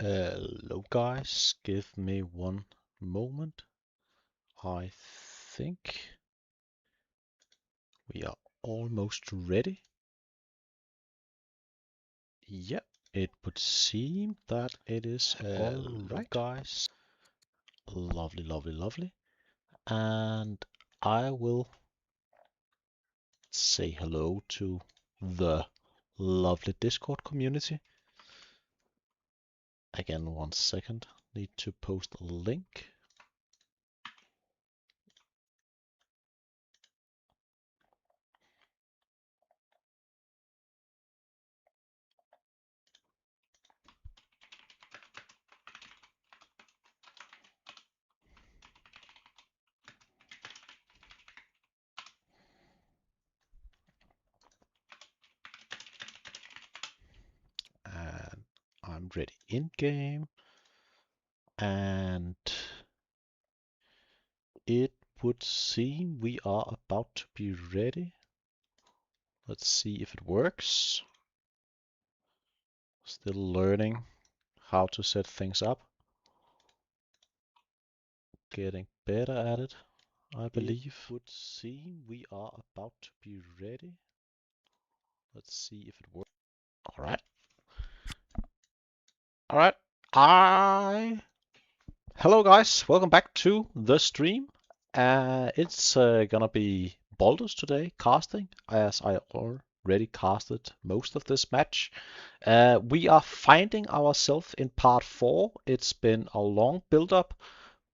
Hello guys, give me one moment. I think we are almost ready. Yep, it would seem that it is all right, guys. Lovely, lovely, lovely. And I will say hello to the lovely Discord community. Again, 1 second. Need to post a link. And I'm ready in game. And it would seem we are about to be ready. Let's see if it works. Still learning how to set things up. Getting better at it, I believe. It would seem we are about to be ready. Let's see if it works. All right. All right. Hello guys, welcome back to the stream. It's gonna be Baldur's today casting, as I already casted most of this match. We are finding ourselves in part 4. It's been a long build-up,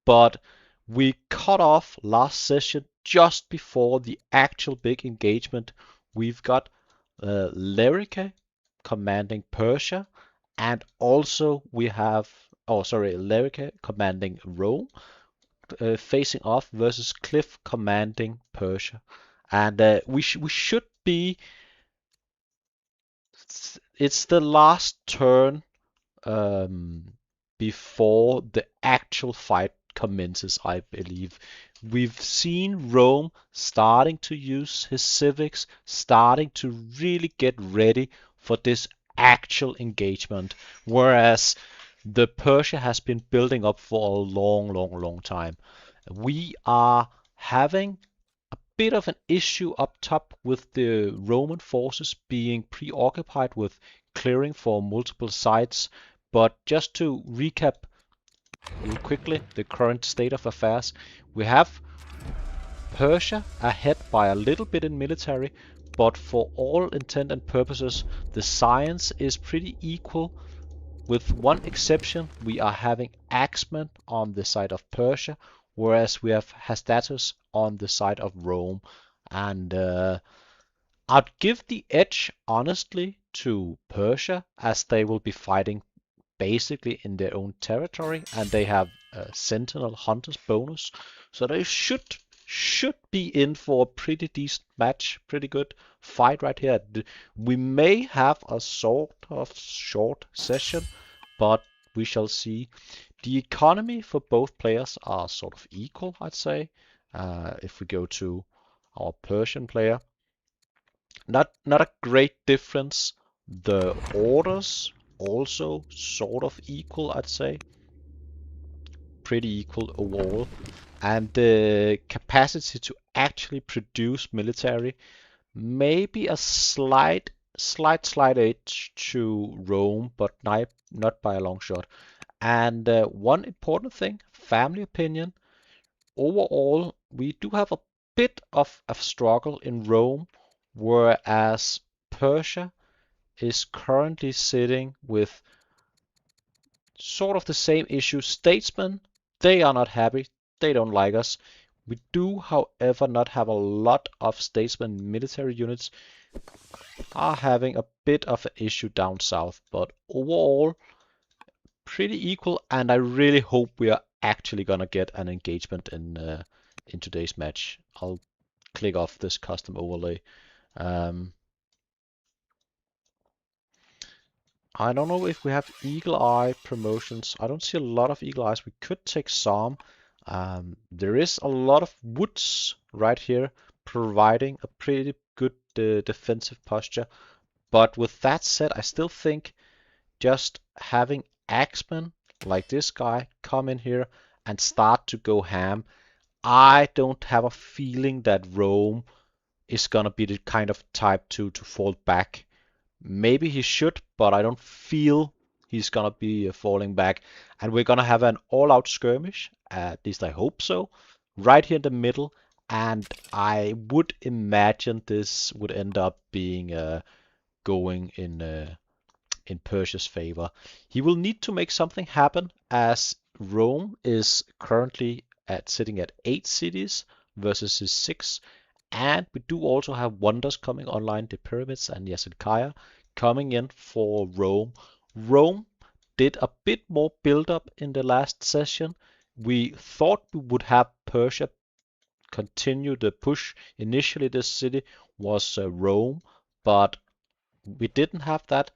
but we cut off last session just before the actual big engagement. We've got Lerrike commanding Persia, and also we have, Lerrike commanding Rome, facing off versus Cliff commanding Persia. And we should be. It's the last turn before the actual fight commences, I believe. We've seen Rome starting to use his civics, starting to really get ready for this actual engagement, whereas the Persia has been building up for a long time. We are having a bit of an issue up top with the Roman forces being preoccupied with clearing for multiple sites. But just to recap real quickly the current state of affairs, we have Persia ahead by a little bit in military, but for all intent and purposes, the science is pretty equal. With one exception, we are having Axemen on the side of Persia, whereas we have Hastatus on the side of Rome. And I'd give the edge, honestly, to Persia, as they will be fighting basically in their own territory, and they have a Sentinel Hunters bonus, so they should be in for a pretty decent match, pretty good fight right here. We may have a sort of short session, but we shall see. The economy for both players are sort of equal, I'd say. If we go to our Persian player, not a great difference. The orders also sort of equal, I'd say. Pretty equal overall. And the capacity to actually produce military, maybe a slight edge to Rome, but not by a long shot. And one important thing, family opinion. Overall, we do have a bit of a struggle in Rome, whereas Persia is currently sitting with sort of the same issue. Statesmen, they are not happy. They don't like us. We do, however, not have a lot of statesmen military units. Are having a bit of an issue down south, but overall pretty equal, and I really hope we are actually gonna get an engagement in today's match. I'll click off this custom overlay. I don't know if we have Eagle Eye promotions. I don't see a lot of Eagle Eyes. We could take some. There is a lot of woods right here, providing a pretty good defensive posture. But with that said, I still think just having axemen like this guy come in here and start to go ham, I don't have a feeling that Rome is gonna be the kind of type to fall back. Maybe he should, but I don't feel he's gonna be falling back. And we're gonna have an all-out skirmish, at least I hope so, right here in the middle. And I would imagine this would end up being going in Persia's favor. He will need to make something happen, as Rome is currently sitting at 8 cities versus his 6. And we do also have wonders coming online, the pyramids and Yasynkaya coming in for Rome. Rome did a bit more build up in the last session. We thought we would have Persia continue the push. Initially, this city was Rome, but we didn't have that.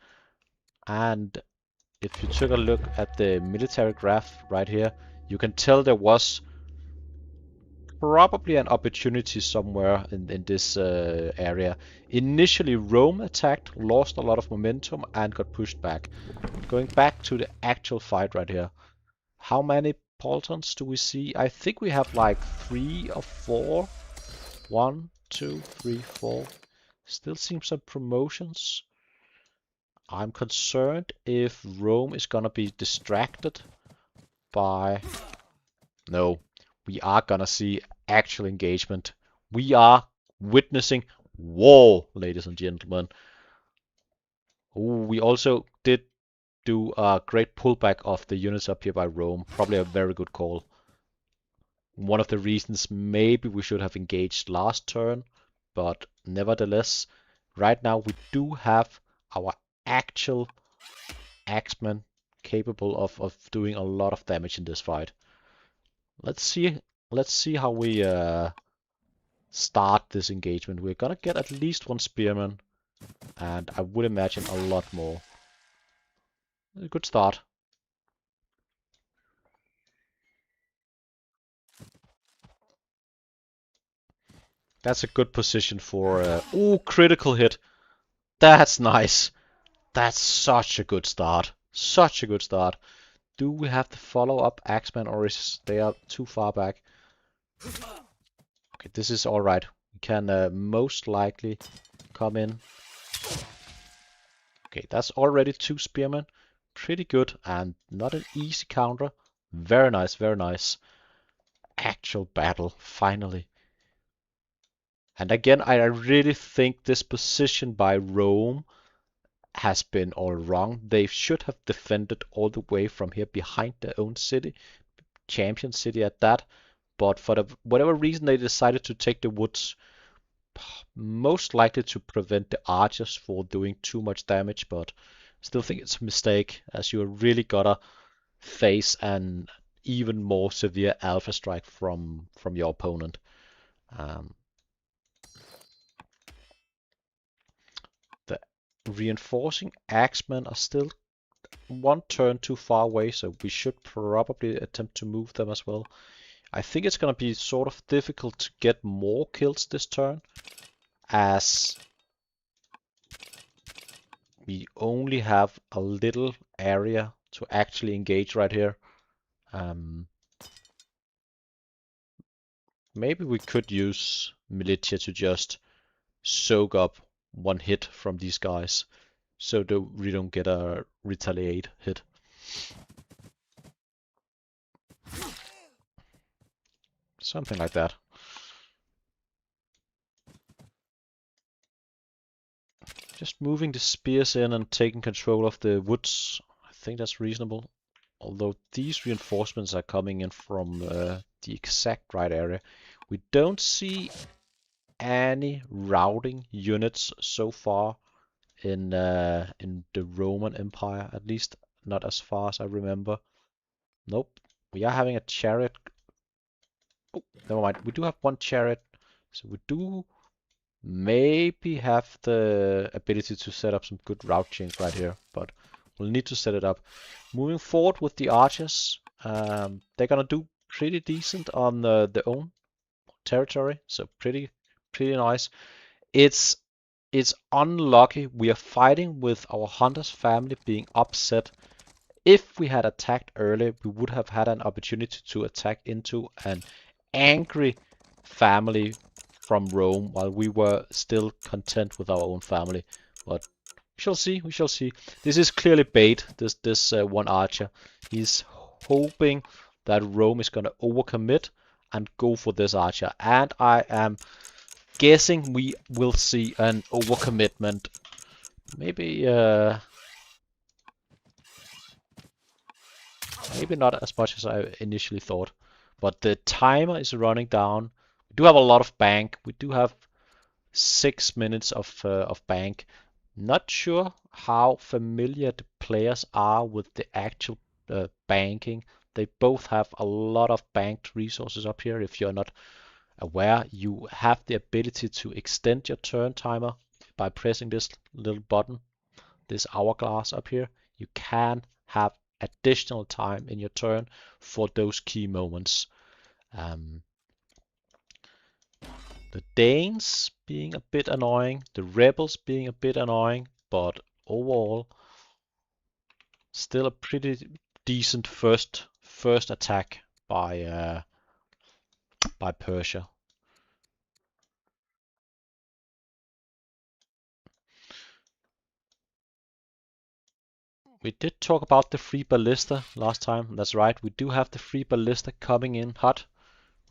And if you took a look at the military graph right here, you can tell there was probably an opportunity somewhere in this area. Initially, Rome attacked, lost a lot of momentum, and got pushed back. Going back to the actual fight right here, how many Paultons do we see? I think we have like 3 or 4. 1, 2, 3, 4. Still seeing some promotions. I'm concerned if Rome is gonna be distracted by... No, we are gonna see actual engagement. We are witnessing war, ladies and gentlemen. Ooh, we also did do a great pullback of the units up here by Rome. Probably a very good call. One of the reasons maybe we should have engaged last turn, but nevertheless, right now we do have our actual axemen capable of doing a lot of damage in this fight. Let's see how we start this engagement. We're gonna get at least 1 spearman, and I would imagine a lot more. A good start. That's a good position for... Ooh, critical hit. That's nice. That's such a good start. Such a good start. Do we have the follow-up axeman, or is they are too far back? Okay, this is alright. We can most likely come in. Okay, that's already 2 spearmen. Pretty good, and not an easy counter. Very nice, very nice. Actual battle, finally. And again, I really think this position by Rome has been all wrong. They should have defended all the way from here behind their own city, champion city at that. But for whatever reason, they decided to take the woods, most likely to prevent the archers for doing too much damage. But still think it's a mistake, as you really gotta face an even more severe alpha strike from your opponent. The reinforcing axemen are still 1 turn too far away, so we should probably attempt to move them as well. I think it's gonna be sort of difficult to get more kills this turn, as we only have a little area to actually engage right here. Maybe we could use militia to just soak up 1 hit from these guys, so that we don't get a retaliate hit. Something like that. Just moving the spears in and taking control of the woods, I think that's reasonable. Although these reinforcements are coming in from the exact right area. We don't see any routing units so far in the Roman Empire, at least not as far as I remember. Nope. We are having a chariot. Oh, never mind. We do have 1 chariot, so we do maybe have the ability to set up some good route change right here, but we'll need to set it up. Moving forward with the archers, they're gonna do pretty decent on their own territory, so pretty nice. It's unlucky we are fighting with our hunter's family being upset If we had attacked early, we would have had an opportunity to attack into an angry family from Rome while we were still content with our own family. But we shall see, we shall see. This is clearly bait, this one archer. He's hoping that Rome is going to overcommit and go for this archer. And I am guessing we will see an overcommitment. Maybe maybe not as much as I initially thought. But the timer is running down. We do have a lot of bank. We do have 6 minutes of bank. Not sure how familiar the players are with the actual banking. They both have a lot of banked resources up here. If you're not aware, you have the ability to extend your turn timer by pressing this little button, this hourglass up here. You can have additional time in your turn for those key moments. Um, the Danes being a bit annoying, the rebels being a bit annoying, but overall still a pretty decent first attack by Persia. We did talk about the free ballista last time. That's right, we do have the free ballista coming in hot,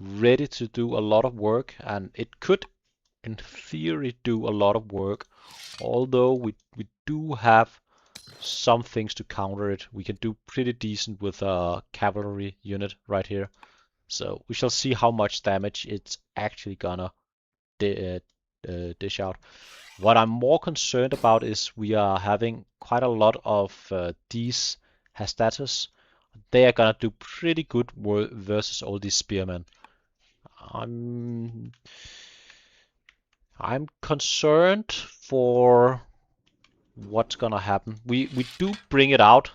ready to do a lot of work, and it could in theory do a lot of work, although we do have some things to counter it. We can do pretty decent with a cavalry unit right here. So we shall see how much damage it's actually gonna dish out. What I'm more concerned about is we are having quite a lot of these Hastatus. They are gonna do pretty good versus all these spearmen. I'm I'm concerned for what's gonna happen. We do bring it out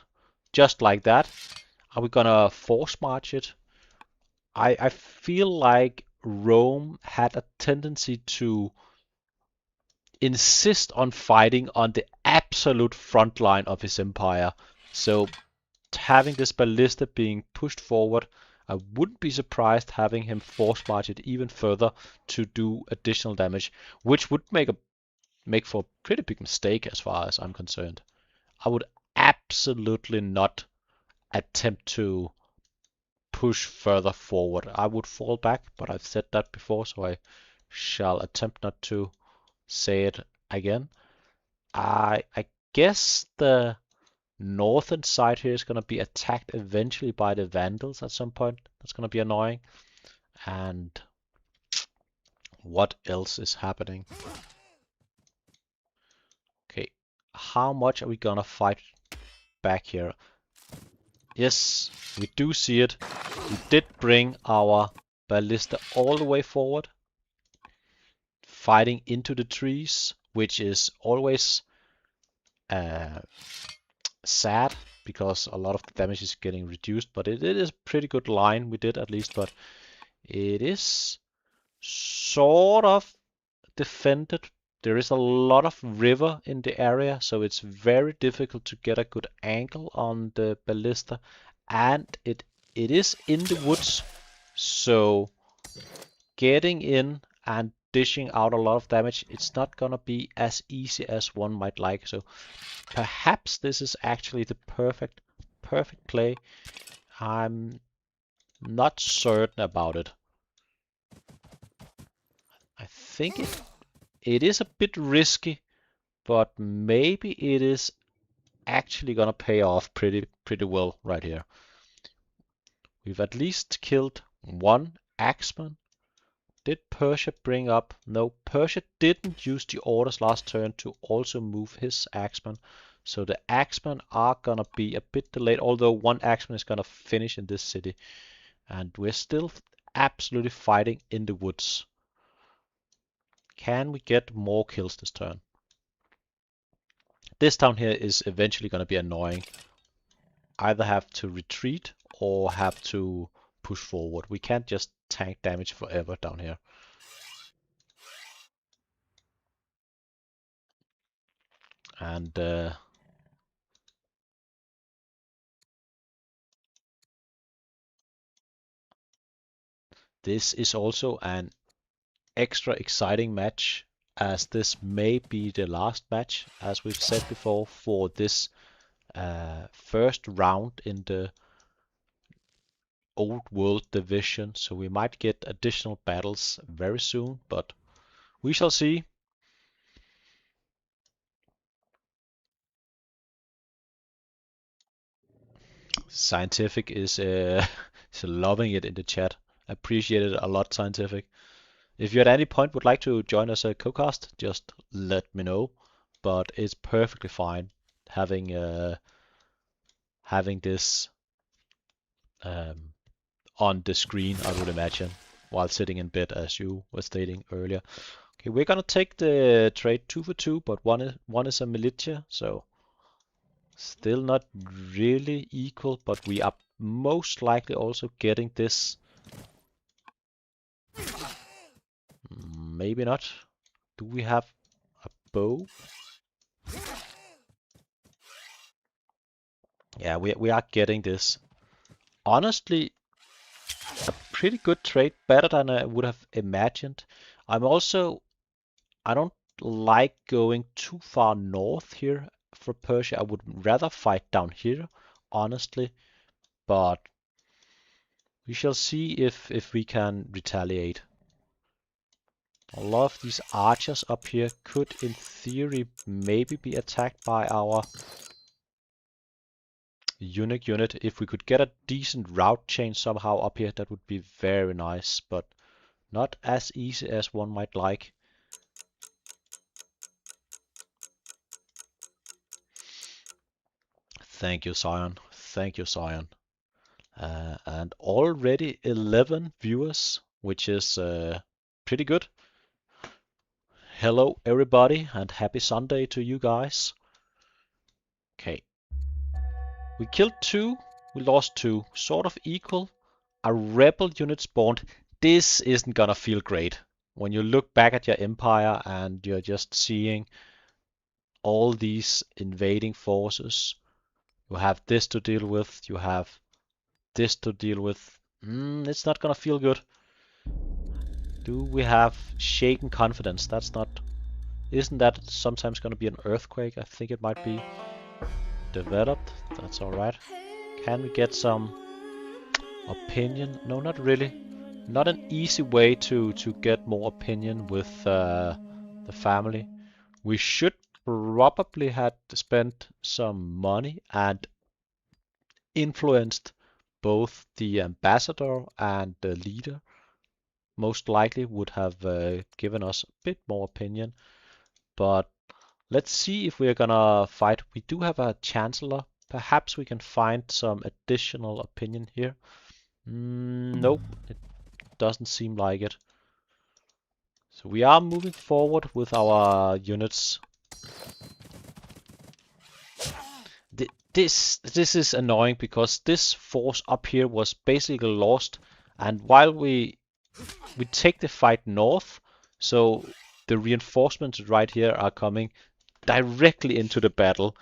just like that. Are we gonna force march it? I feel like Rome had a tendency to insist on fighting on the absolute front line of his empire. So having this ballista being pushed forward, I wouldn't be surprised having him force march it even further to do additional damage, which would make for a pretty big mistake as far as I'm concerned. I would absolutely not attempt to push further forward. I would fall back, but I've said that before, so I shall attempt not to say it again. I guess the northern side here is going to be attacked eventually by the Vandals at some point. That's going to be annoying. And what else is happening? Okay, how much are we going to fight back here? Yes, we do see it. We did bring our ballista all the way forward, fighting into the trees, which is always uh, sad because a lot of the damage is getting reduced, but it is a pretty good line we did at least, but it is sort of defended. There is a lot of river in the area, so it's very difficult to get a good angle on the ballista, and it is in the woods, so getting in and dishing out a lot of damage, it's not gonna be as easy as one might like. So perhaps this is actually the perfect play. I'm not certain about it. I think it is a bit risky, but maybe it is actually gonna pay off pretty well right here. We've at least killed one axeman. Did Persia bring up? No, Persia didn't use the orders last turn to also move his axeman. So the axemen are gonna be a bit delayed, although one axeman is gonna finish in this city. And we're still absolutely fighting in the woods. Can we get more kills this turn? This town here is eventually gonna be annoying. Either have to retreat or have to push forward. We can't just tank damage forever down here. And This is also an extra exciting match, as this may be the last match, as we've said before, for this first round in the Old World division. So we might get additional battles very soon, but we shall see. Scientific is, is loving it in the chat. Appreciate it a lot, Scientific. If you at any point would like to join us at CoCast, just let me know. But it's perfectly fine having this um, on the screen, I would imagine, while sitting in bed, as you were stating earlier. Okay, we're gonna take the trade 2 for 2, but one is a militia, so still not really equal, but we are most likely also getting this. Maybe not. Do we have a bow? Yeah, we are getting this. Honestly, a pretty good trade, better than I would have imagined. I don't like going too far north here for Persia. I would rather fight down here, honestly, but we shall see if we can retaliate. A lot of these archers up here could, in theory, maybe be attacked by our eunuch unit. If we could get a decent route change somehow up here, that would be very nice, but not as easy as one might like. Thank you, Sion. Thank you, Sion. And already 11 viewers, which is pretty good. Hello, everybody, and happy Sunday to you guys. Okay. We killed 2, we lost 2. Sort of equal. A rebel unit spawned. This isn't gonna feel great. When you look back at your empire and you're just seeing all these invading forces, you have this to deal with, you have this to deal with. It's not gonna feel good. Do we have shaken confidence? Isn't that sometimes gonna be an earthquake? I think it might be developed. That's alright. Can we get some opinion? No, not really. Not an easy way to get more opinion with the family. We should probably have spent some money and influenced both the ambassador and the leader. Most likely would have given us a bit more opinion, but let's see if we're gonna fight. We do have a chancellor. Perhaps we can find some additional opinion here. Nope, it doesn't seem like it. So we are moving forward with our units. This is annoying because this force up here was basically lost, and while we take the fight north, so the reinforcements right here are coming directly into the battle.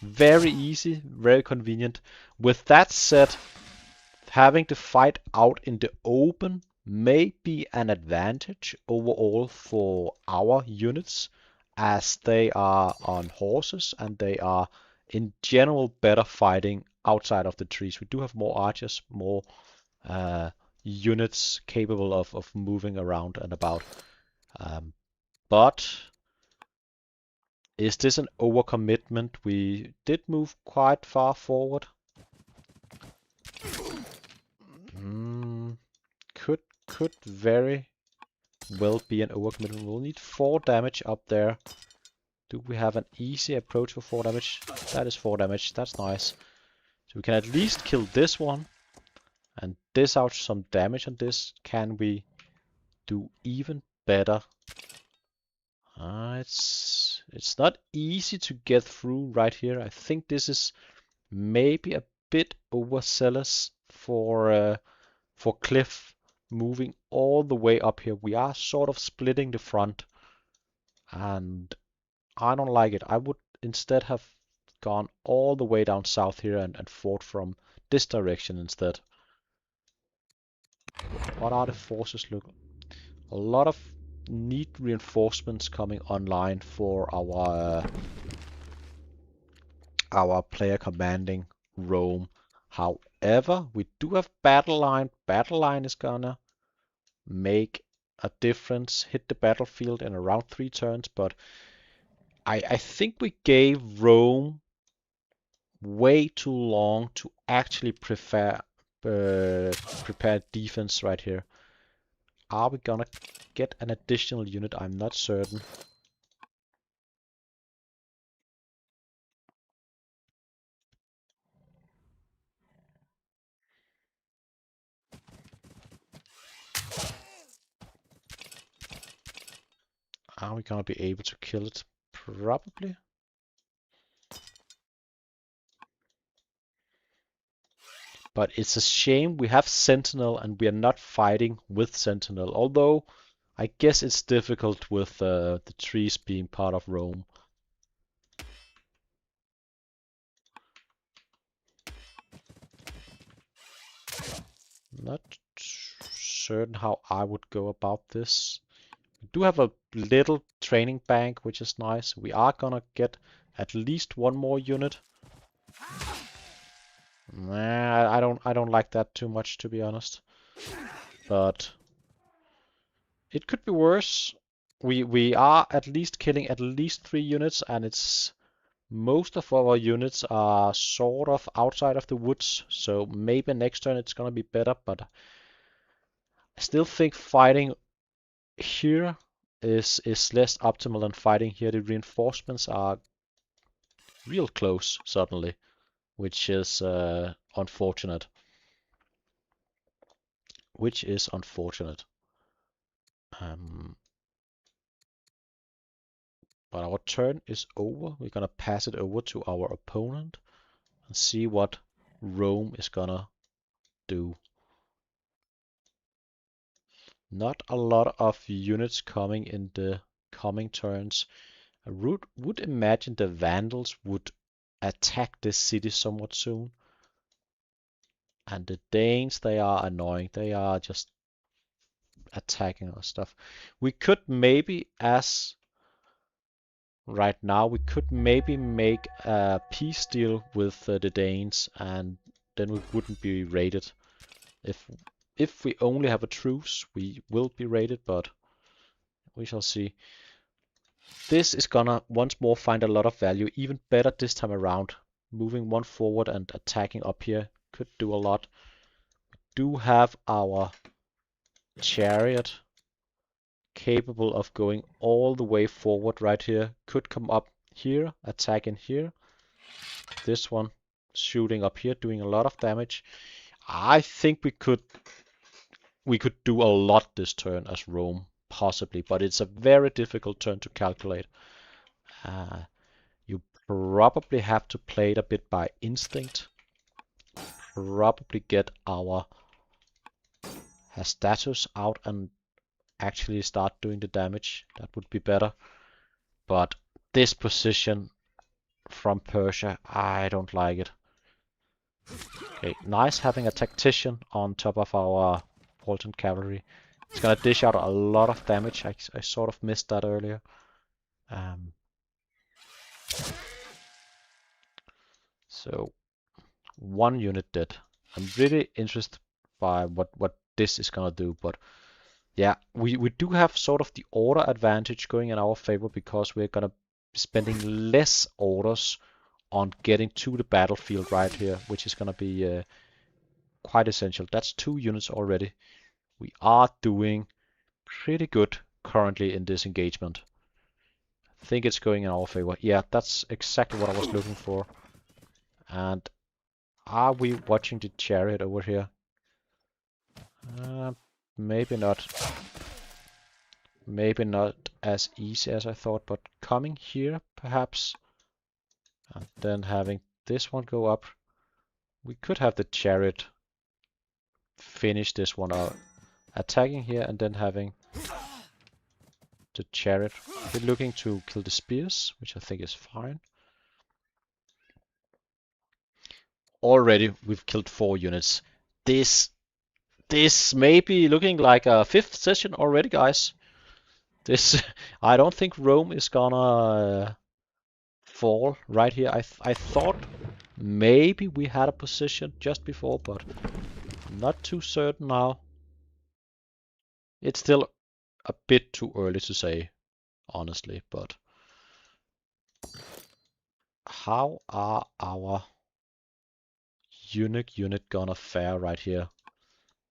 Very easy, very convenient. With that said, having to fight out in the open may be an advantage overall for our units, as they are on horses and they are in general better fighting outside of the trees. We do have more archers, more units capable of moving around and about. But is this an overcommitment? We did move quite far forward. Could very well be an overcommitment. We'll need 4 damage up there. Do we have an easy approach for 4 damage? That is 4 damage. That's nice. So we can at least kill this one and dish out some damage on this. Can we do even better? It's not easy to get through right here. I think this is maybe a bit overzealous for Cliff moving all the way up here. We are sort of splitting the front, and I don't like it. I would instead have gone all the way down south here and fought from this direction instead. What are the forces look? A lot of neat reinforcements coming online for our player commanding Rome. However, we do have battle line. Battle line is gonna make a difference, hit the battlefield in around 3 turns, but I think we gave Rome way too long to actually prepare defense right here. Are we gonna get an additional unit? I'm not certain. Are we gonna be able to kill it? Probably. But it's a shame we have Sentinel and we are not fighting with Sentinel. Although, I guess it's difficult with the trees being part of Rome. Not certain how I would go about this. We do have a little training bank, which is nice. We are gonna get at least one more unit. Nah, I don't like that too much, to be honest. But it could be worse. We are at least killing at least 3 units, and it's most of our units are sort of outside of the woods, so maybe next turn it's gonna be better, but I still think fighting here is less optimal than fighting here. The reinforcements are real close suddenly, which is unfortunate. Which is unfortunate. But our turn is over. We're gonna pass it over to our opponent and see what Rome is gonna do. Not a lot of units coming in the coming turns. I would imagine the Vandals would attack this city somewhat soon. And the Danes, they are annoying. They are just attacking our stuff. We could maybe, as right now, we could maybe make a peace deal with the Danes, and then we wouldn't be raided. If we only have a truce, we will be raided, but we shall see. This is gonna once more find a lot of value, even better this time around. Moving one forward and attacking up here could do a lot. We do have our chariot capable of going all the way forward right here. Could come up here, attack in here. This one shooting up here, doing a lot of damage. I think we could do a lot this turn as Rome, possibly, but it's a very difficult turn to calculate. You probably have to play it a bit by instinct. Probably get our Hastatus out and actually start doing the damage. That would be better. But this position from Persia, I don't like it. Okay, nice having a tactician on top of our Bolton cavalry. It's gonna dish out a lot of damage. I sort of missed that earlier. So one unit dead. I'm really interested by what this is gonna do, but yeah, we do have sort of the order advantage going in our favor because we're gonna be spending less orders on getting to the battlefield right here, which is gonna be quite essential. That's 2 units already. We are doing pretty good currently in this engagement. I think it's going in our favor. Yeah, that's exactly what I was looking for. And are we watching the chariot over here? Maybe not. Maybe not as easy as I thought, but coming here perhaps, and then having this one go up. We could have the chariot finish this one out. Attacking here and then having the chariot. We're looking to kill the spears, which I think is fine. Already we've killed 4 units. This This may be looking like a fifth session already, guys. This, I don't think Rome is gonna fall right here. I thought maybe we had a position just before, but I'm not too certain now. It's still a bit too early to say, honestly, but how are our unit gonna fare right here?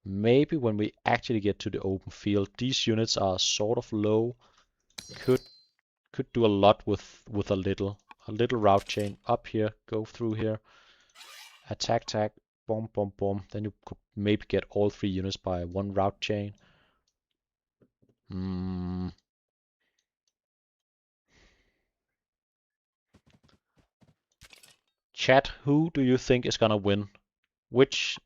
Maybe when we actually get to the open field, these units are sort of low. Could do a lot with a little route chain up here, go through here, attack, boom, boom, boom. Then you could maybe get all 3 units by one route chain. Chat, who do you think is gonna win? Which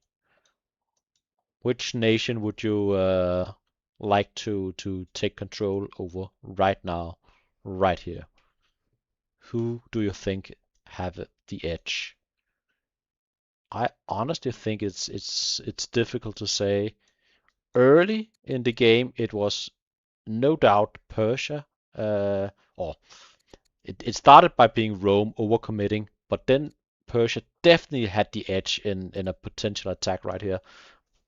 nation would you like to take control over right now, right here? Who do you think have the edge? I honestly think it's difficult to say. Early in the game, it was no doubt Persia, or it started by being Rome overcommitting, but then Persia definitely had the edge in a potential attack right here.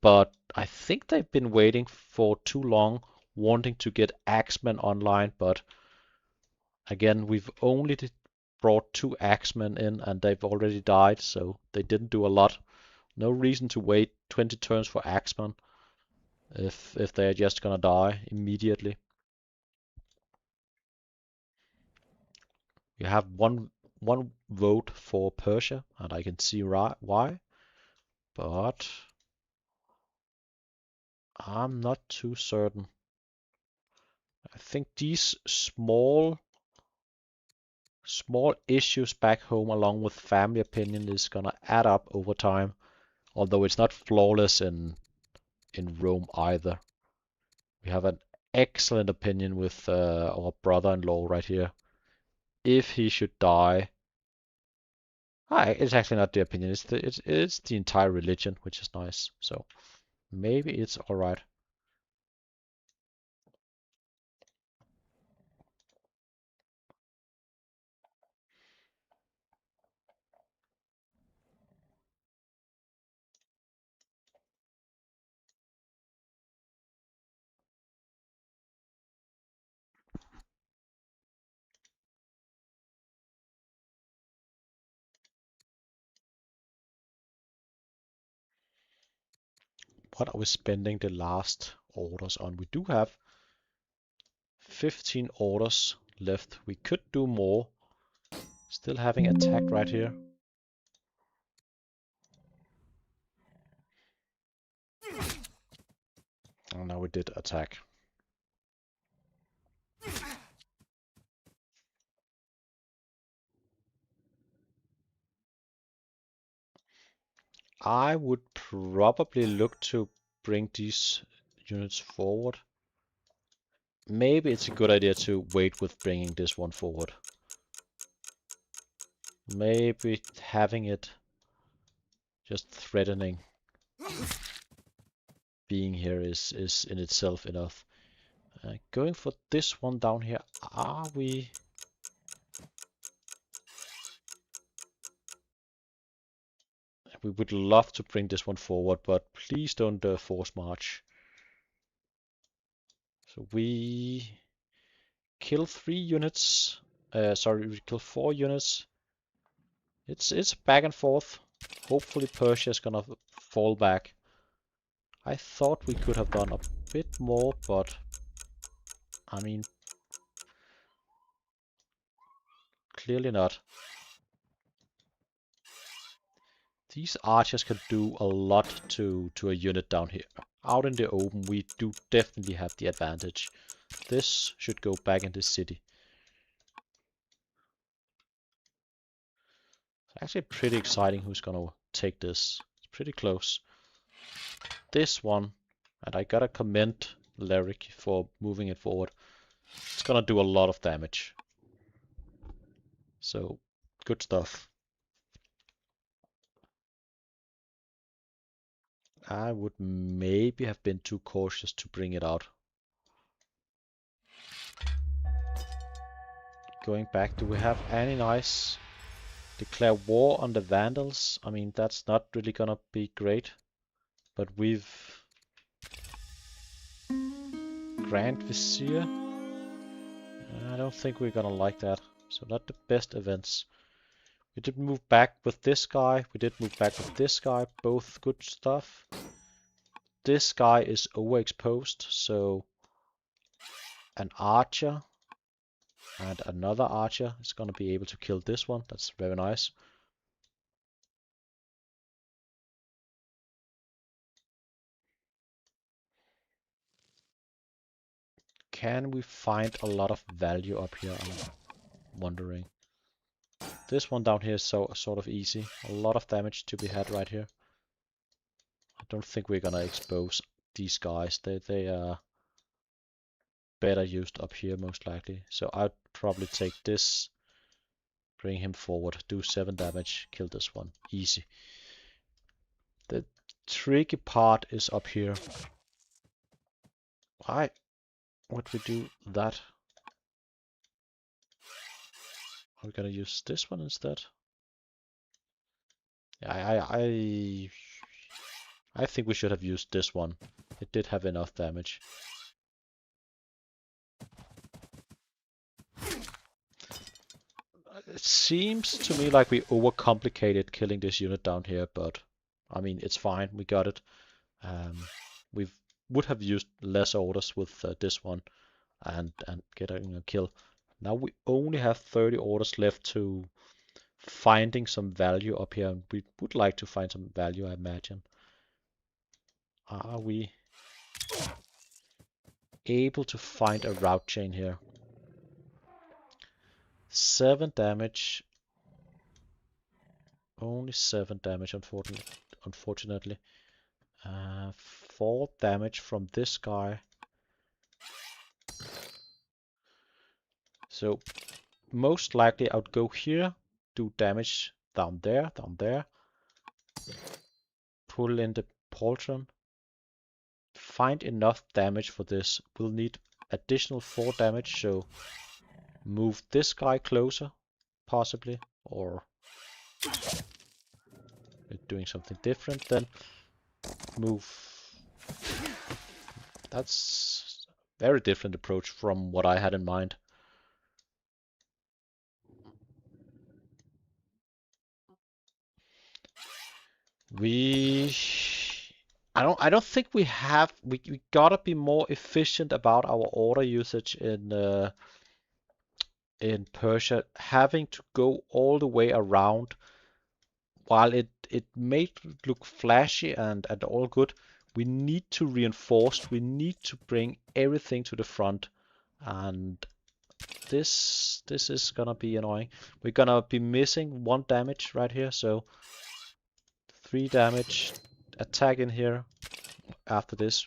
But I think they've been waiting for too long, wanting to get Axemen online. But again, we've only brought 2 Axemen in, and they've already died, so they didn't do a lot. No reason to wait 20 turns for Axemen if they're just gonna die immediately. You have one vote for Persia, and I can see why, but I'm not too certain. I think these small issues back home along with family opinion is gonna add up over time, although it's not flawless in Rome either. We have an excellent opinion with our brother-in-law right here. If he should die, it's actually not the opinion, it's the entire religion, which is nice. So maybe it's all right. What are we spending the last orders on? We do have 15 orders left. We could do more. Still having attack right here. Oh, now we did attack. I would probably look to bring these units forward. Maybe it's a good idea to wait with bringing this one forward. Maybe having it just threatening being here is in itself enough. Going for this one down here, are we? We would love to bring this one forward, but please don't force march. So we kill 3 units. Sorry, we kill 4 units. It's back and forth. Hopefully Persia is gonna fall back. I thought we could have done a bit more, but I mean, clearly not. These archers can do a lot to a unit down here. Out in the open, we do definitely have the advantage. This should go back in the city. It's actually pretty exciting who's gonna take this. It's pretty close. This one, and I gotta commend Lerrike for moving it forward. It's gonna do a lot of damage. So, good stuff. I would maybe have been too cautious to bring it out. Going back, do we have any nice declare war on the Vandals? I mean, that's not really gonna be great, but we've Grand Vizier. I don't think we're gonna like that. So not the best events. We did move back with this guy. We did move back with this guy. Both good stuff. This guy is overexposed, so an archer and another archer is gonna be able to kill this one. That's very nice. Can we find a lot of value up here? I'm wondering. This one down here is sort of easy. A lot of damage to be had right here. I don't think we're gonna expose these guys. They are better used up here most likely. So I'd probably take this, bring him forward, do 7 damage, kill this one. Easy. The tricky part is up here. Why would we do that? Are we gonna use this one instead? Yeah, I think we should have used this one. It did have enough damage. It seems to me like we overcomplicated killing this unit down here, but I mean, it's fine. We got it. We would have used less orders with this one and getting a kill. Now we only have 30 orders left to finding some value up here. We would like to find some value, I imagine. Are we able to find a route chain here? 7 damage. Only 7 damage, unfortunately. 4 damage from this guy. So most likely I would go here, do damage down there, pull in the Poltron, find enough damage for this. We'll need additional 4 damage, so move this guy closer, possibly, or doing something different, then move. That's a very different approach from what I had in mind. I don't think we gotta be more efficient about our order usage in Persia. Having to go all the way around, while it may look flashy and all good, we need to reinforce. We need to bring everything to the front, and this is gonna be annoying. We're gonna be missing 1 damage right here, so 3 damage. Attack in here. After this,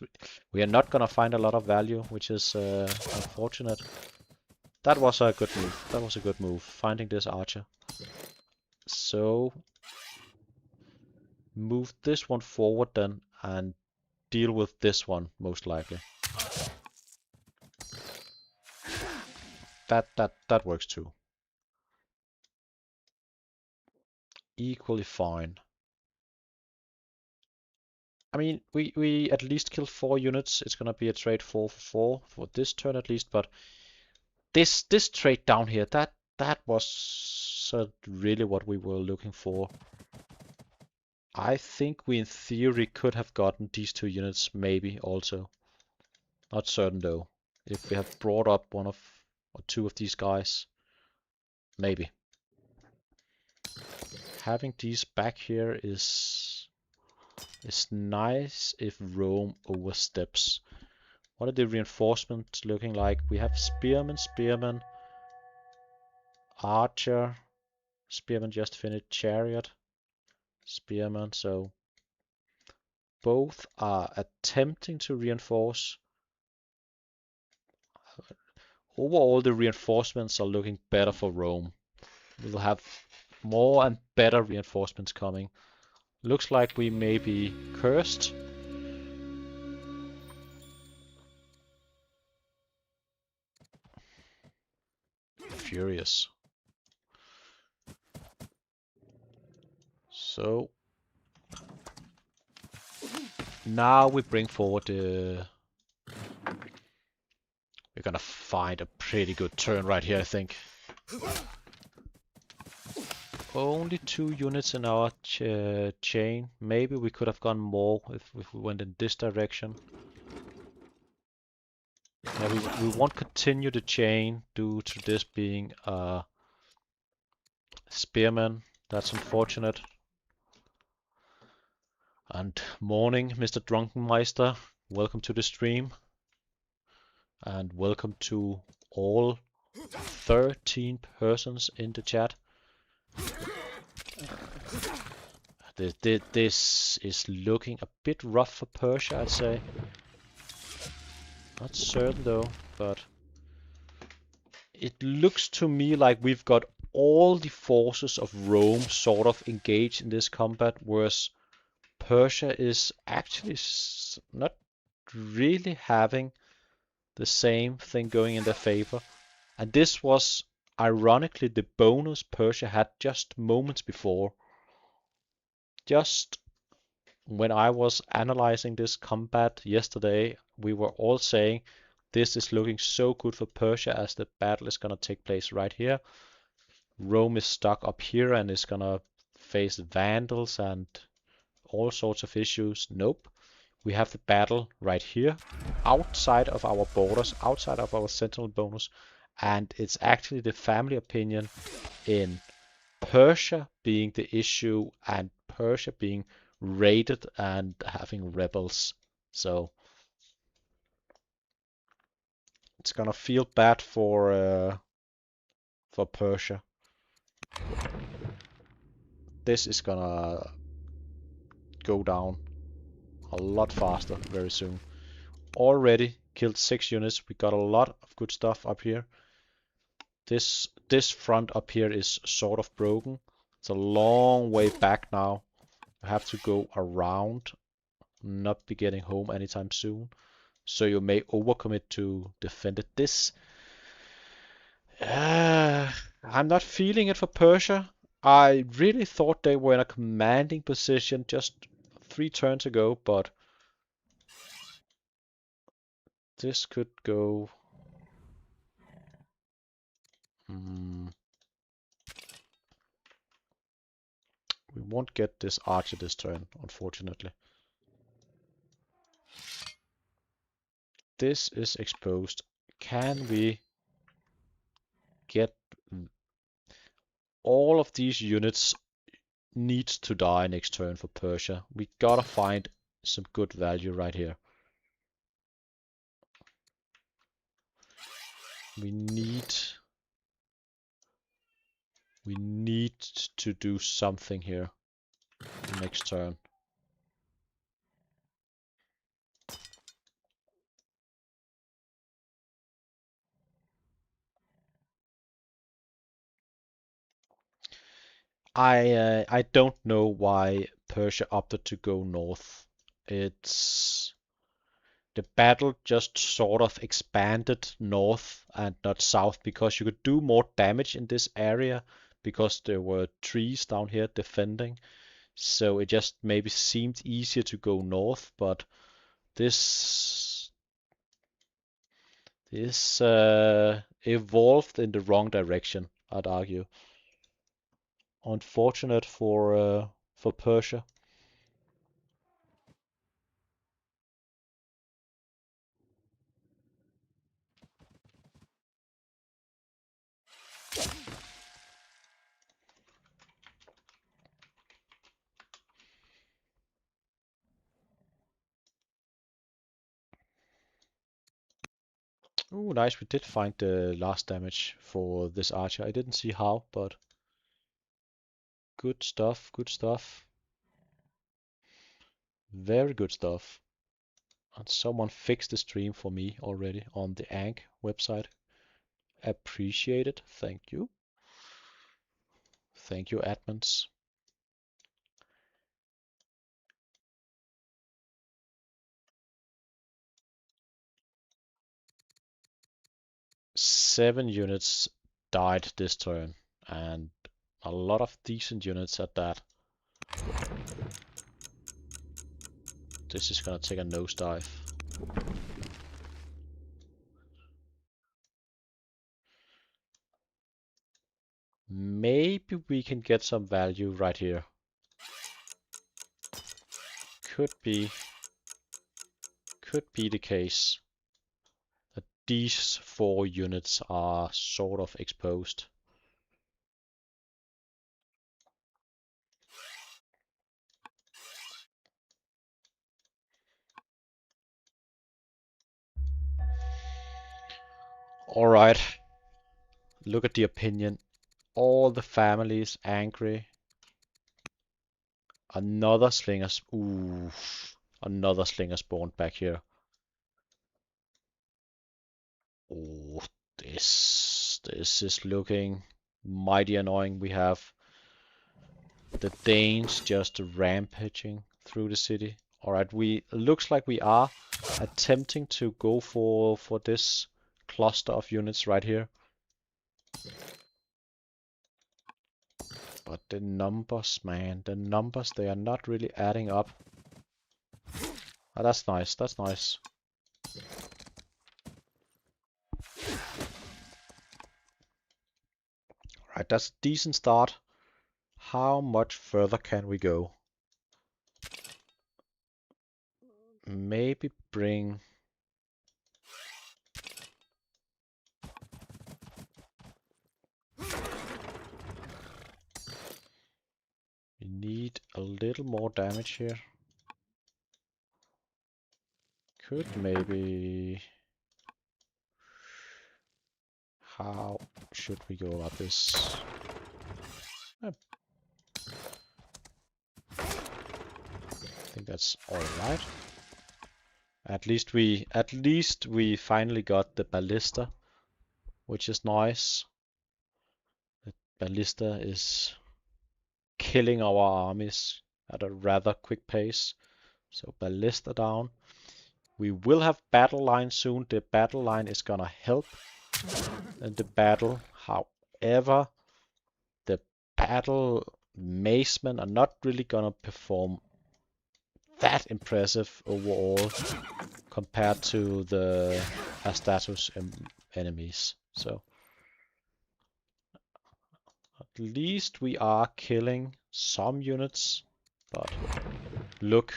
we are not gonna find a lot of value, which is unfortunate. That was a good move. That was a good move, finding this archer. So move this one forward then and deal with this one most likely. That works too. Equally fine. I mean, we at least killed 4 units. It's gonna be a trade 4 for 4 for this turn at least, but this trade down here, that was really what we were looking for. I think we in theory could have gotten these 2 units maybe also. Not certain though. If we have brought up 1 or 2 of these guys, maybe. Having these back here is nice if Rome oversteps. What are the reinforcements looking like? We have spearman, archer, spearman just finished, chariot, spearman, so both are attempting to reinforce. Overall, the reinforcements are looking better for Rome. We'll have more and better reinforcements coming. Looks like we may be cursed. furious. So now we bring forward the... We're gonna find a pretty good turn right here, I think. Only 2 units in our chain. Maybe we could have gone more if we went in this direction. Yeah, we won't continue the chain due to this being a spearman. That's unfortunate. And morning, Mr. Drunkenmeister. Welcome to the stream. And welcome to all 13 persons in the chat. This is looking a bit rough for Persia, I'd say. Not certain though, but it looks to me like we've got all the forces of Rome sort of engaged in this combat, whereas Persia is actually not really having the same thing going in their favor. And this was ironically the bonus Persia had just moments before. Just when I was analyzing this combat yesterday, we were all saying this is looking so good for Persia as the battle is going to take place right here. Rome is stuck up here and is going to face Vandals and all sorts of issues. Nope. We have the battle right here, outside of our borders, outside of our sentinel bonus, and it's actually the family opinion in Persia being the issue and Persia being raided and having rebels. So it's gonna feel bad for Persia. This is gonna go down a lot faster very soon. Already killed 6 units. We got a lot of good stuff up here. This front up here is sort of broken. It's a long way back now. You have to go around, not be getting home anytime soon. So you may overcommit to defend it. This, I'm not feeling it for Persia. I really thought they were in a commanding position just 3 turns ago, but this could go. We won't get this archer this turn, unfortunately. This is exposed. Can we get all of these units needs to die next turn for Persia? We gotta find some good value right here. We need to do something here next turn. I don't know why Persia opted to go north. It's the battle just sort of expanded north and not south because you could do more damage in this area because there were trees down here defending. So it just maybe seemed easier to go north, but this evolved in the wrong direction, I'd argue. Unfortunate for Persia. Ooh, nice. We did find the last damage for this archer. I didn't see how, but good stuff, good stuff. Very good stuff. And someone fixed the stream for me already on the Ank website. Appreciate it. Thank you. Thank you, admins. Seven units died this turn, and a lot of decent units at that. This is gonna take a nosedive. Maybe we can get some value right here. Could be the case that these 4 units are sort of exposed. Alright, look at the opinion. All the families angry. Another slinger. Ooh, another slinger spawned back here. Oh, this is looking mighty annoying. We have the Danes just rampaging through the city. Alright, looks like we are attempting to go for this cluster of units right here. But the numbers, man, the numbers, they are not really adding up. Oh, that's nice, that's nice. Alright, that's a decent start. How much further can we go? Maybe bring... We need a little more damage here. Could maybe... How should we go about this? I think that's alright. At least we finally got the ballista, which is nice. The ballista is killing our armies at a rather quick pace. So ballista down. We will have battle line soon. The battle line is gonna help in the battle. However, the battle macemen are not really gonna perform that impressive overall compared to the Astatus enemies. So at least we are killing some units, but look,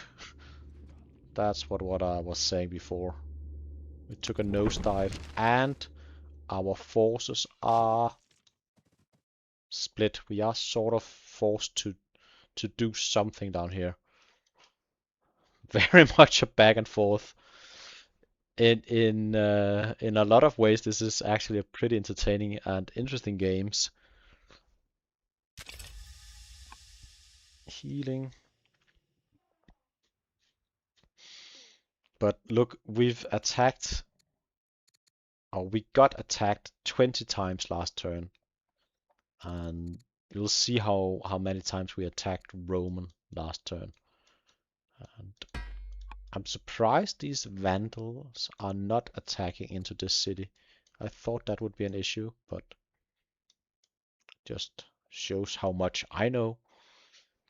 that's what I was saying before. We took a nosedive and our forces are split. We are sort of forced to do something down here. Very much a back and forth. In a lot of ways, this is actually a pretty entertaining and interesting games. Healing. But look, we've attacked, or we got attacked 20 times last turn. And you'll see how many times we attacked Roman last turn. And I'm surprised these vandals are not attacking into this city. I thought that would be an issue, but just shows how much I know.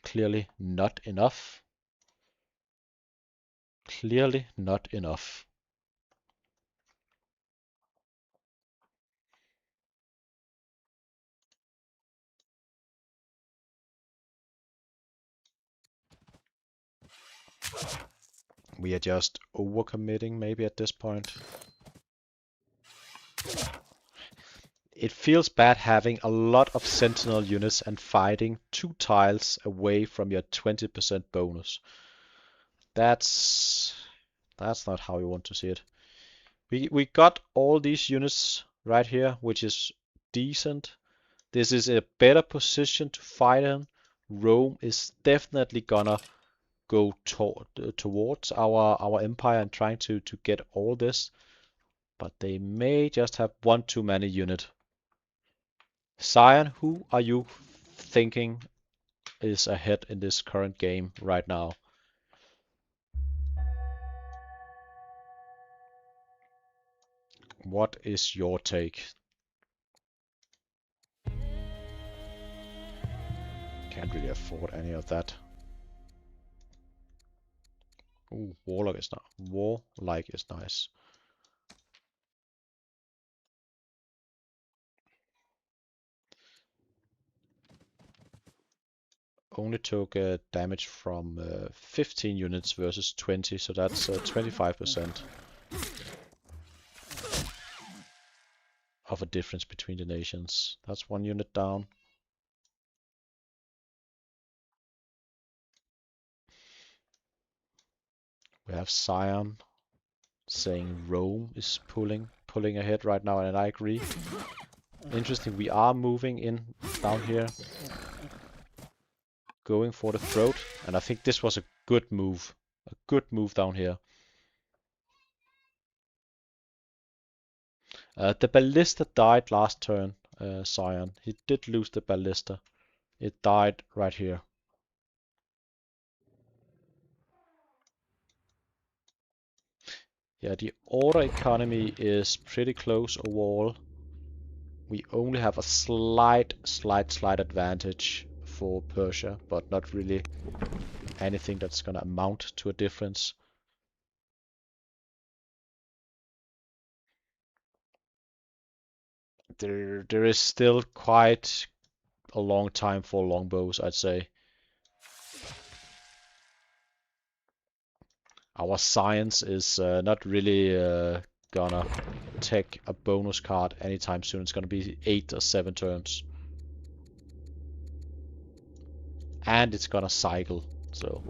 Clearly not enough. Clearly not enough. We are just overcommitting maybe at this point. It feels bad having a lot of sentinel units and fighting 2 tiles away from your 20% bonus. That's not how we want to see it. We got all these units right here, which is decent. This is a better position to fight in. Rome is definitely gonna go towards our empire and trying to get all this, but they may just have one too many unit. Cyan, who are you thinking is ahead in this current game right now? What is your take? Can't really afford any of that. Ooh, Warlock is not. Warlike is nice. Only took damage from 15 units versus 20, so that's 25% of a difference between the nations. That's one unit down. We have Sion saying Rome is pulling ahead right now, and I agree. Interesting, we are moving in down here, going for the throat, and I think this was a good move. A good move down here. The ballista died last turn, Sion. He did lose the ballista. It died right here. Yeah, the order economy is pretty close overall. We only have a slight advantage for Persia, but not really anything that's gonna amount to a difference. There is still quite a long time for longbows, I'd say. Our science is not really gonna take a bonus card anytime soon. It's gonna be 8 or 7 turns. And it's gonna cycle, so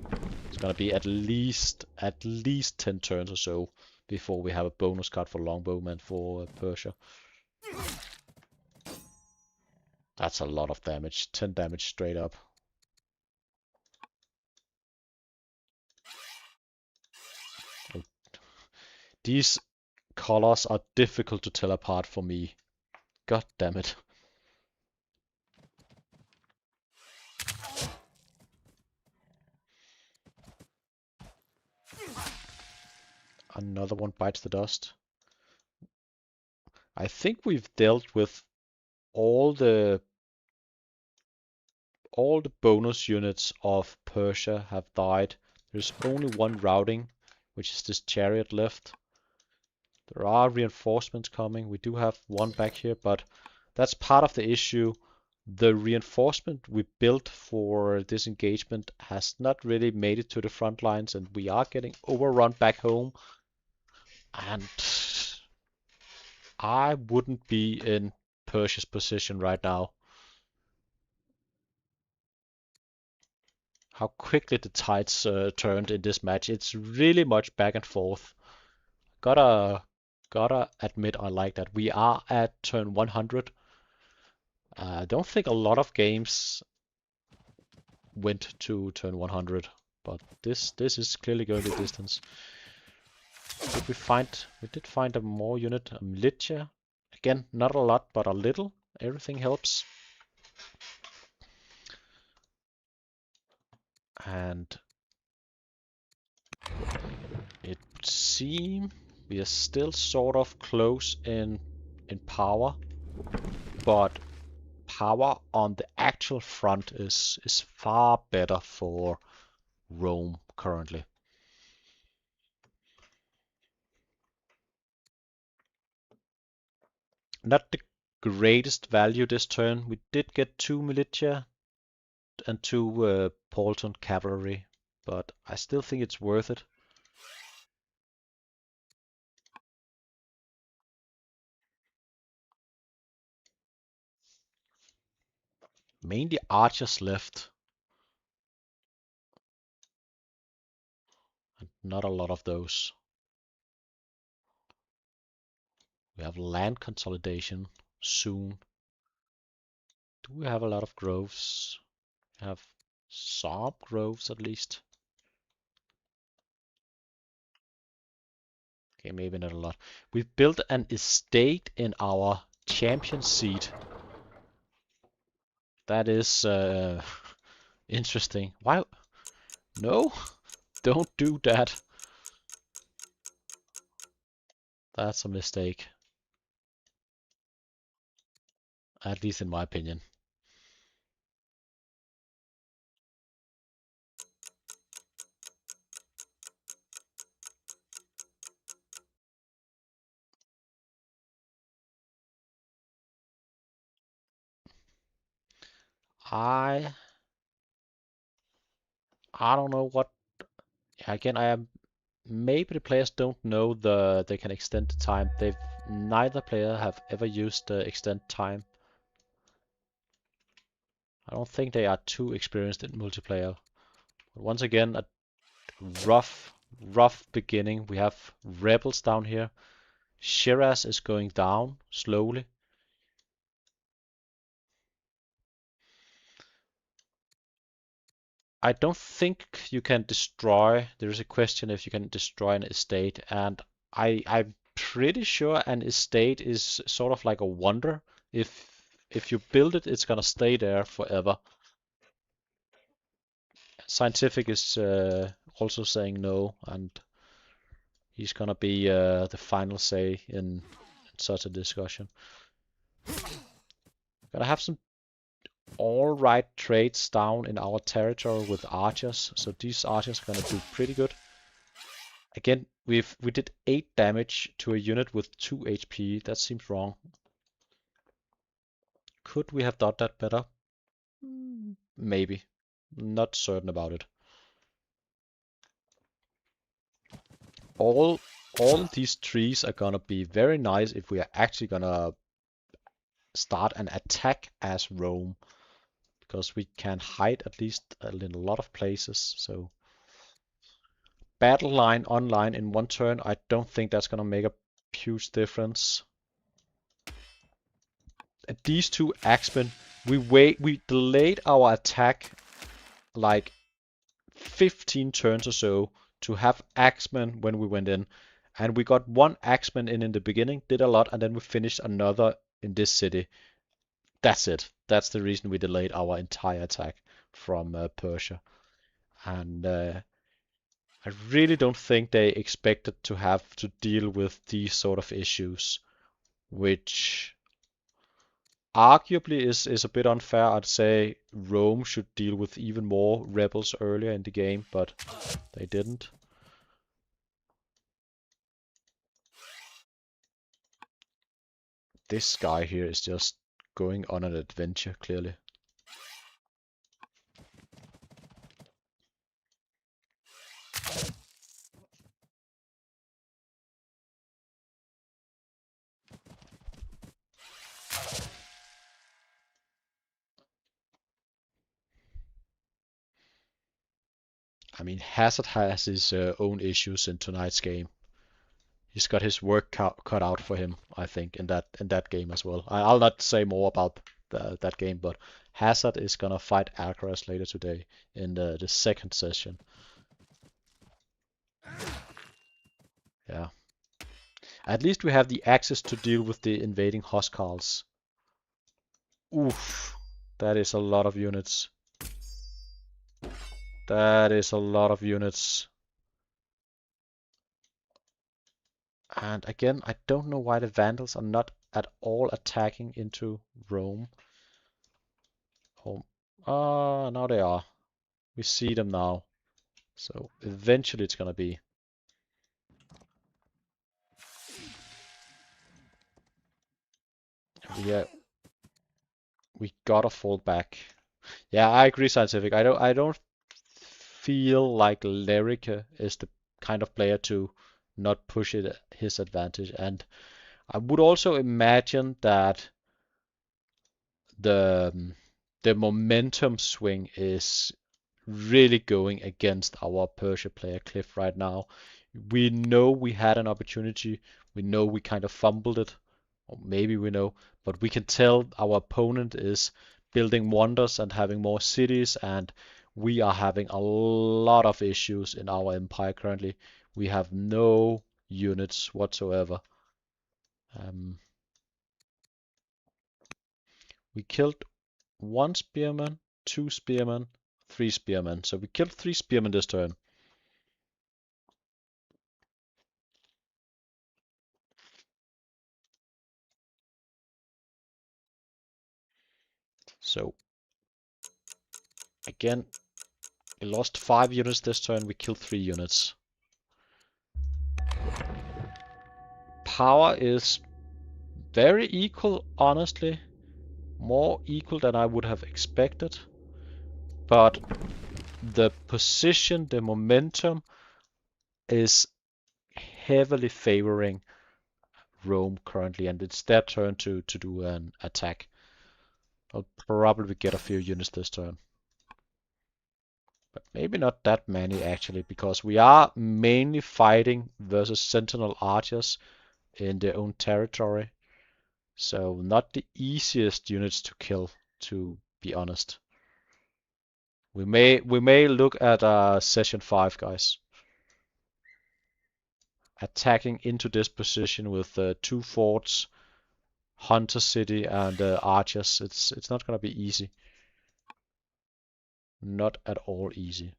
it's gonna be at least 10 turns or so before we have a bonus card for Longbowman for Persia. That's a lot of damage. 10 damage straight up. Oh. These colors are difficult to tell apart for me. God damn it. Another one bites the dust. I think we've dealt with all the bonus units of Persia have died. There's only one routing, which is this chariot left. There are reinforcements coming. We do have one back here, but that's part of the issue. The reinforcement we built for this engagement has not really made it to the front lines, and we are getting overrun back home. And I wouldn't be in Persia's position right now. How quickly the tides turned in this match. It's really much back and forth. Gotta admit I like that. We are at turn 100. I don't think a lot of games went to turn 100, but this is clearly going the distance. We did find a more unit, a militia. Again, not a lot, but a little. Everything helps. And it would seem we are still sort of close in power, but power on the actual front is far better for Rome currently. Not the greatest value this turn. We did get 2 militia and 2 Paulton cavalry, but I still think it's worth it. Mainly archers left, and not a lot of those. We have land consolidation soon. Do we have a lot of groves? We have some groves at least. Okay, maybe not a lot. We've built an estate in our champion seat. That is interesting. Why? No, don't do that. That's a mistake. At least in my opinion. I don't know what. Again, I am. Maybe the players don't know they can extend the time. Neither player have ever used the extend time. I don't think they are too experienced in multiplayer. But once again, a rough beginning. We have rebels down here. Shiraz is going down slowly. I don't think you can destroy. There is a question if you can destroy an estate, and I'm pretty sure an estate is sort of like a wonder. If you build it, it's gonna stay there forever. Scientific is also saying no, and he's gonna be the final say in such a discussion. Gonna have some all right trades down in our territory with archers, so these archers are gonna do pretty good. Again, we did 8 damage to a unit with 2 HP. That seems wrong. Could we have done that better? Maybe. Not certain about it. All these trees are gonna be very nice if we are actually gonna start an attack as Rome, because we can hide at least in a lot of places. So battle line online in 1 turn, I don't think that's gonna make a huge difference. And these 2 axemen, we delayed our attack like 15 turns or so to have axemen when we went in. And we got 1 axeman in the beginning, did a lot, and then we finished another in this city. That's it. That's the reason we delayed our entire attack from Persia. And I really don't think they expected to have to deal with these sort of issues, which arguably is a bit unfair. I'd say Rome should deal with even more rebels earlier in the game, but they didn't. This guy here is just going on an adventure, clearly. I mean, Hazard has his own issues in tonight's game. He's got his work cut out for him, I think, in that game as well. I'll not say more about that game, but Hazard is gonna fight Alcaraz later today in the second session. Yeah. At least we have the access to deal with the invading Huskarls. Oof. That is a lot of units. That is a lot of units. And again, I don't know why the Vandals are not at all attacking into Rome. Oh, now they are. We see them now. So eventually it's gonna be. Yeah, we gotta fall back. Yeah, I agree, Scientific. I don't feel like Lerrike is the kind of player to not push it his advantage. And I would also imagine that the the momentum swing is really going against our Persia player Cliff right now. We know we had an opportunity. We know we kind of fumbled it, or maybe we know, but we can tell our opponent is building wonders and having more cities, and we are having a lot of issues in our empire currently. We have no units whatsoever. Um, we killed 1 spearman, 2 spearmen, 3 spearmen. So we killed 3 spearmen this turn. So again, we lost 5 units this turn, we killed 3 units. Power is very equal, honestly. More equal than I would have expected. But the position, the momentum is heavily favoring Rome currently, and it's their turn to do an attack. I'll probably get a few units this turn. But maybe not that many actually, because we are mainly fighting versus Sentinel Archers in their own territory. So not the easiest units to kill, to be honest. We may look at session 5, guys. Attacking into this position with 2 forts, Hunter City, and archers. It's not gonna be easy. Not at all easy.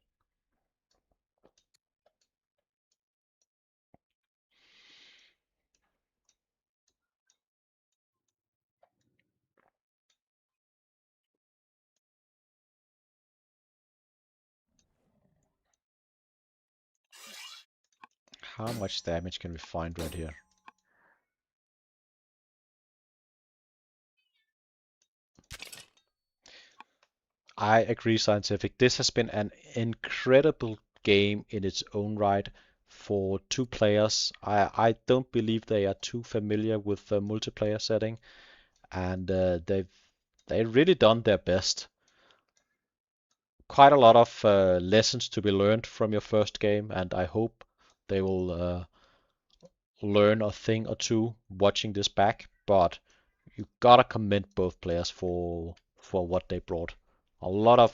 How much damage can we find right here? I agree, Scientific. This has been an incredible game in its own right for 2 players. I don't believe they are too familiar with the multiplayer setting, and they've really done their best. Quite a lot of lessons to be learned from your first game, and I hope they will learn a thing or two watching this back. But you gotta commend both players for what they brought. A lot of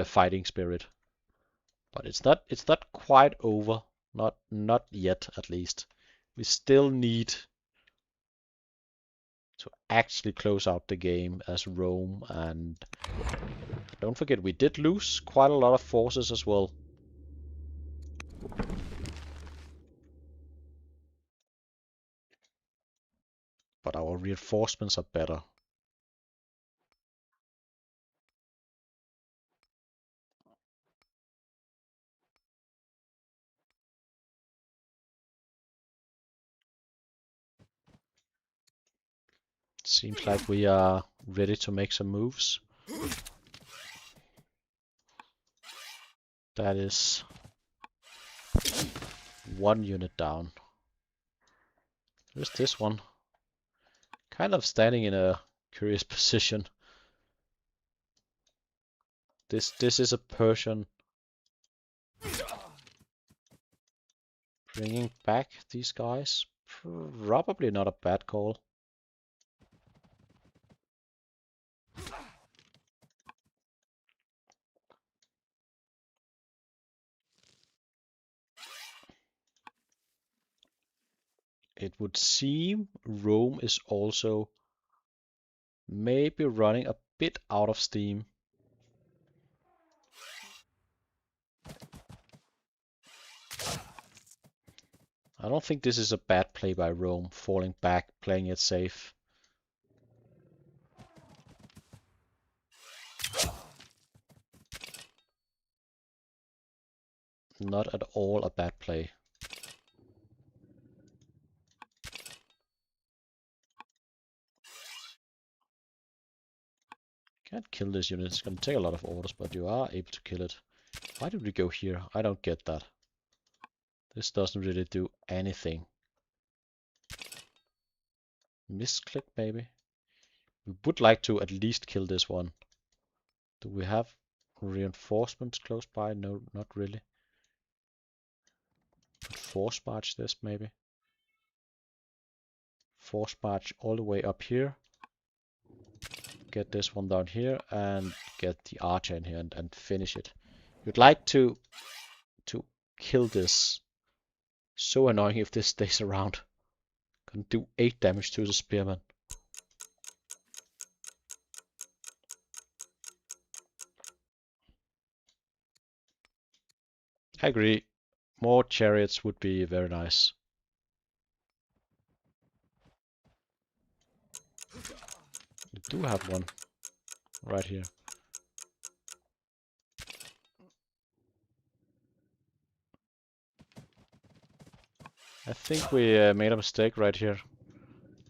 fighting spirit, but it's not quite over. Not yet, at least. We still need to actually close out the game as Rome, and don't forget we did lose quite a lot of forces as well. But our reinforcements are better. Seems like we are ready to make some moves. That is 1 unit down. Where's this one? Kind of standing in a curious position. This is a Persian. Bringing back these guys? Probably not a bad call. It would seem Rome is also maybe running a bit out of steam. I don't think this is a bad play by Rome, falling back, playing it safe. Not at all a bad play. Can't kill this unit, it's gonna take a lot of orders, but you are able to kill it. Why did we go here? I don't get that. This doesn't really do anything. Misclick maybe? We would like to at least kill this one. Do we have reinforcements close by? No, not really. Could force march this maybe? Force march all the way up here. Get this one down here and get the archer in here and finish it. You'd like to kill this. So annoying if this stays around. Can do 8 damage to the spearman. I agree. More chariots would be very nice. We do have one right here. I think we made a mistake right here.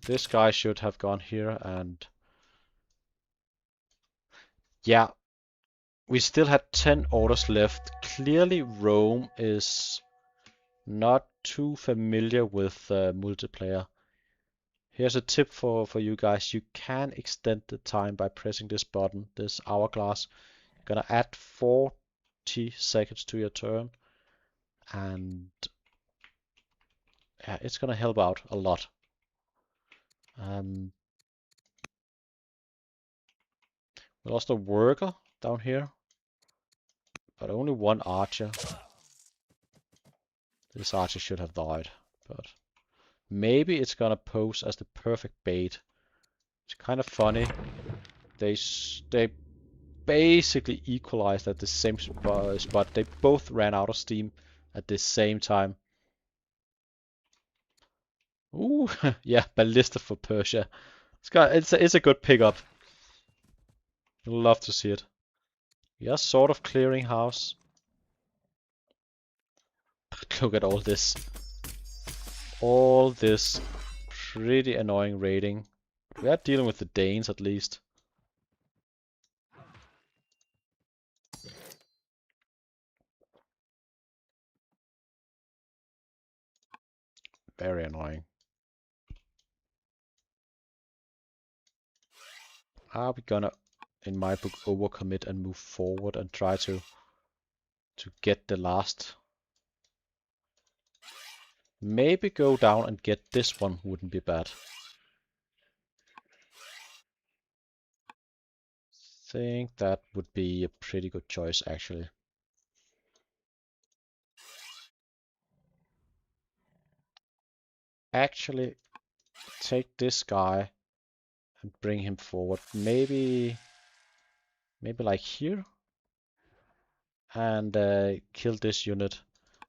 This guy should have gone here, and yeah, we still had 10 orders left. Clearly Rome is not too familiar with multiplayer. Here's a tip for you guys. You can extend the time by pressing this button, this hourglass. You're gonna add 40 seconds to your turn, and yeah, it's gonna help out a lot. We lost a worker down here, but only one archer. This archer should have died, but maybe it's gonna pose as the perfect bait. It's kind of funny. They basically equalized at the same spot. They both ran out of steam at the same time. Ooh, yeah, ballista for Persia. It's a good pickup. You'll love to see it. We are sort of clearing house. Look at all this. All this pretty annoying raiding. We are dealing with the Danes at least. Very annoying. Are we gonna, in my book, overcommit and move forward and try to get the last? Maybe go down and get this one wouldn't be bad. Think that would be a pretty good choice actually. Actually, take this guy and bring him forward. Maybe like here, and kill this unit,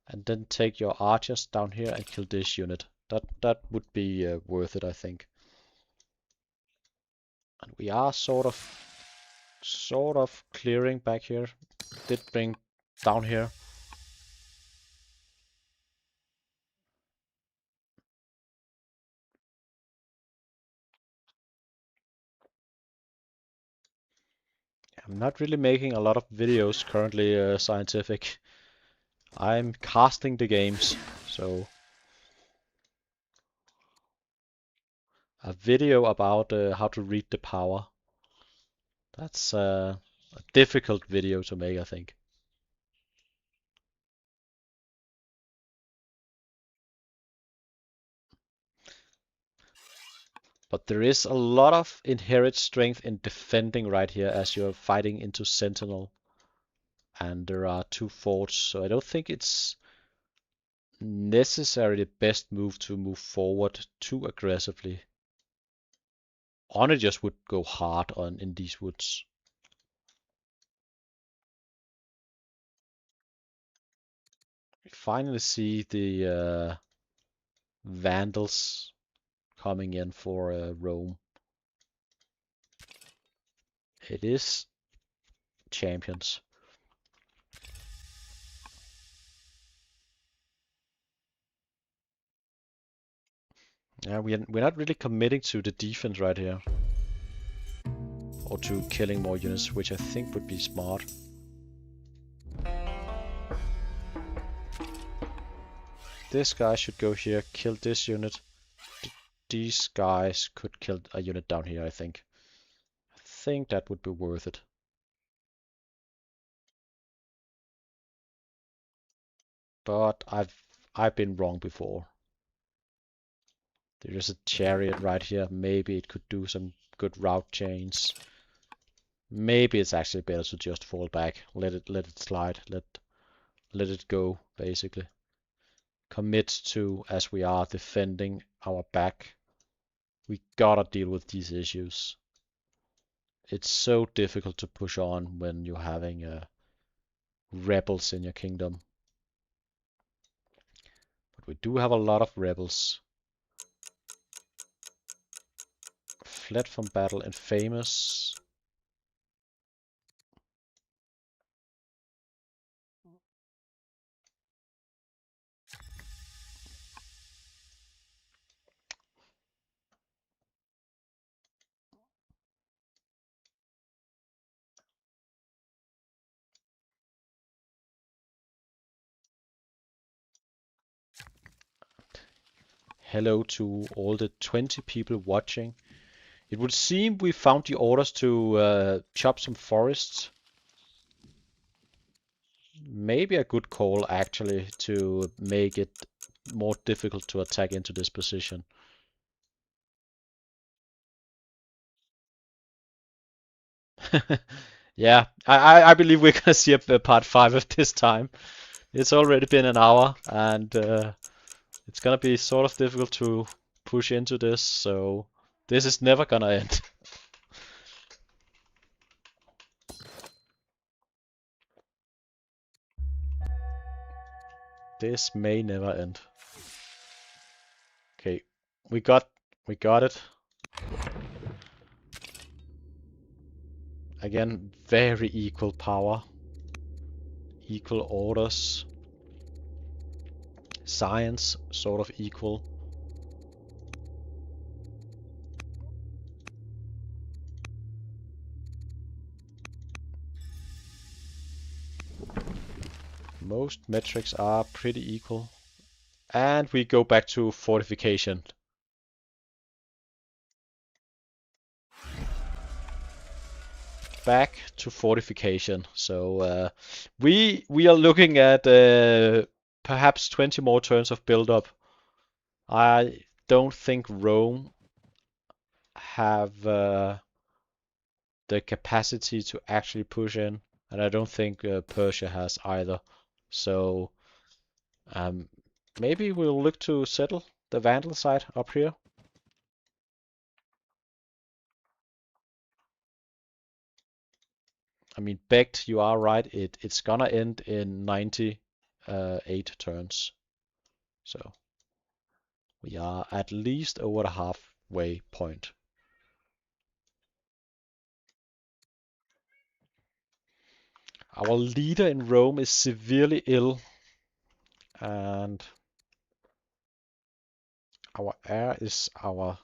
and then take your archers down here and kill this unit. That would be worth it, I think. And we are sort of clearing back here. Did bring down here. I'm not really making a lot of videos currently, scientific. I'm casting the games, so a video about how to read the power. That's a difficult video to make, I think. But there is a lot of inherent strength in defending right here as you're fighting into Sentinel. And there are two forts, so I don't think it's necessarily the best move to move forward too aggressively. Honor just would go hard on in these woods. We finally see the Vandals coming in for Rome. It is champions. Yeah, we're not really committing to the defense right here. Or to killing more units, which I think would be smart. This guy should go here, kill this unit. These guys could kill a unit down here, I think. I think that would be worth it. But I've been wrong before. There is a chariot right here. Maybe it could do some good route chains. Maybe it's actually better to just fall back. Let it slide. Let it go, basically. Commit to, as we are defending our back. We gotta deal with these issues. It's so difficult to push on when you're having rebels in your kingdom. But we do have a lot of rebels. Fled from battle and famous. hello to all the 20 people watching. It would seem we found the orders to chop some forests. Maybe a good call actually to make it more difficult to attack into this position. Yeah, I believe we're gonna see a part 5 of this time. It's already been an hour, and it's gonna be sort of difficult to push into this, so this is never gonna end. This may never end. Okay, we got it. Again, very equal power, equal orders. Science, sort of equal. Most metrics are pretty equal. And we go back to fortification. Back to fortification. So we are looking at perhaps 20 more turns of build-up. I don't think Rome have the capacity to actually push in, and I don't think Persia has either. So um, maybe we'll look to settle the Vandal side up here. I mean, Becht, you are right. It's gonna end in 98 turns. So we are at least over the halfway point. Our leader in Rome is severely ill, and our heir is our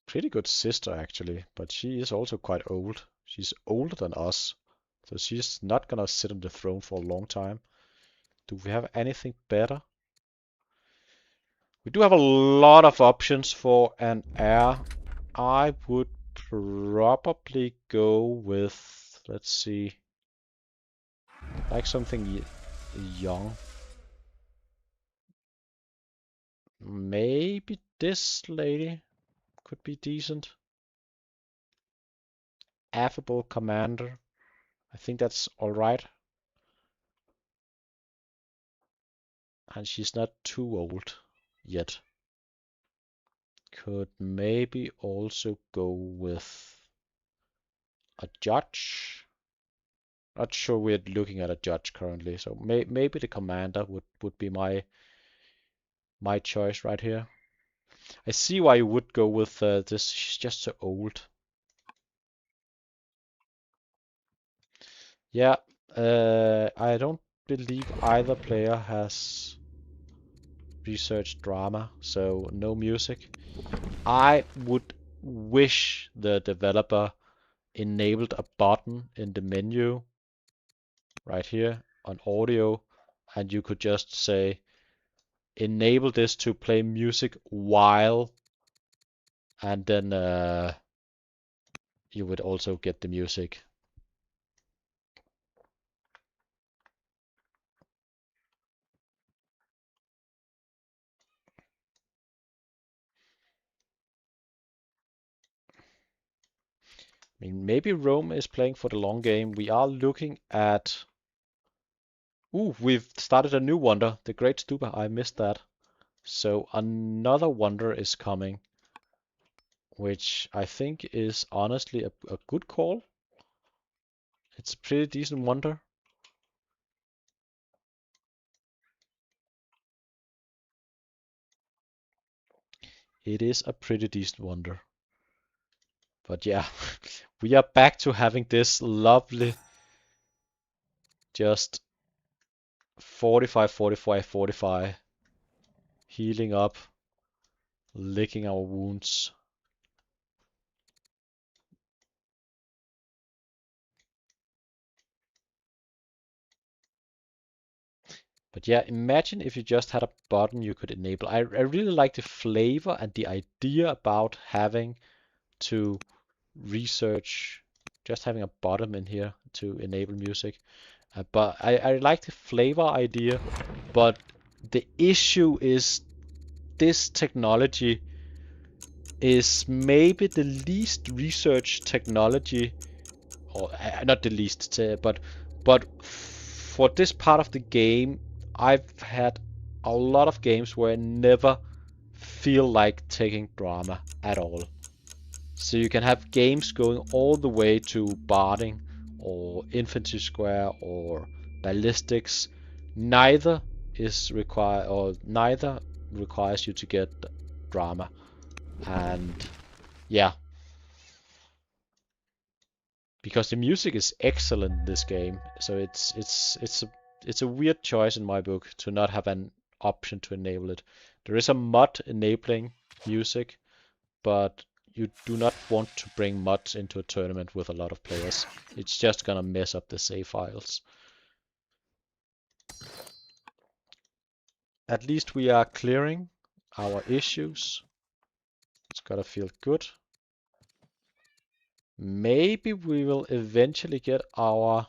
pretty good sister actually, but she is also quite old. She's older than us, so she's not gonna sit on the throne for a long time. Do we have anything better? We do have a lot of options for an heir. I would probably go with, let's see, like something young. Maybe this lady could be decent. Affable commander. I think that's alright. And she's not too old yet. Could maybe also go with a judge. Not sure we're looking at a judge currently, so maybe the commander would be my choice right here. I see why you would go with this. She's just so old. Yeah, I don't believe either player has researched drama, so no music. I would wish the developer enabled a button in the menu right here on audio, and you could just say enable this to play music while, and then you would also get the music. I mean, maybe Rome is playing for the long game. We are looking at... Ooh, we've started a new wonder, the Great Stupa. I missed that. So another wonder is coming, which I think is honestly a good call. It's a pretty decent wonder. It is a pretty decent wonder. But yeah, we are back to having this lovely just 45, 45, 45, healing up, licking our wounds. But yeah, imagine if you just had a button you could enable. I really like the flavor and the idea about having to research, just having a button in here to enable music. But I like the flavor idea, but the issue is this technology is maybe the least researched technology, or not the least, but for this part of the game, I've had a lot of games where I never feel like taking drama at all. So you can have games going all the way to barding or infantry square or ballistics. Neither is required, or neither requires you to get drama. And yeah, because the music is excellent in this game, so it's a weird choice in my book to not have an option to enable it. There is a mod enabling music, but you do not want to bring mods into a tournament with a lot of players. It's just gonna mess up the save files. At least we are clearing our issues. It's gotta feel good. Maybe we will eventually get our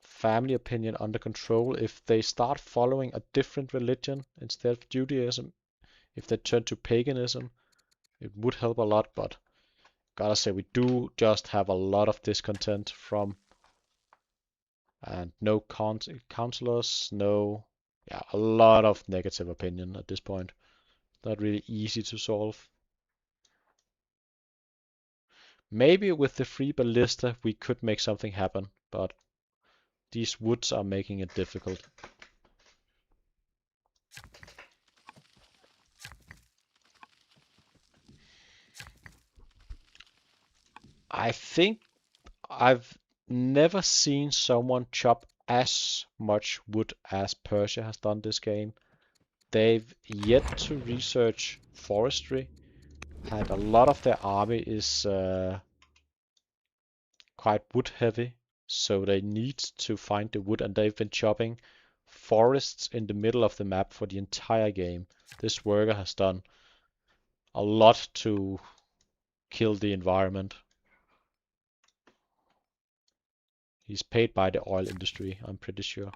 family opinion under control if they start following a different religion instead of Judaism. If they turn to paganism, it would help a lot, but gotta say we do just have a lot of discontent from, and no counselors, no, yeah, a lot of negative opinion at this point. Not really easy to solve. Maybe with the free ballista we could make something happen, but these woods are making it difficult. I think I've never seen someone chop as much wood as Persia has done this game. They've yet to research forestry, and a lot of their army is quite wood heavy, so they need to find the wood, and they've been chopping forests in the middle of the map for the entire game. This worker has done a lot to kill the environment. He's paid by the oil industry, I'm pretty sure.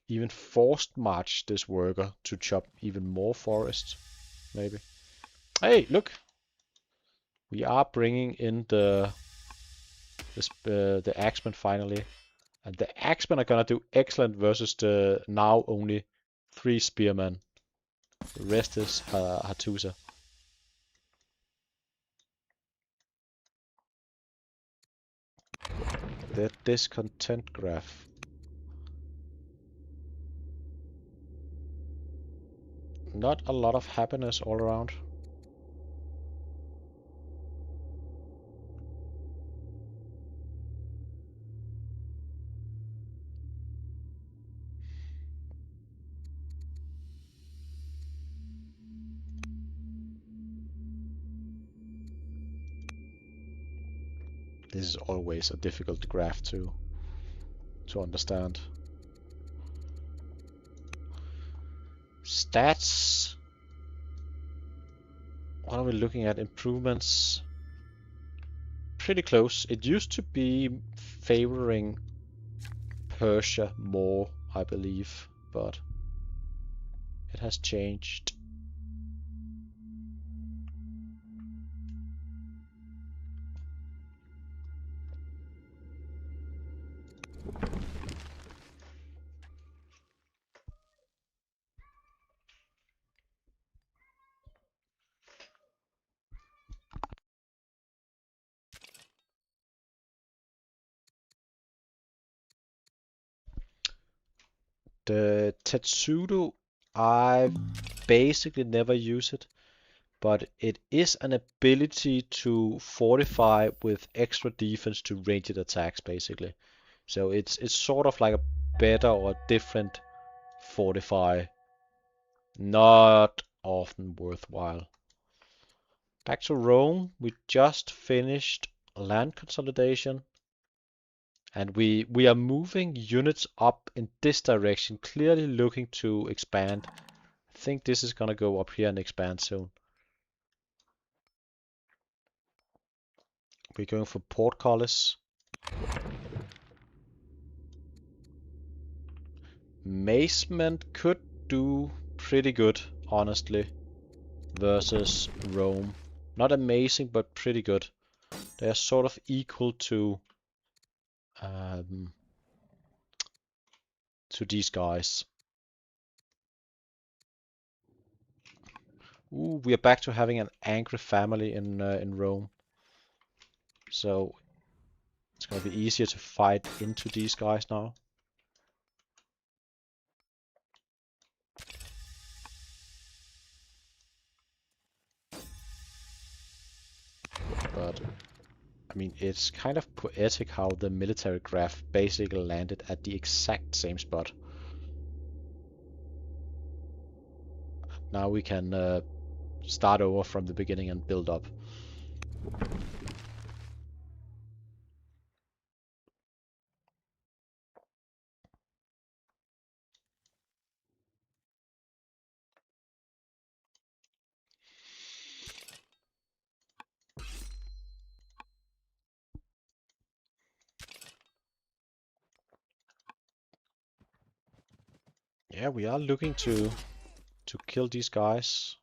Even forced march this worker to chop even more forest, maybe. Hey, look! We are bringing in the axemen finally. And the axemen are gonna do excellent versus the now only 3 spearmen. The rest is Hattusa. The discontent graph. Not a lot of happiness all around. This is always a difficult graph to understand. Stats. What are we looking at? Improvements. Pretty close. It used to be favoring Persia more, I believe, but it has changed. The Tetsudo, I basically never use it, but it is an ability to fortify with extra defense to ranged attacks, basically. So it's sort of like a better or different fortify. Not often worthwhile. Back to Rome. We just finished land consolidation. And we are moving units up in this direction, clearly looking to expand. I think this is gonna go up here and expand soon. We're going for portcullis. Macement could do pretty good, honestly, versus Rome. Not amazing, but pretty good. They are sort of equal um, to these guys. Ooh, we are back to having an angry family in Rome, so it's gonna be easier to fight into these guys now. But I mean, it's kind of poetic how the military graph basically landed at the exact same spot. Now we can start over from the beginning and build up. Yeah, we are looking to kill these guys.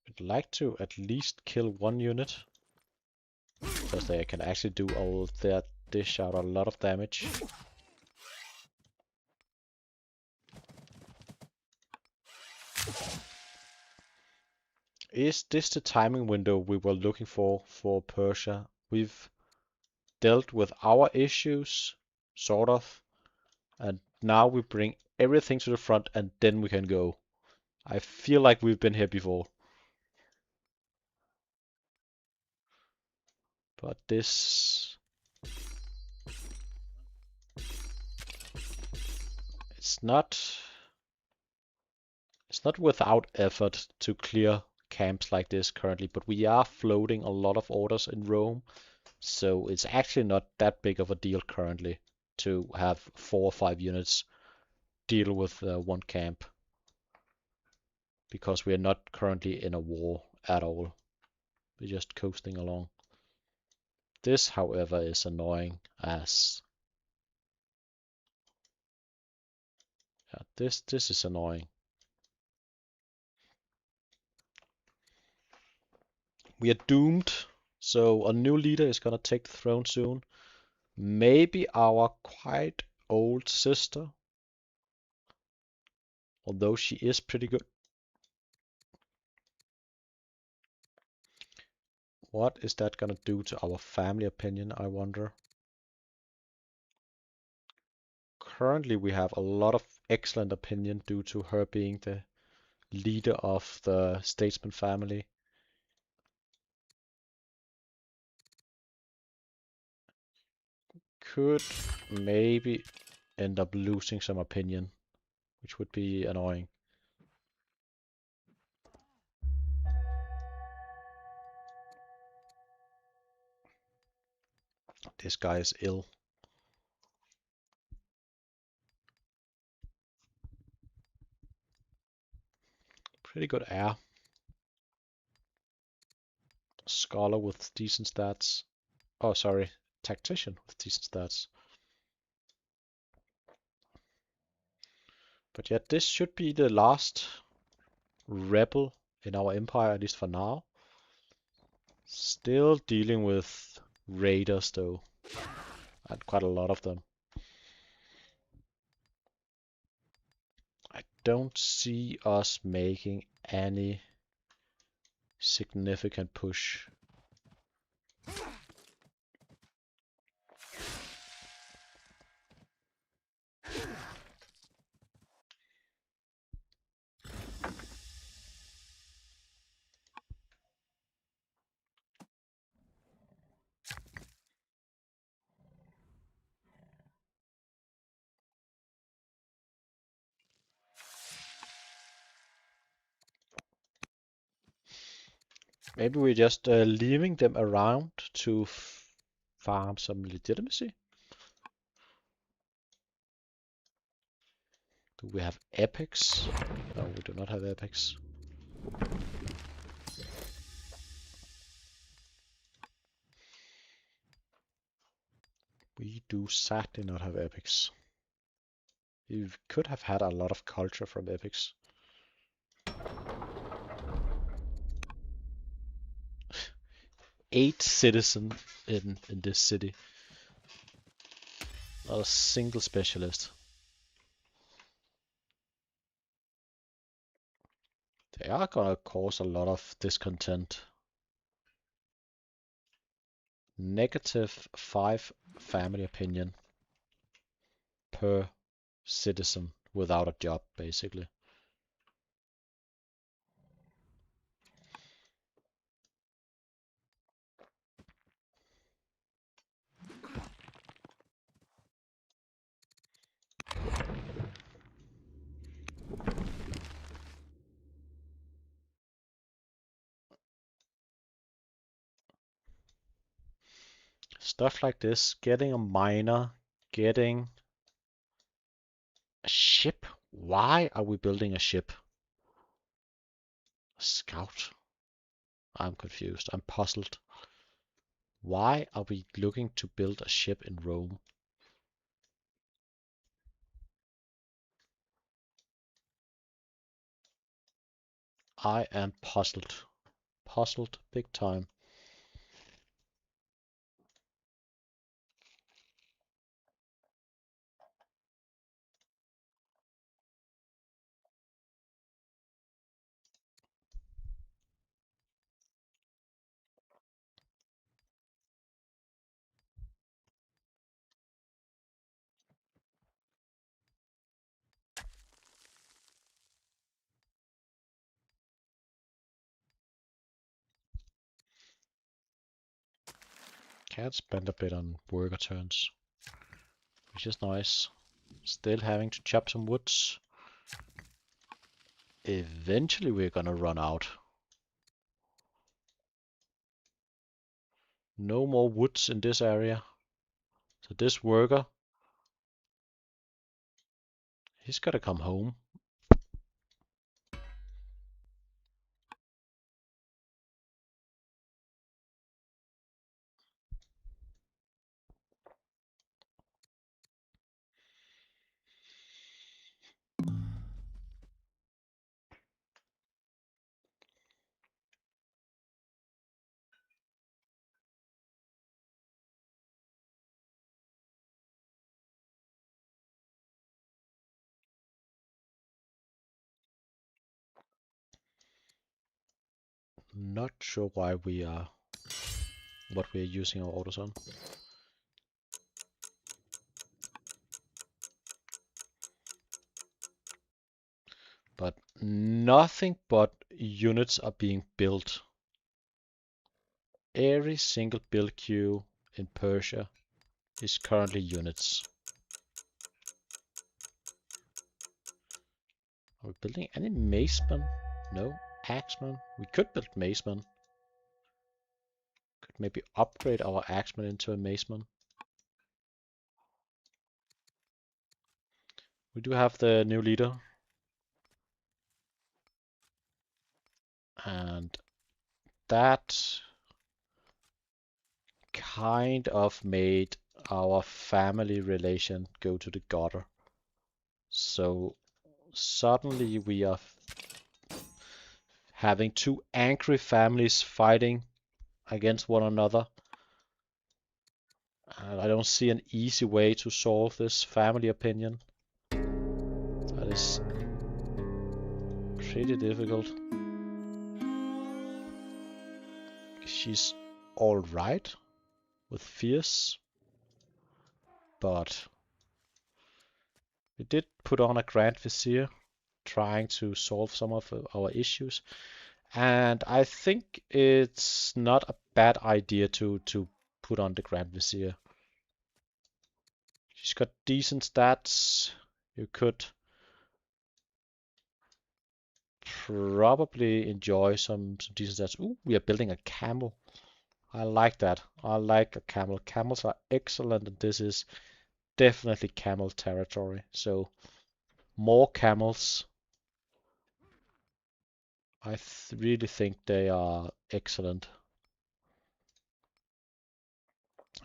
I'd like to at least kill one unit, because they can actually do all their dish out a lot of damage. Is this the timing window we were looking for Persia? We've dealt with our issues, sort of, and now we bring everything to the front and then we can go. I feel like we've been here before. But this... It's not... It's not without effort to clear camps like this currently, but we are floating a lot of orders in Rome, so it's actually not that big of a deal currently to have 4 or 5 units deal with one camp, because we are not currently in a war at all. We're just coasting along. This, however, is annoying as... Yeah, this is annoying. We are doomed, so a new leader is gonna take the throne soon. Maybe our quite old sister, although she is pretty good. What is that gonna do to our family opinion, I wonder? Currently we have a lot of excellent opinion due to her being the leader of the statesman family. Could maybe end up losing some opinion, which would be annoying. This guy is ill. Pretty good air. Scholar with decent stats. Oh, sorry. Tactician with decent stats. But yet this should be the last rebel in our empire, at least for now. Still dealing with raiders though, and quite a lot of them. I don't see us making any significant push. Maybe we're just leaving them around to farm some legitimacy. Do we have epics? No, we do not have epics. We do sadly not have epics. We could have had a lot of culture from epics. 8 citizens in this city. Not a single specialist. They are gonna cause a lot of discontent. -5 family opinion per citizen without a job, basically. Stuff like this, getting a miner, getting a ship. Why are we building a ship? A scout? I'm confused. I'm puzzled. Why are we looking to build a ship in Rome? I am puzzled. Puzzled big time. Can't spend a bit on worker turns, which is nice. Still having to chop some woods. Eventually we're gonna run out. No more woods in this area. So this worker, he's gotta come home. Not sure why we are what we're using our autos on. But nothing but units are being built. Every single build queue in Persia is currently units. Are we building any macemen? No. Axemen? We could build macemen. Could maybe upgrade our axeman into a maceman. We do have the new leader. And that kind of made our family relation go to the gutter. So suddenly we are having two angry families fighting against one another. And I don't see an easy way to solve this family opinion. That is pretty difficult. She's alright with fierce, but we did put on a Grand Vizier trying to solve some of our issues. And I think it's not a bad idea to put on the Grand Vizier. She's got decent stats. You could probably enjoy some decent stats. Ooh, we are building a camel. I like that. I like a camel. Camels are excellent, and this is definitely camel territory. So more camels. I really think they are excellent.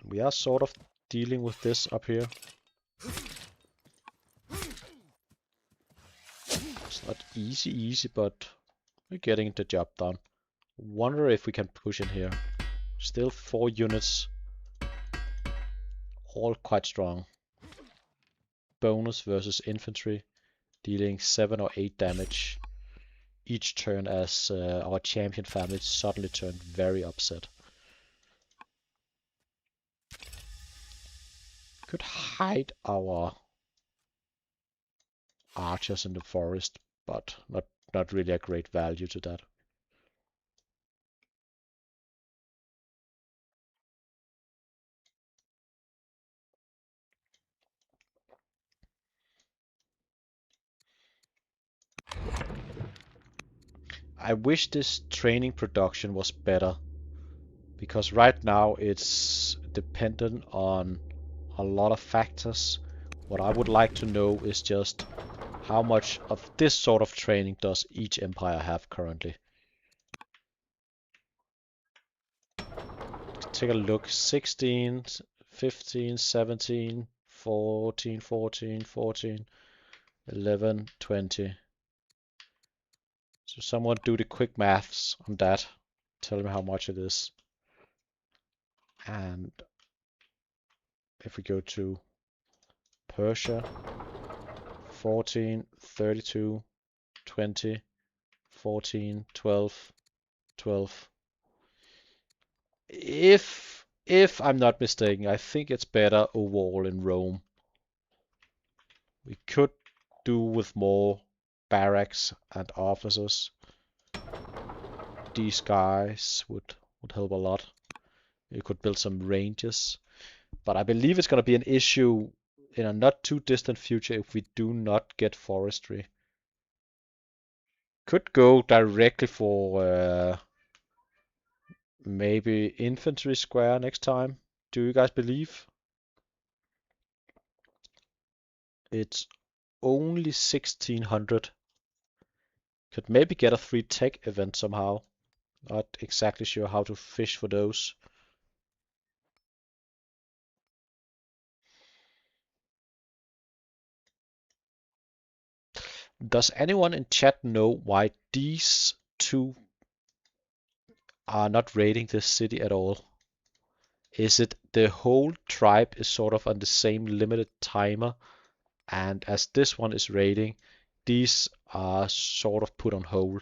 We are sort of dealing with this up here. It's not easy, but we're getting the job done. Wonder if we can push in here. Still 4 units, all quite strong. Bonus versus infantry, dealing 7 or 8 damage each turn as our champion family suddenly turned very upset. Could hide our archers in the forest, but not really a great value to that. I wish this training production was better, because right now it's dependent on a lot of factors. What I would like to know is just how much of this sort of training does each empire have currently. Take a look. 16, 15, 17, 14, 14, 14, 11, 20. So someone do the quick maths on that. Tell me how much it is. And if we go to Persia, 14, 32, 20, 14, 12, 12. If I'm not mistaken, I think it's better overall in Rome. We could do with more barracks and officers. These guys would help a lot. You could build some ranges. But I believe it's going to be an issue in a not too distant future if we do not get forestry. Could go directly for maybe infantry square next time. Do you guys believe? It's only 1600. Could maybe get a free tech event somehow. Not exactly sure how to fish for those. Does anyone in chat know why these two are not raiding this city at all? Is it the whole tribe is sort of on the same limited timer, and as this one is raiding, these are sort of put on hold?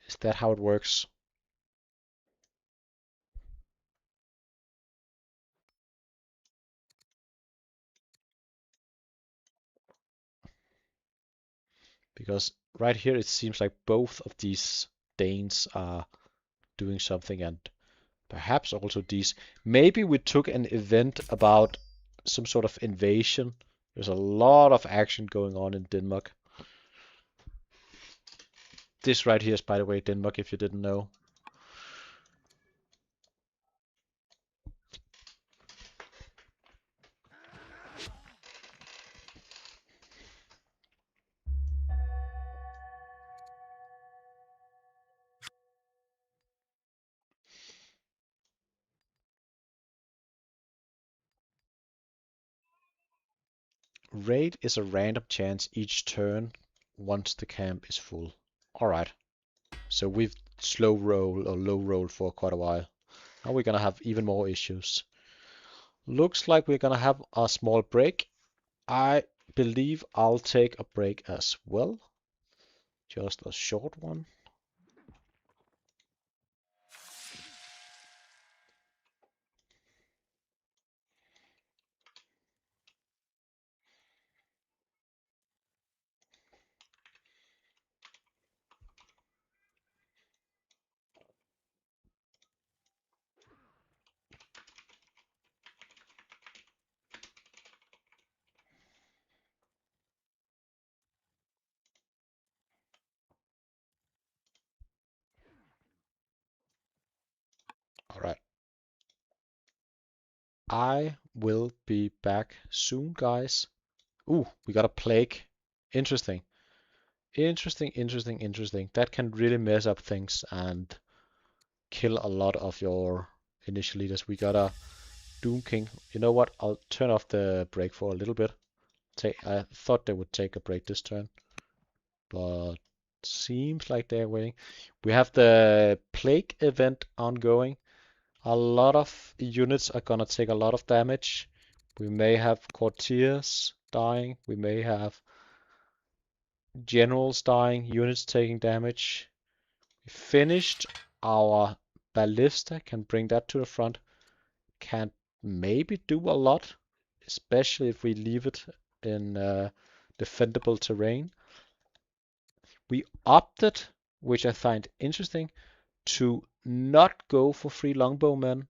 Is that how it works? Because right here it seems like both of these Danes are doing something, and perhaps also these. Maybe we took an event about some sort of invasion. There's a lot of action going on in Denmark. This right here is, by the way, Denmark, if you didn't know. Raid is a random chance each turn once the camp is full. Alright, so we've slow roll or low roll for quite a while. Now we're gonna have even more issues. Looks like we're gonna have a small break. I believe I'll take a break as well. Just a short one. I will be back soon, guys. Ooh, we got a plague. Interesting. Interesting. That can really mess up things and kill a lot of your initial leaders. We got a Doom King. You know what? I'll turn off the break for a little bit. I thought they would take a break this turn, but seems like they're waiting. We have the Plague event ongoing. A lot of units are gonna take a lot of damage. We may have courtiers dying. We may have generals dying, units taking damage. We finished our ballista, can bring that to the front. Can maybe do a lot, especially if we leave it in defendable terrain. We opted, which I find interesting, to not go for free longbowmen.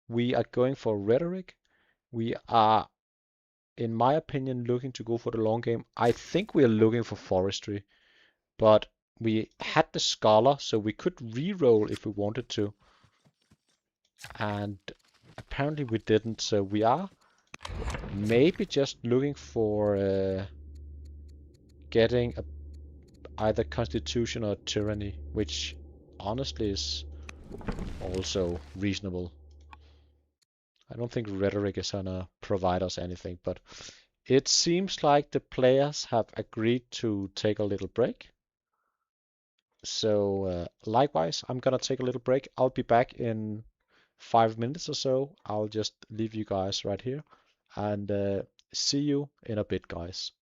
We are going for rhetoric. We are, in my opinion, looking to go for the long game. I think we are looking for forestry, but we had the scholar, so we could re-roll if we wanted to, and apparently we didn't. So we are maybe just looking for getting either constitution or tyranny, which honestly is also reasonable. I don't think rhetoric is gonna provide us anything, but it seems like the players have agreed to take a little break. So likewise, I'm gonna take a little break. I'll be back in 5 minutes or so. I'll just leave you guys right here and see you in a bit, guys.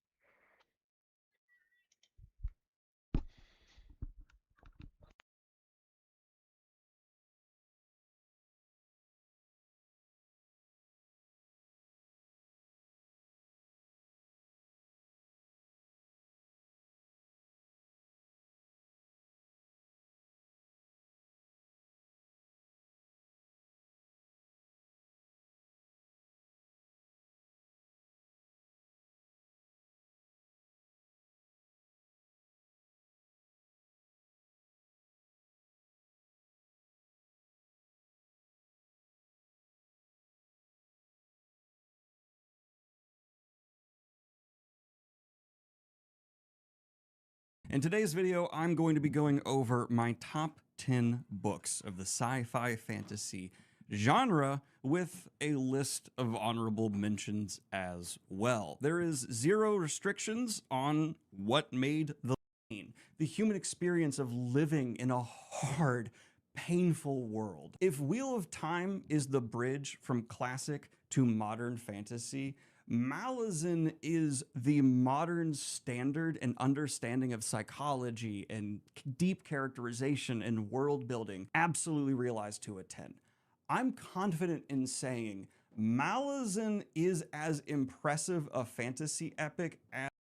In today's video, I'm going to be going over my top 10 books of the sci-fi fantasy genre with a list of honorable mentions as well. There is zero restrictions on what made the human experience of living in a hard, painful world. If Wheel of Time is the bridge from classic to modern fantasy, Malazan is the modern standard and understanding of psychology and deep characterization and world building, absolutely realized to a 10. I'm confident in saying Malazan is as impressive a fantasy epic as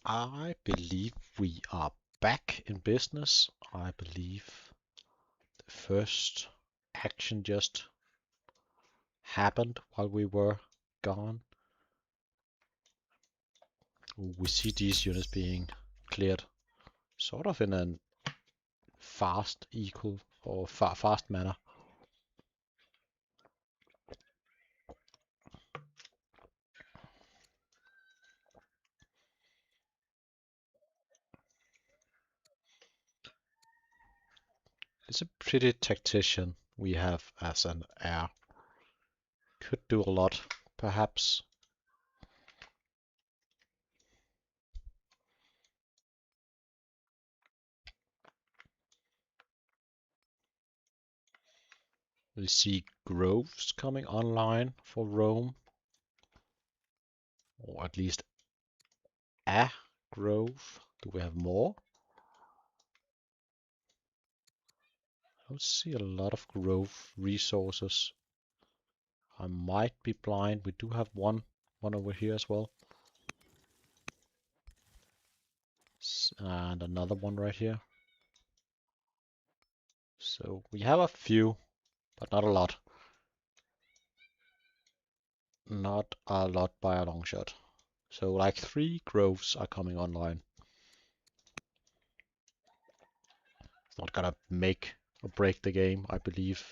I believe we are back in business. I believe the first action just happened while we were gone. We see these units being cleared sort of in a fast, equal, or fast manner. It's a pretty tactician we have as an heir. Could do a lot, perhaps. We see groves coming online for Rome, or at least a grove. Do we have more? I don't see a lot of grove resources. I might be blind. We do have one over here as well. And another one right here. So we have a few, but not a lot. Not a lot by a long shot. So like 3 groves are coming online. It's not gonna make or break the game, I believe.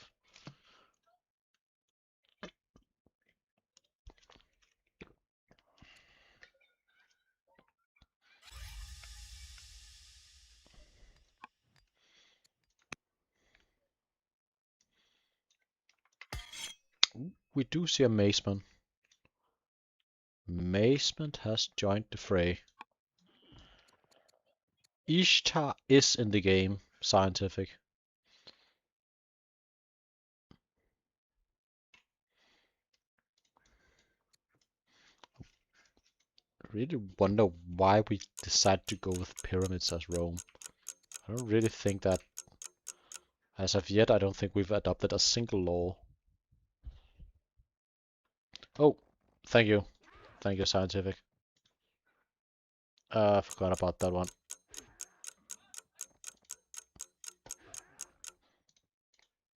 We do see a maceman. Maceman has joined the fray. Ishtar is in the game, scientific. I really wonder why we decided to go with pyramids as Rome. I don't really think that, as of yet, I don't think we've adopted a single law. Oh, thank you. Thank you, scientific. I forgot about that one.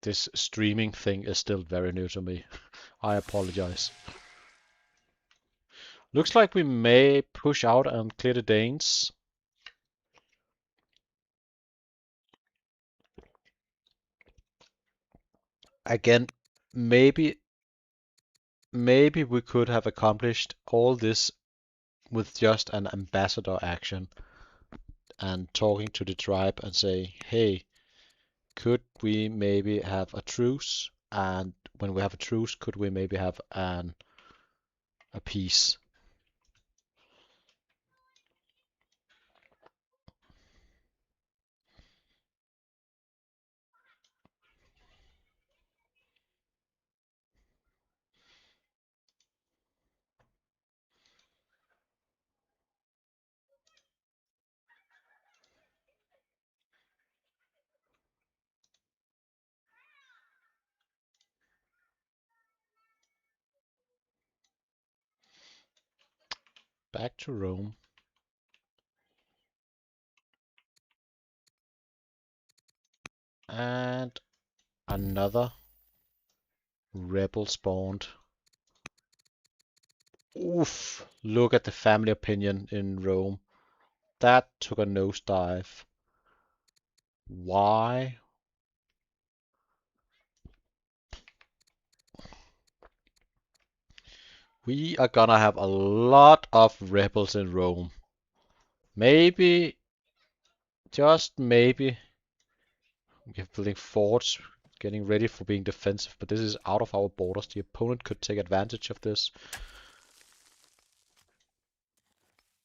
This streaming thing is still very new to me. I apologize. Looks like we may push out and clear the Danes. Again, maybe we could have accomplished all this with just an ambassador action and talking to the tribe and say, hey, could we maybe have a truce? And when we have a truce, could we maybe have a peace? Back to Rome. And another rebel spawned. Oof, look at the family opinion in Rome. That took a nosedive. Why? We are gonna have a lot of rebels in Rome. Maybe, just maybe, we're building forts, getting ready for being defensive, but this is out of our borders. The opponent could take advantage of this.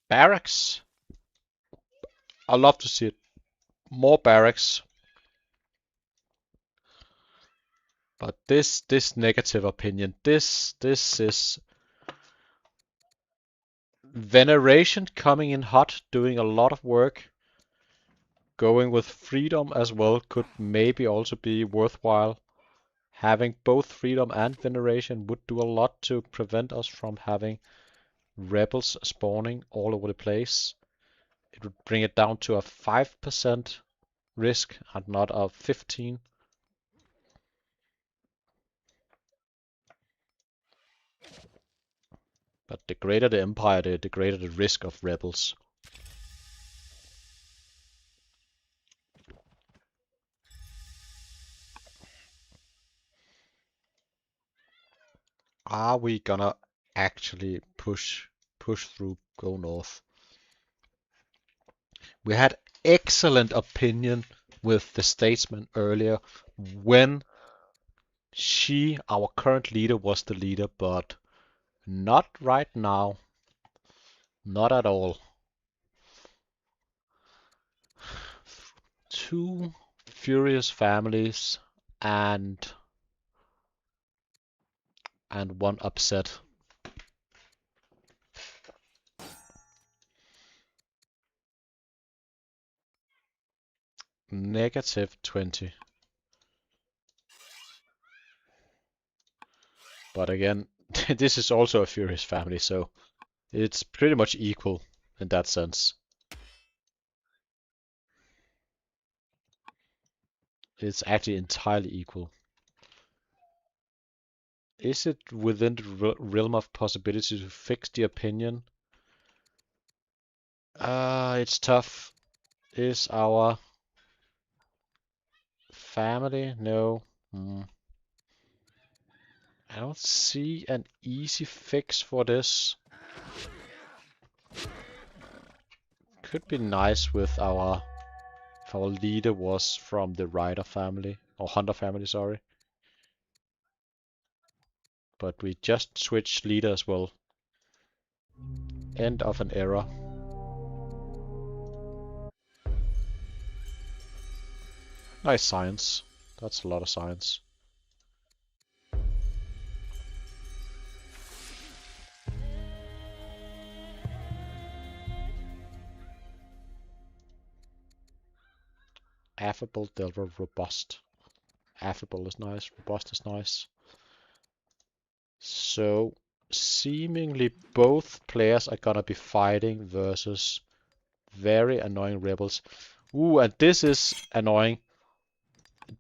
Barracks. I love to see it. More barracks. But this negative opinion, this is veneration coming in hot, doing a lot of work. Going with freedom as well could maybe also be worthwhile. Having both freedom and veneration would do a lot to prevent us from having rebels spawning all over the place. It would bring it down to a 5% risk and not a 15. But the greater the empire, the greater the risk of rebels. Are we gonna actually push through, go north? We had excellent opinion with the statesman earlier when our current leader, was the leader, but not right now. Not at all. Two furious families and one upset. -20. But again, this is also a furious family, so it's pretty much equal in that sense. It's actually entirely equal. Is it within the realm of possibility to fix the opinion? It's tough. Is our family? No. I don't see an easy fix for this. Could be nice with our if our leader was from the Rider family or Hunter family, sorry. But we just switched leader as well. End of an era. Nice science. That's a lot of science. Affable, Delver, robust. Affable is nice, robust is nice. So, seemingly both players are gonna be fighting versus very annoying rebels. Ooh, and this is annoying.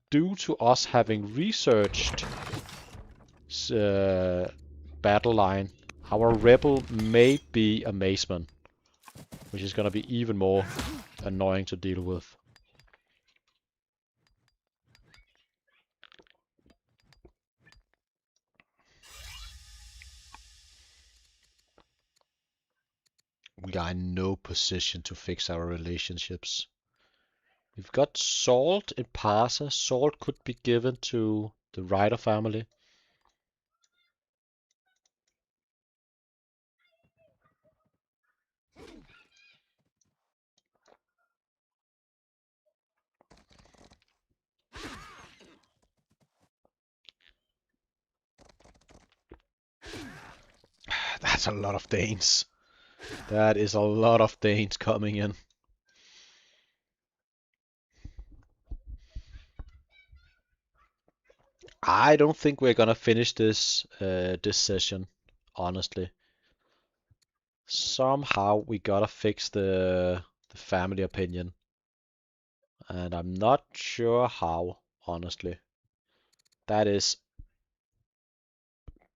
Due to us having researched battle line, our rebel may be a maceman, which is gonna be even more annoying to deal with. We are in no position to fix our relationships. We've got salt in Parsa. Salt could be given to the Rider family. That's a lot of Danes. That is a lot of Danes coming in. I don't think we're gonna finish this session, honestly. Somehow we gotta fix the family opinion, and I'm not sure how, honestly. That is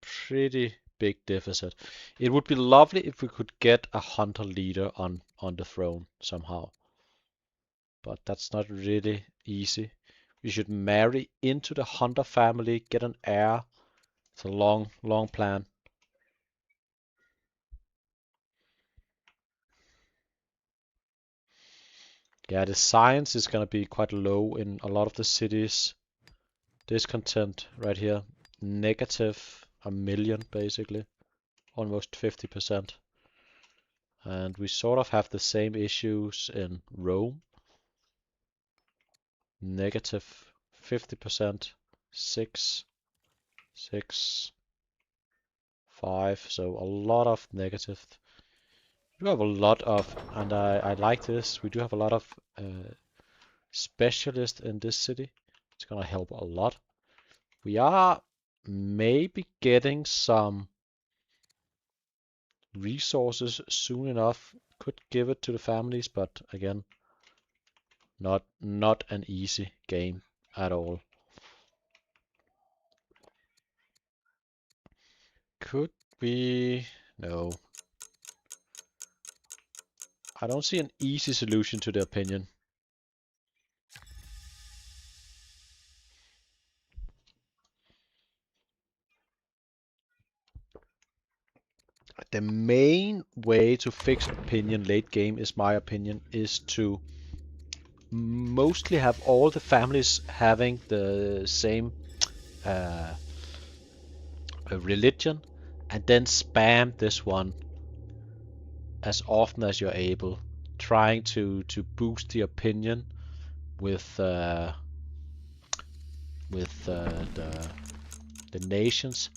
pretty big deficit. It would be lovely if we could get a hunter leader on the throne somehow, but that's not really easy. We should marry into the hunter family, get an heir. It's a long plan. Yeah, the science is gonna be quite low in a lot of the cities. Discontent right here, negative a million basically, almost 50%. And we sort of have the same issues in Rome. Negative 50%, 6, 6, 5, so a lot of negative. We do have a lot of, and I like this, we do have a lot of specialists in this city. It's gonna help a lot. We are maybe getting some resources soon enough. Could give it to the families, but again, not an easy game at all. Could be... No. I don't see an easy solution to the opinion. The main way to fix opinion late game, is my opinion, is to mostly have all the families having the same religion, and then spam this one as often as you're able, trying to boost the opinion with the nations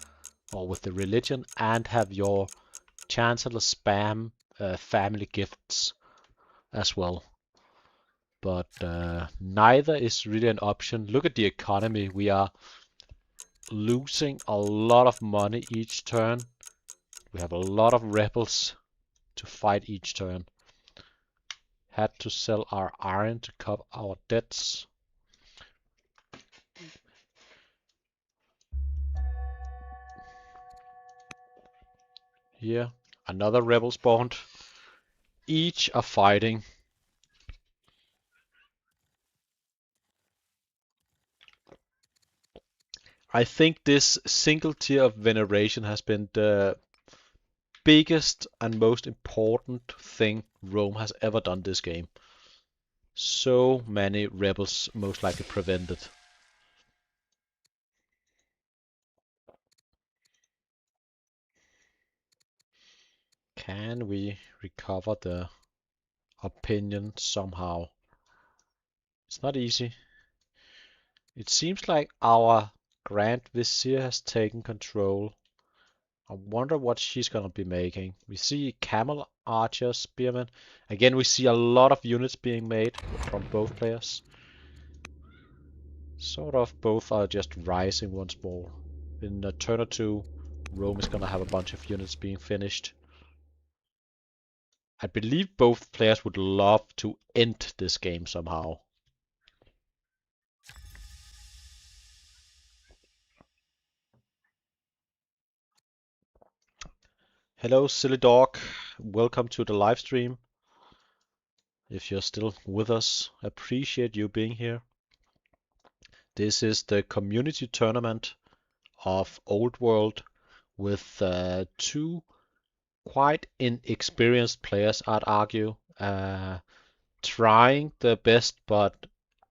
or with the religion, and have your chancellor spam family gifts as well. But neither is really an option. Look at the economy. We are losing a lot of money each turn. We have a lot of rebels to fight each turn. Had to sell our iron to cover our debts. Here, another rebel spawned. Each are fighting. I think this single tier of veneration has been the biggest and most important thing Rome has ever done this game. So many rebels most likely prevented. Can we recover the opinion somehow? It's not easy. It seems like our Grand Vizier has taken control. I wonder what she's gonna be making. We see camel, archer, spearman. Again, we see a lot of units being made from both players. Sort of both are just rising once more. In a turn or two, Rome is gonna have a bunch of units being finished. I believe both players would love to end this game somehow. Hello, silly dog. Welcome to the live stream. If you're still with us, appreciate you being here. This is the community tournament of Old World with two quite inexperienced players, I'd argue, trying their best but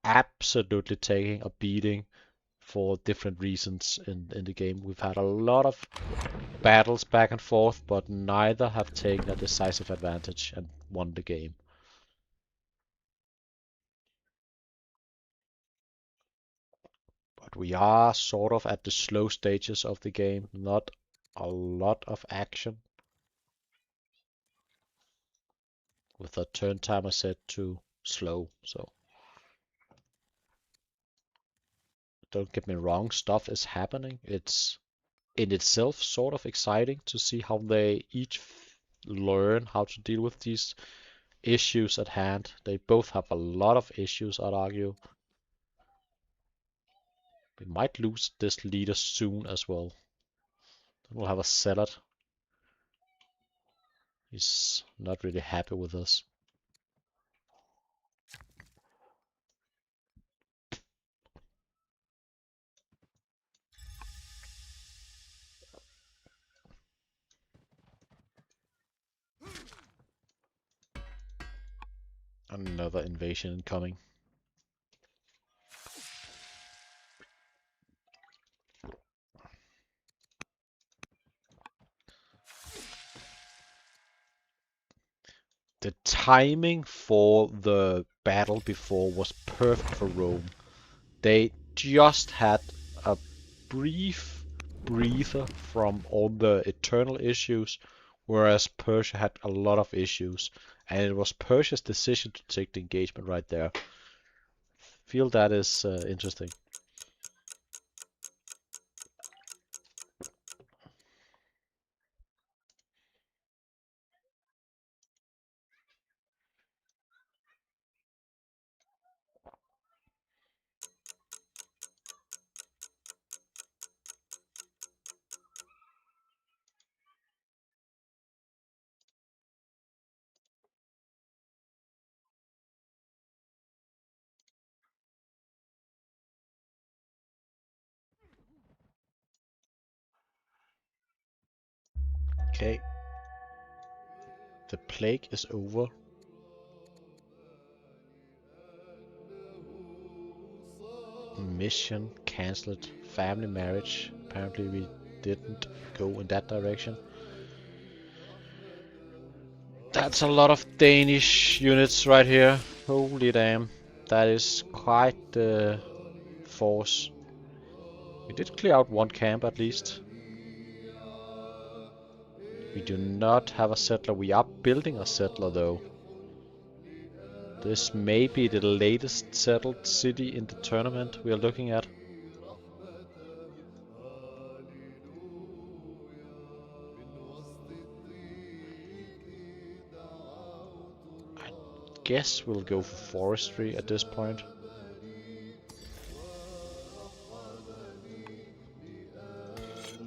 absolutely taking a beating for different reasons in the game. We've had a lot of battles back and forth, but neither have taken a decisive advantage and won the game. But we are sort of at the slow stages of the game, not a lot of action, with the turn timer set to slow. So don't get me wrong, stuff is happening. It's in itself sort of exciting to see how they each learn how to deal with these issues at hand. They both have a lot of issues, I'd argue. We might lose this leader soon as well. Then we'll have a salad. He's not really happy with us. Another invasion incoming. The timing for the battle before was perfect for Rome. They just had a brief breather from all the eternal issues, whereas Persia had a lot of issues, and it was Persia's decision to take the engagement right there. Feel that is interesting. Okay. The plague is over. Mission cancelled. Family marriage. Apparently we didn't go in that direction. That's a lot of Danish units right here. Holy damn. That is quite the force. We did clear out one camp at least. We do not have a settler. We are building a settler though. This may be the latest settled city in the tournament we are looking at. I guess we'll go for forestry at this point.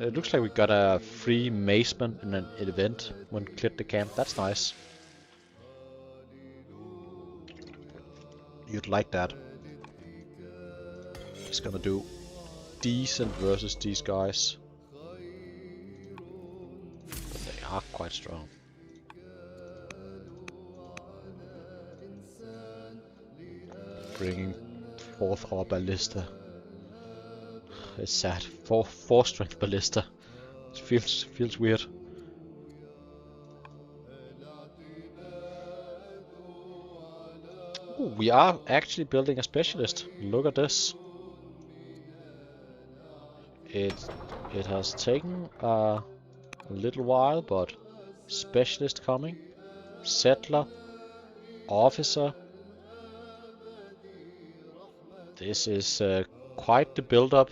It looks like we got a free maceman in an event when cleared the camp. That's nice. You'd like that. He's gonna do decent versus these guys. But they are quite strong. Bringing forth our ballista. It's sad. Four strength ballista. It feels weird. Ooh, we are actually building a specialist. Look at this. It has taken a little while, but specialist coming, settler, officer. This is quite the build-up.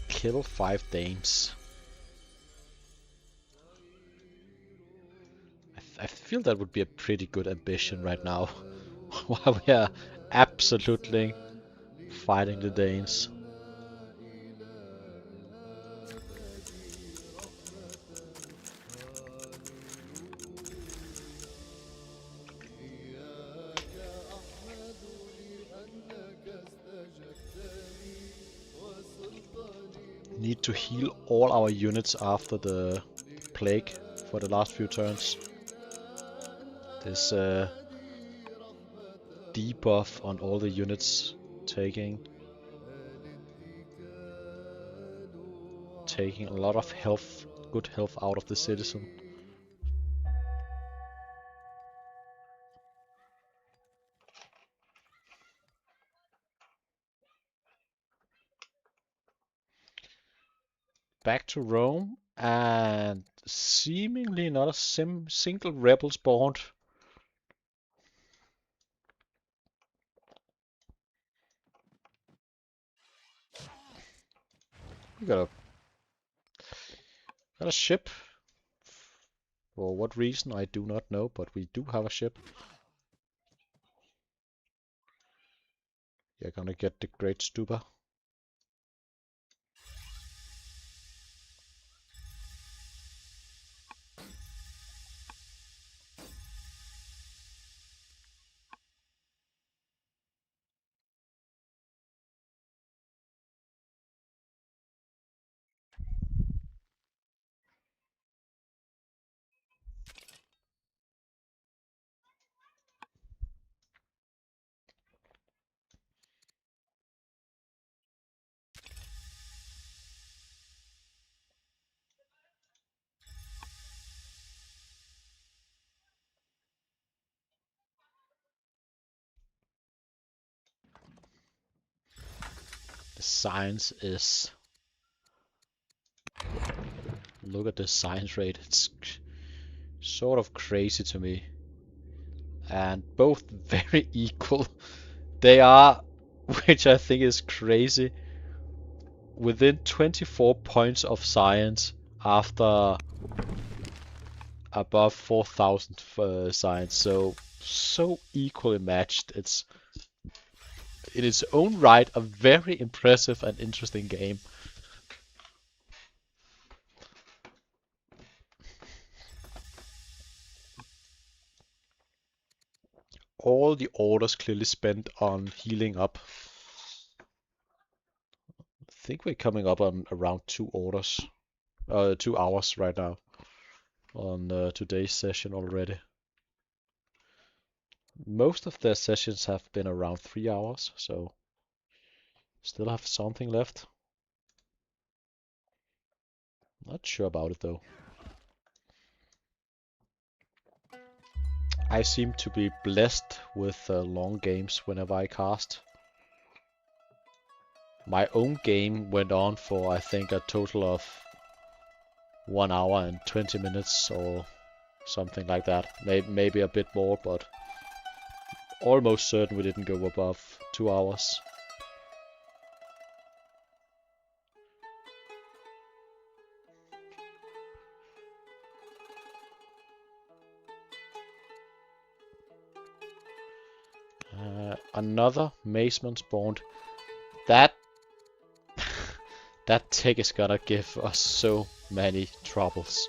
Kill 5 Danes. I feel that would be a pretty good ambition right now, while we are absolutely fighting the Danes. Need to heal all our units after the plague for the last few turns. This debuff on all the units taking a lot of health, good health out of the citizen. Back to Rome, and seemingly not a single rebel spawned. We got a ship. For what reason I do not know, but we do have a ship. You're gonna get the Great Stupa. The science is... Look at the science rate. It's sort of crazy to me. And both very equal. They are, which I think is crazy, within 24 points of science after above 4,000 science. So equally matched. It's in its own right a very impressive and interesting game. All the orders clearly spent on healing up. I think we're coming up on around 2 hours right now on today's session already. Most of their sessions have been around 3 hours, so still have something left. Not sure about it though. I seem to be blessed with long games whenever I cast. My own game went on for I think a total of 1 hour and 20 minutes or something like that. Maybe a bit more, but almost certain we didn't go above 2 hours. Another Maceman spawned. That that tech is gonna give us so many troubles.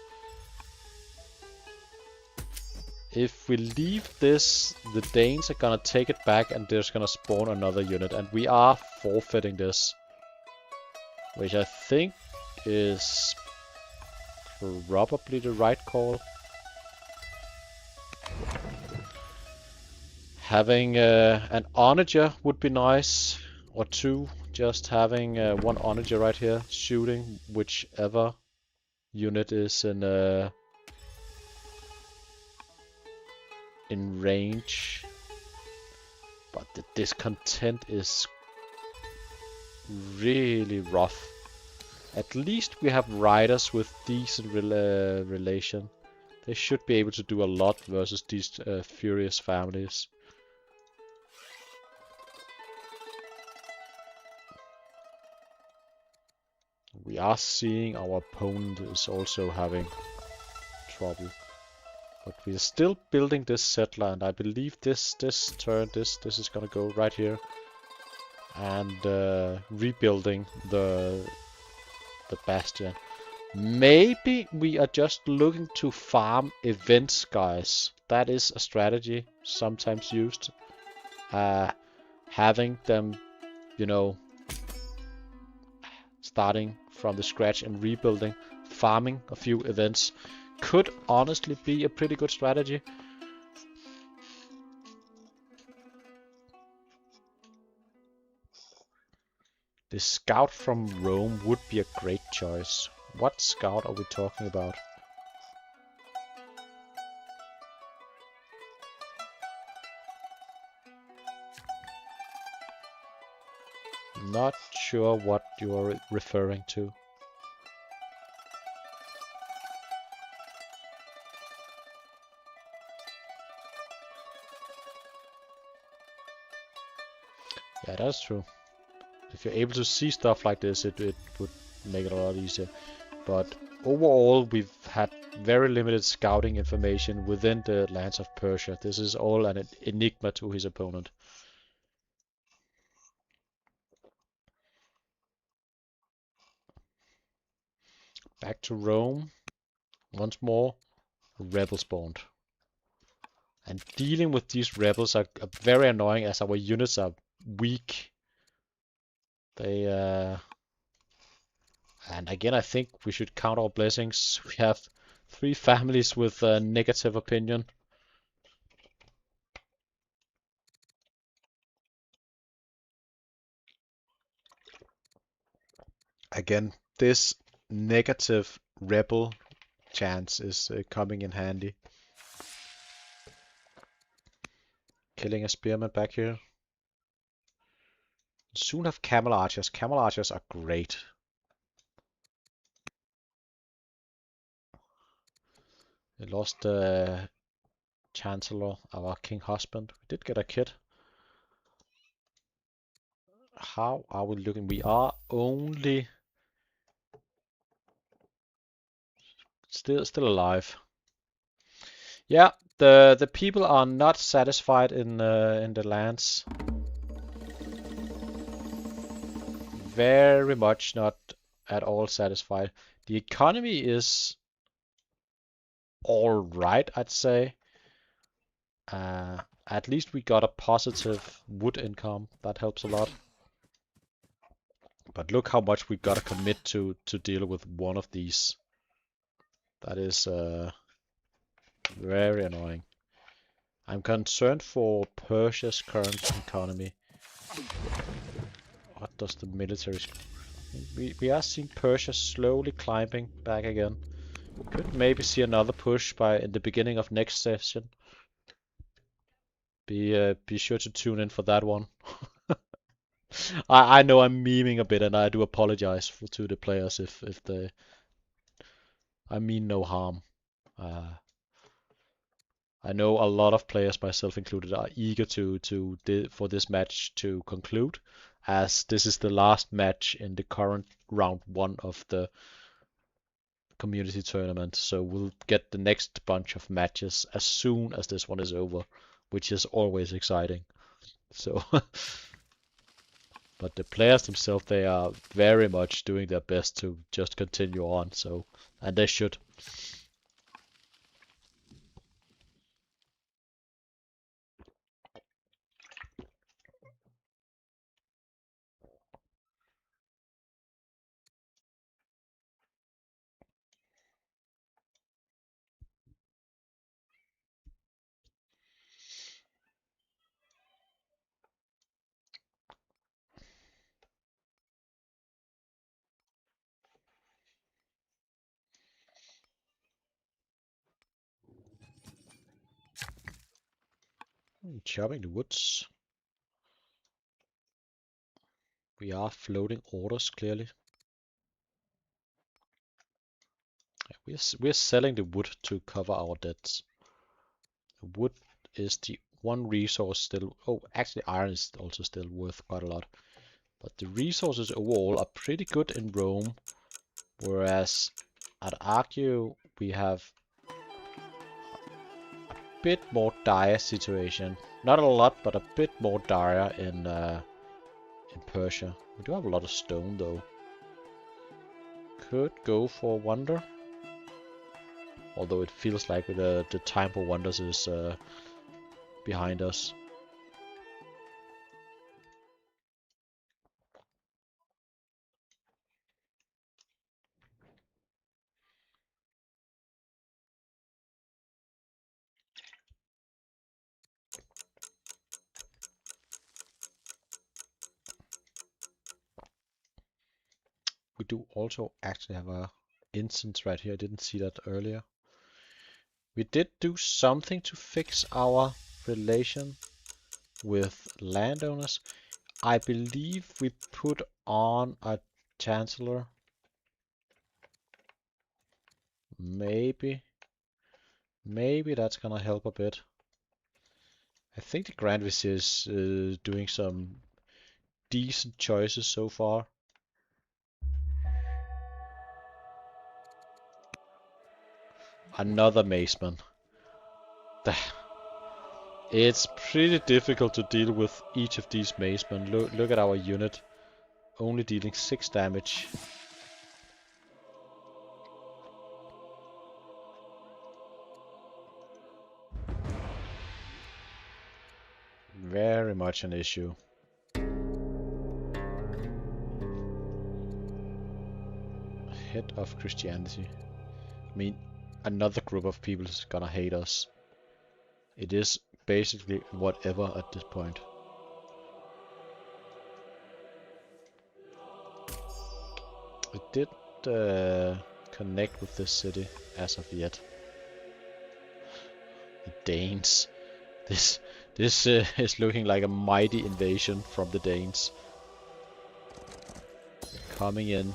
If we leave this, the Danes are gonna take it back and they're just gonna spawn another unit, and we are forfeiting this. Which I think is probably the right call. Having an onager would be nice, or two. Just having one onager right here, shooting whichever unit is in range. But the discontent is really rough. At least we have riders with decent relation. They should be able to do a lot versus these furious families. We are seeing our opponent is also having trouble. But we are still building this settler, and I believe this turn, this is gonna go right here. And rebuilding the bastion. Maybe we are just looking to farm events, guys. That is a strategy sometimes used. Having them, you know, starting from the scratch and rebuilding, farming a few events could honestly be a pretty good strategy. The scout from Rome would be a great choice. What scout are we talking about? Not sure what you're referring to. Yeah, that's true. If you're able to see stuff like this, it would make it a lot easier. But overall, we've had very limited scouting information within the lands of Persia. This is all an enigma to his opponent. Back to Rome. Once more, rebel spawned. And dealing with these rebels are very annoying as our units are weak. They and again, I think we should count our blessings. We have 3 families with a negative opinion. Again, this negative rebel chance is coming in handy. Killing a spearman back here. Soon have camel archers. Camel archers are great. We lost the Chancellor, our king husband. We did get a kid. How are we looking? We are only still alive. Yeah, the people are not satisfied in the lands. Very much not at all satisfied. The economy is all right, I'd say. At least we got a positive wood income. That helps a lot. But look how much we gotta commit to deal with one of these. That is very annoying. I'm concerned for Persia's current economy. What does the military... We are seeing Persia slowly climbing back again. Could maybe see another push in the beginning of next session. Be sure to tune in for that one. I know I'm memeing a bit, and I do apologize to the players if I mean no harm. I know a lot of players, myself included, are eager for this match to conclude, as this is the last match in the current round 1 of the community tournament. So we'll get the next bunch of matches as soon as this one is over, which is always exciting. So, but the players themselves, they are very much doing their best to just continue on. So, and they should. Chopping the woods. We are floating orders clearly. We're selling the wood to cover our debts. Wood is the one resource still. Oh, actually, iron is also still worth quite a lot. But the resources overall are pretty good in Rome, whereas I'd argue we have a bit more dire situation. Not a lot, but a bit more dire in Persia. We do have a lot of stone though. Could go for wonder. Although it feels like the time for wonders is behind us. We do also actually have a instance right here. I didn't see that earlier. We did do something to fix our relation with landowners. I believe we put on a chancellor. Maybe that's gonna help a bit. I think the Grand Vizier is doing some decent choices so far. Another maceman. It's pretty difficult to deal with each of these macemen. Look at our unit. Only dealing 6 damage. Very much an issue. Head of Christianity. I mean, another group of people is gonna hate us. It is basically whatever at this point. It did connect with this city as of yet. The Danes. This is looking like a mighty invasion from the Danes. coming in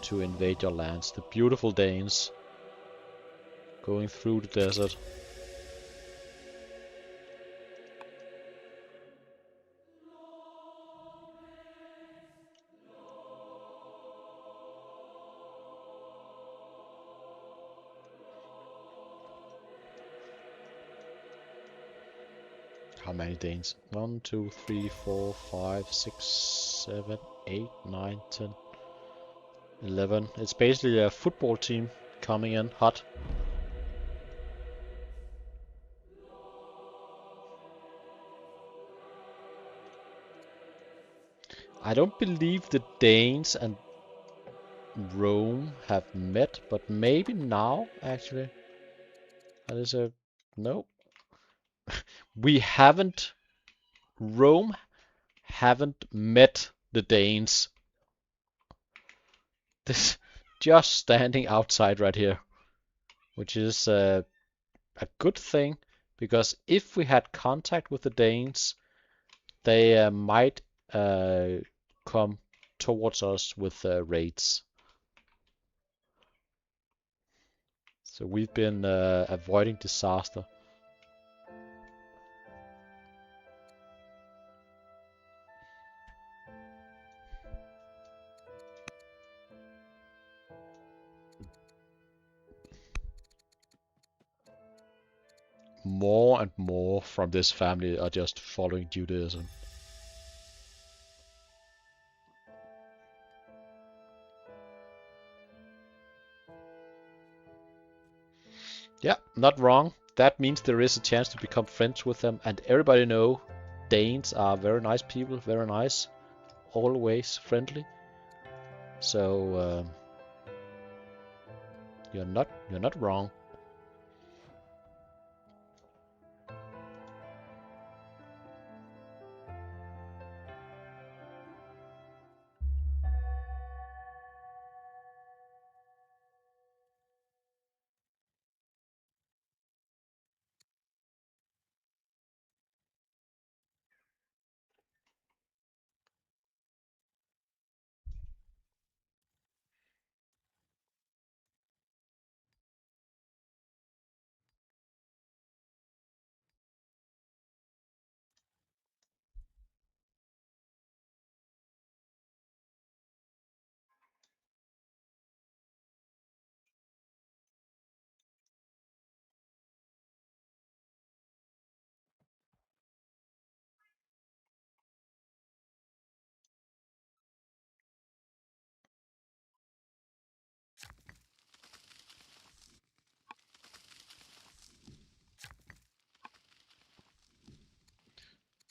to invade your lands. The beautiful Danes going through the desert. How many Danes? 1, 2, 3, 4, 5, 6, 7, 8, 9, 10, 11. It's basically a football team coming in hot. I don't believe the Danes and Rome have met, but maybe now, actually. That is a... No. We haven't... Rome haven't met the Danes. This just standing outside right here, which is a good thing, because if we had contact with the Danes, they might come towards us with raids. So we've been avoiding disaster. More and more from this family are just following Judaism. Yeah, not wrong. That means there is a chance to become friends with them, and everybody know Danes are very nice people, very nice, always friendly. So you're not wrong.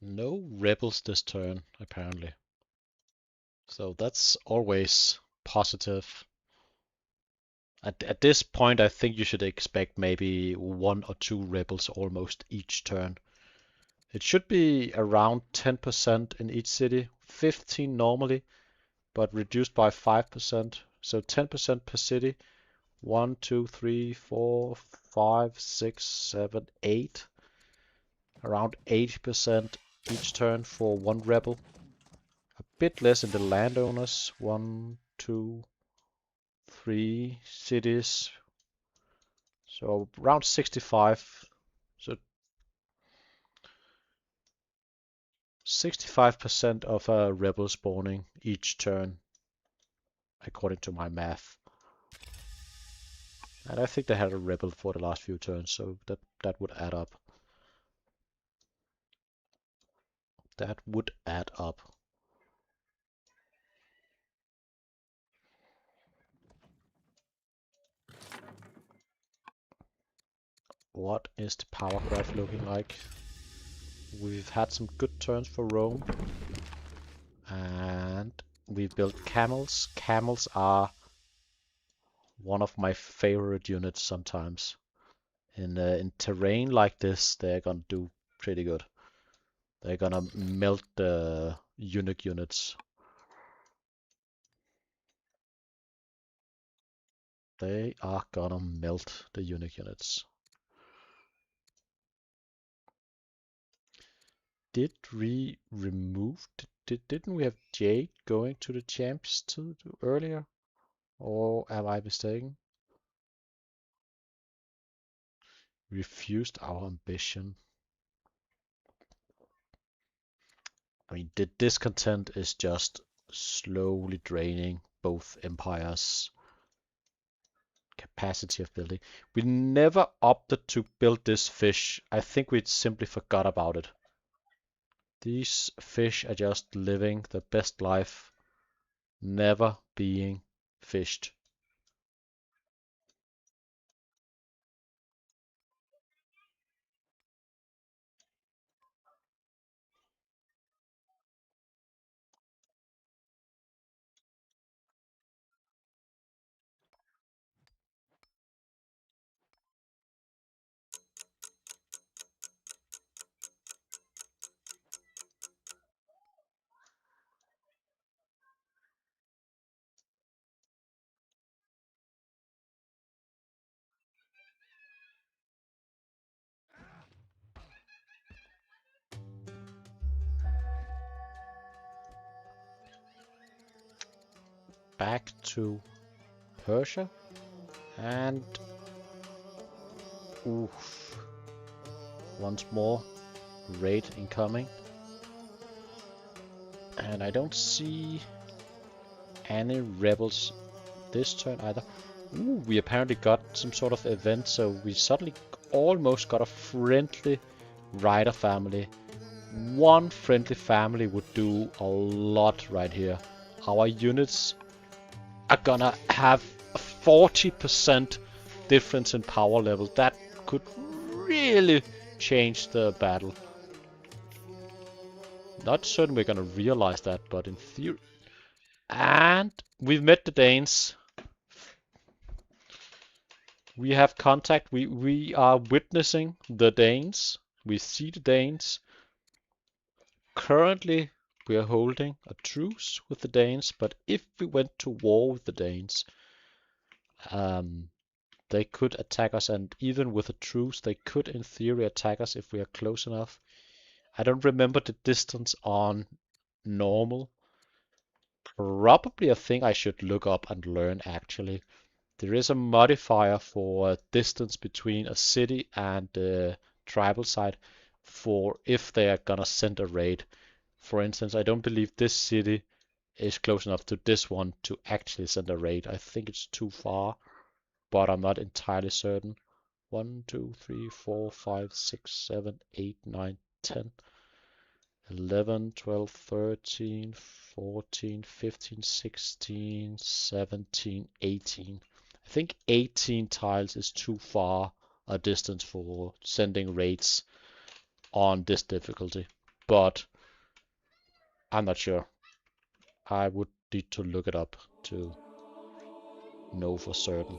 No rebels this turn, apparently. So that's always positive. At this point, I think you should expect maybe 1 or 2 rebels almost each turn. It should be around 10% in each city, 15 normally, but reduced by 5%. So 10% per city. 1, 2, 3, 4, 5, 6, 7, 8. Around 80% each turn for 1 rebel. A bit less in the landowners. 1, 2, 3 cities. So around 65. So 65% of a rebel spawning each turn, according to my math. And I think they had a rebel for the last few turns, so that would add up. That would add up. What is the power graph looking like? We've had some good turns for Rome. And we've built camels. Camels are one of my favorite units sometimes. In terrain like this, they're gonna do pretty good. They're gonna melt the eunuch units. They are gonna melt the eunuch units. did we remove? Didn't we have Jade going to the champs earlier? Or am I mistaken? Refused our ambition. I mean, the discontent is just slowly draining both empires' capacity of building. We never opted to build this fish. I think we simply forgot about it. These fish are just living the best life, never being fished. Back to Persia and oof, once more raid incoming. And I don't see any rebels this turn either. Ooh, we apparently got some sort of event, so we suddenly almost got a friendly rider family. One friendly family would do a lot right here. Our units are gonna have a 40% difference in power level. That could really change the battle. Not certain we're gonna realize that, but in theory. And we've met the Danes. We have contact. We are witnessing the Danes. We see the Danes. Currently, we are holding a truce with the Danes, but if we went to war with the Danes, they could attack us, and even with a truce, they could, in theory, attack us if we are close enough. I don't remember the distance on normal. Probably a thing I should look up and learn, actually. There is a modifier for distance between a city and the tribal site for if they are gonna send a raid. For instance, I don't believe this city is close enough to this one to actually send a raid. I think it's too far, but I'm not entirely certain. 1, 2, 3, 4, 5, 6, 7, 8, 9, 10, 11, 12, 13, 14, 15, 16, 17, 18. I think 18 tiles is too far a distance for sending raids on this difficulty, but I'm not sure. I would need to look it up to know for certain.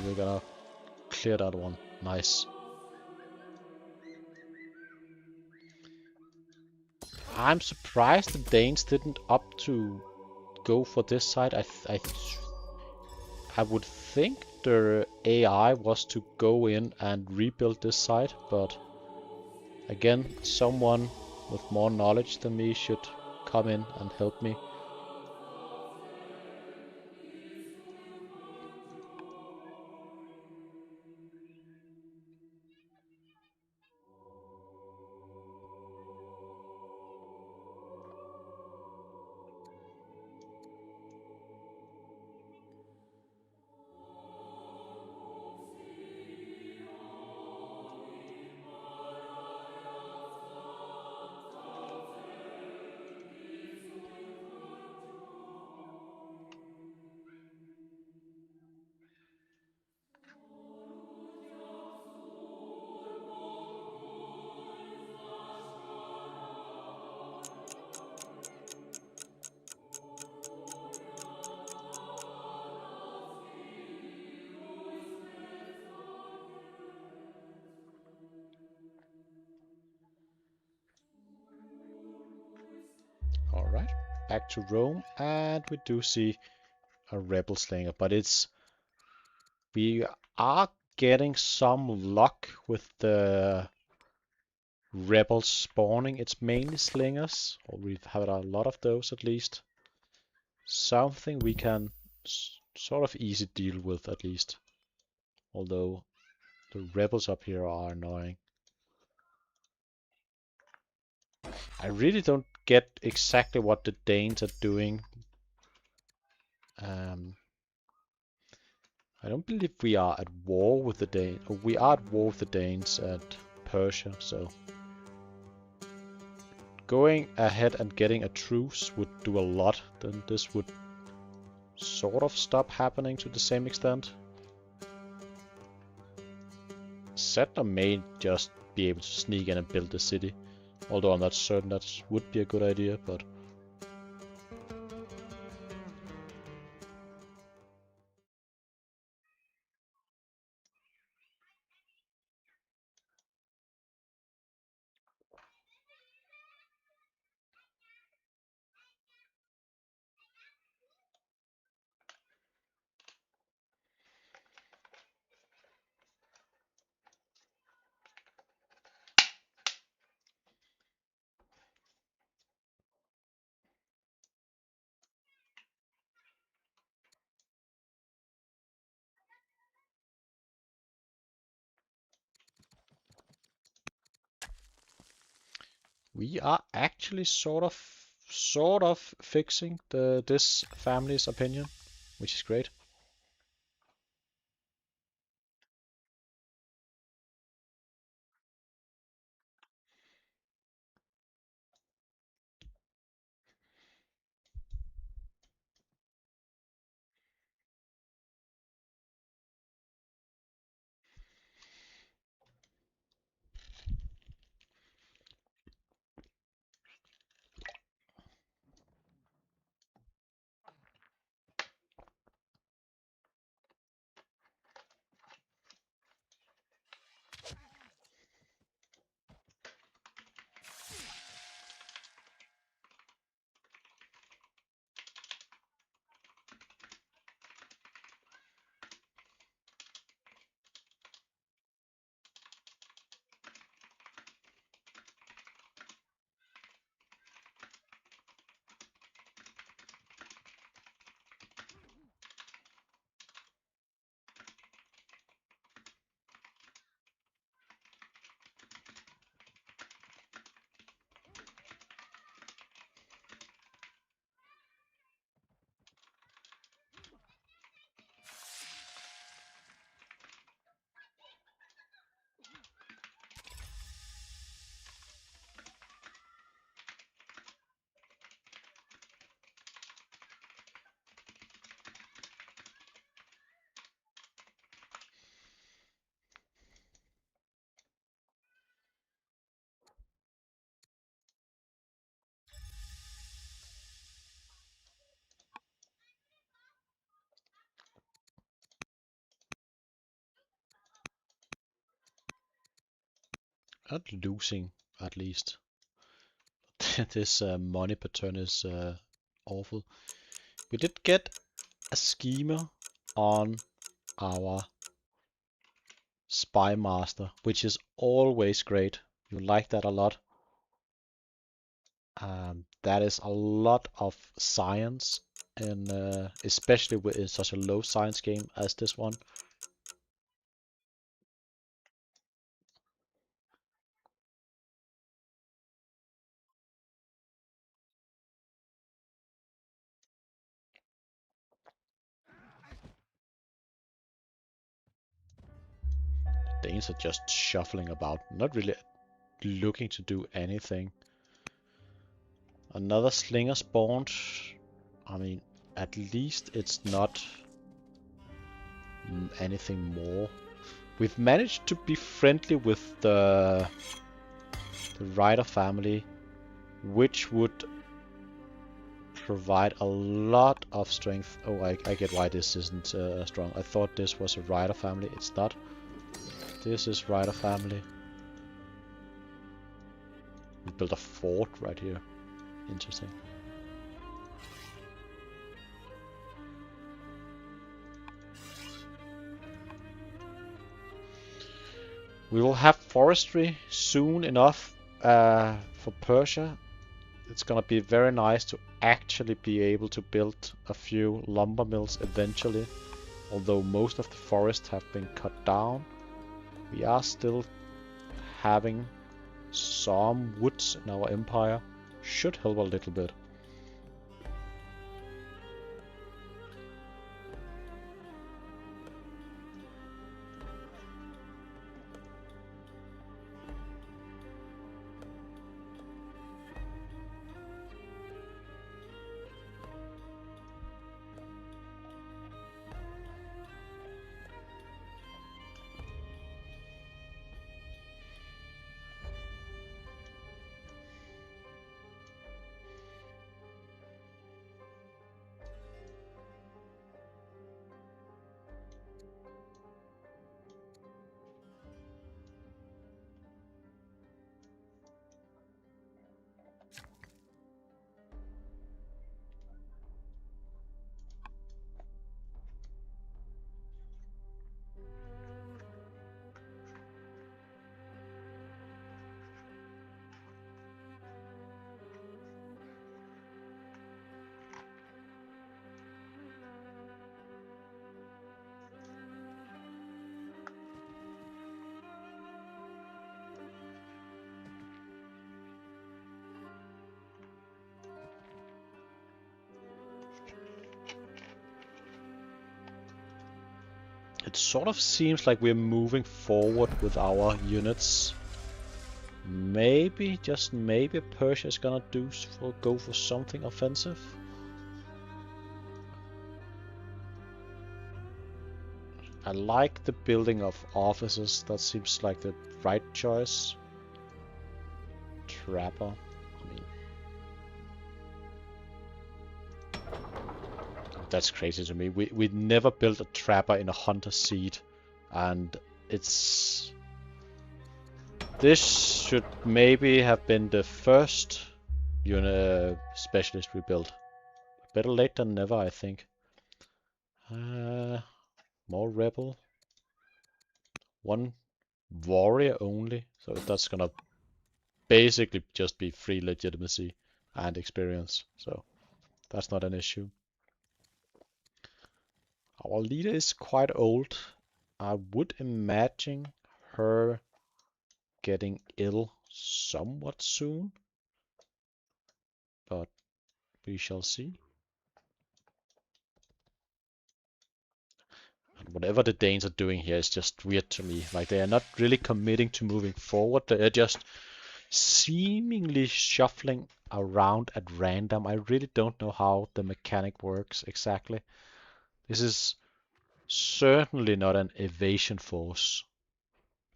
We're gonna clear that one. Nice. I'm surprised the Danes didn't opt to go for this side. I would think their AI was to go in and rebuild this side, but again, someone with more knowledge than me should come in and help me. back to Rome, and we do see a rebel slinger, but we are getting some luck with the rebels spawning. It's mainly slingers, or we've had a lot of those at least. Something we can sort of easy deal with at least, although the rebels up here are annoying. I really don't get exactly what the Danes are doing. I don't believe we are at war with the Danes. We are at war with the Danes at Persia, so going ahead and getting a truce would do a lot. Then this would sort of stop happening to the same extent. Settler may just be able to sneak in and build the city, although I'm not certain that would be a good idea, but we are actually sort of fixing this family's opinion, which is great. Not losing, at least. This money pattern is awful. We did get a schemer on our spy master, which is always great. You like that a lot. That is a lot of science, and especially with such a low science game as this one. Danes are just shuffling about, not really looking to do anything. Another slinger spawned. I mean, at least it's not anything more. We've managed to be friendly with the Rider family, which would provide a lot of strength. Oh, I get why this isn't strong. I thought this was a Rider family. It's not. This is Rider family. We built a fort right here. Interesting. We will have forestry soon enough for Persia. It's gonna be very nice to actually be able to build a few lumber mills eventually. Although most of the forests have been cut down, we are still having some woods in our empire. Should help a little bit. It sort of seems like we're moving forward with our units. Maybe, just maybe, Persia is gonna go for something offensive. I like the building of offices. That seems like the right choice. Trapper. I mean, that's crazy to me. We never built a trapper in a hunter seat, and it's... This should maybe have been the first unit specialist we built. Better late than never, I think. More rebel. One warrior only, so that's gonna basically just be free legitimacy and experience, so that's not an issue. Our leader is quite old. I would imagine her getting ill somewhat soon, but we shall see. And whatever the Danes are doing here is just weird to me. Like, they are not really committing to moving forward. They are just seemingly shuffling around at random. I really don't know how the mechanic works exactly. This is certainly not an evasion force.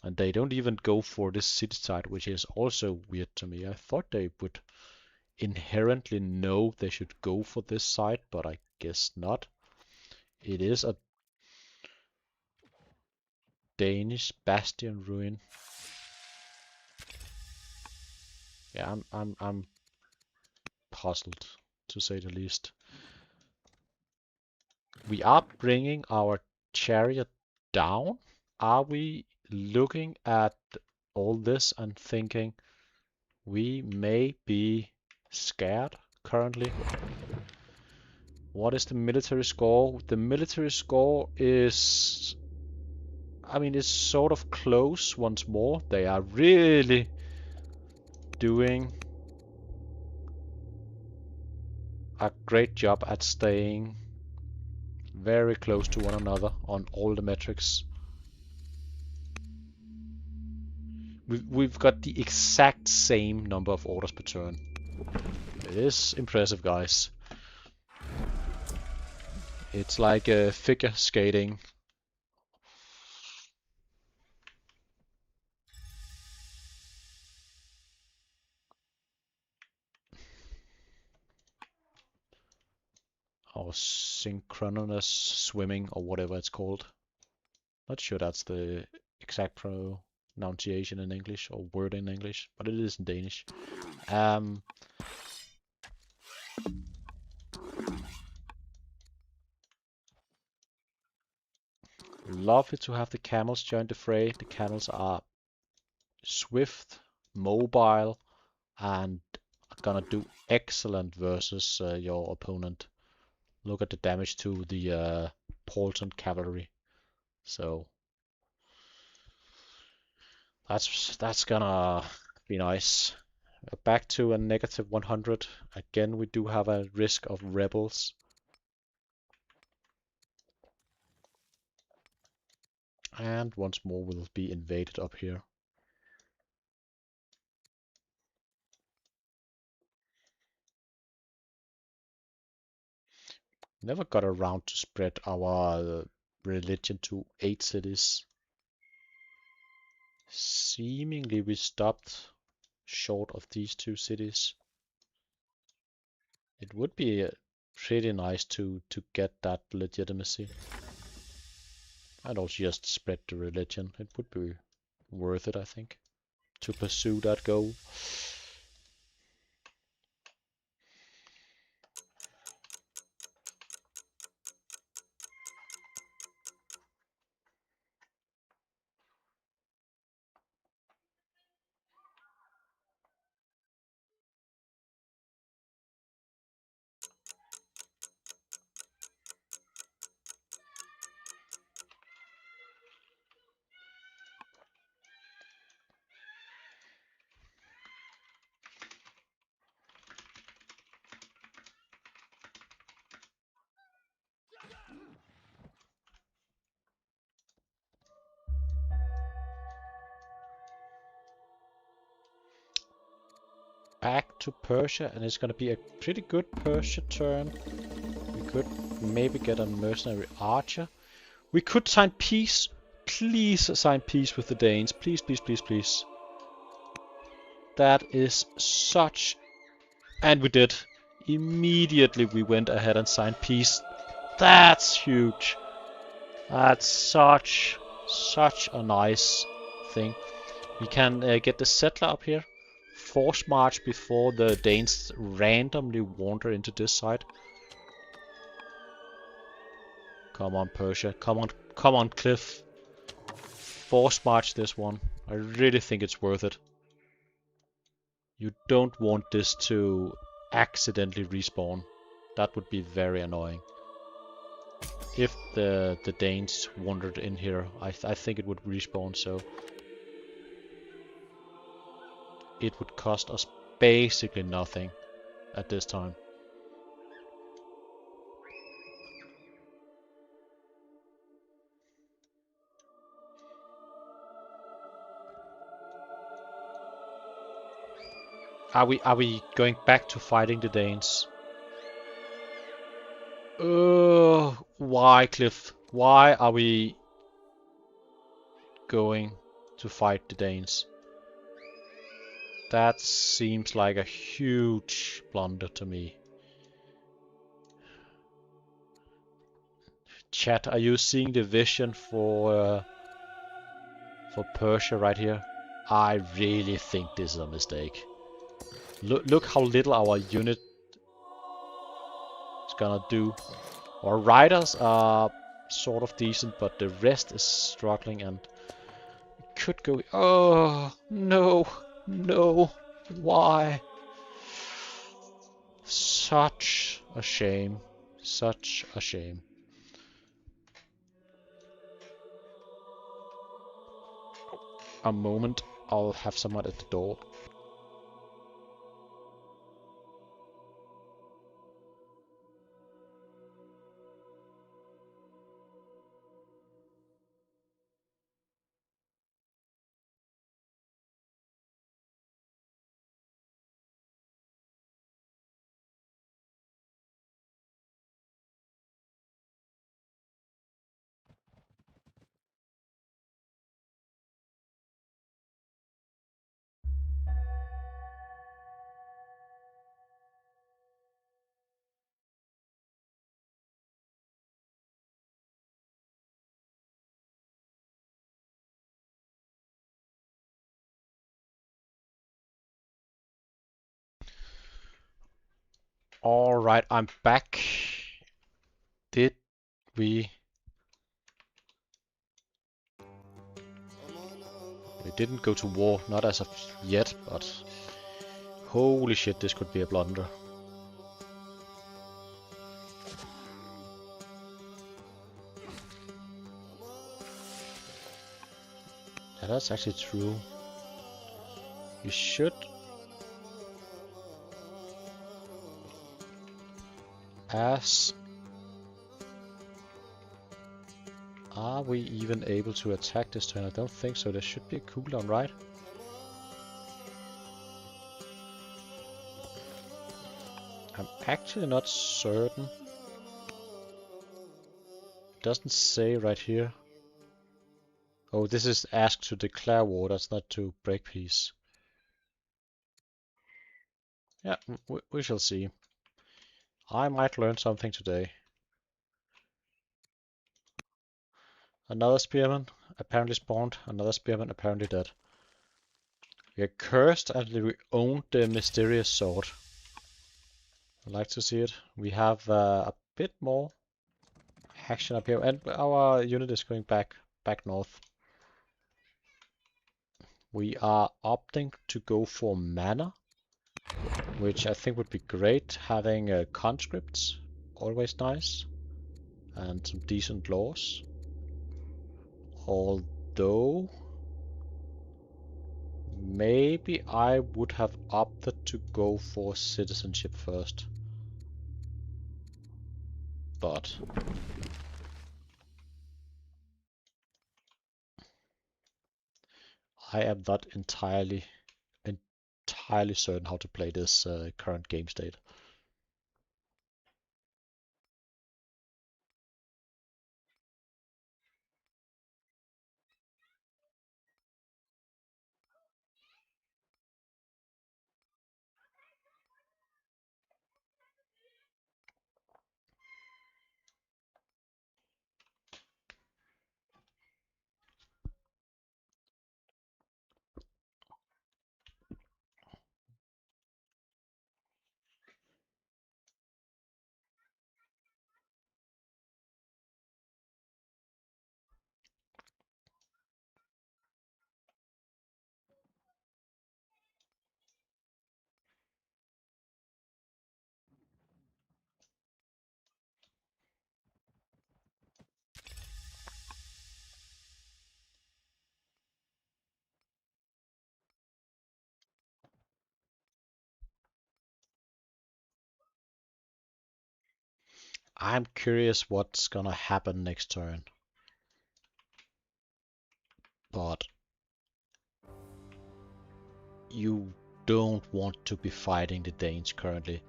And they don't even go for this city side, which is also weird to me. I thought they would inherently know they should go for this side, but I guess not. It is a Danish bastion ruin. Yeah, I'm puzzled, to say the least. We are bringing our chariot down. Are we looking at all this and thinking we may be scared currently? What is the military score? The military score is... I mean, it's sort of close once more. They are really doing a great job at staying very close to one another on all the metrics. We've got the exact same number of orders per turn. It is impressive, guys. It's like figure skating. Or synchronous swimming, or whatever it's called. Not sure that's the exact pronunciation in English, or word in English, but it is in Danish. Lovely to have the camels join the fray. The camels are swift, mobile, and gonna do excellent versus your opponent. Look at the damage to the Paulton cavalry. So that's gonna be nice. Back to a negative 100. Again, we do have a risk of rebels. And once more we'll be invaded up here. Never got around to spread our religion to 8 cities. Seemingly we stopped short of these 2 cities. It would be pretty nice to get that legitimacy. And also just spread the religion. It would be worth it, I think, to pursue that goal. Back to Persia, and it's gonna be a pretty good Persia turn. We could maybe get a mercenary archer. We could sign peace. Please sign peace with the Danes. Please, please, please, please. That is such... And we did. Immediately we went ahead and signed peace. That's huge. That's such a nice thing. We can get the settler up here. Force march before the Danes randomly wander into this side. Come on, Persia. Come on, Cliff. Force march this one. I really think it's worth it. You don't want this to accidentally respawn. That would be very annoying. If the Danes wandered in here, I think it would respawn, so it would cost us basically nothing at this time. Are we going back to fighting the Danes? Why, Cliff? Why are we going to fight the Danes? That seems like a huge blunder to me. Chat, are you seeing the vision for Persia right here? I really think this is a mistake. Look how little our unit is gonna do. Our riders are sort of decent, but the rest is struggling and could go... Oh, no, no, why? Such a shame, such a shame. A moment, I'll have someone at the door. Alright, I'm back. Did we... We didn't go to war, not as of yet, but holy shit, this could be a blunder. Yeah, that's actually true. You should as are we even able to attack this turn? I don't think so. There should be a cooldown, right? I'm actually not certain. It doesn't say right here. Oh, this is ask to declare war, that's not to break peace. Yeah, we shall see. I might learn something today. Another spearman, apparently spawned. Another spearman, apparently dead. We are cursed and we own the mysterious sword. I like to see it. We have a bit more action up here, and our unit is going back north. We are opting to go for mana, which I think would be great. Having conscripts, always nice, and some decent laws. Although maybe I would have opted to go for citizenship first. But I am not entirely certain how to play this current game state. I'm curious what's gonna happen next turn. But you don't want to be fighting the Danes currently.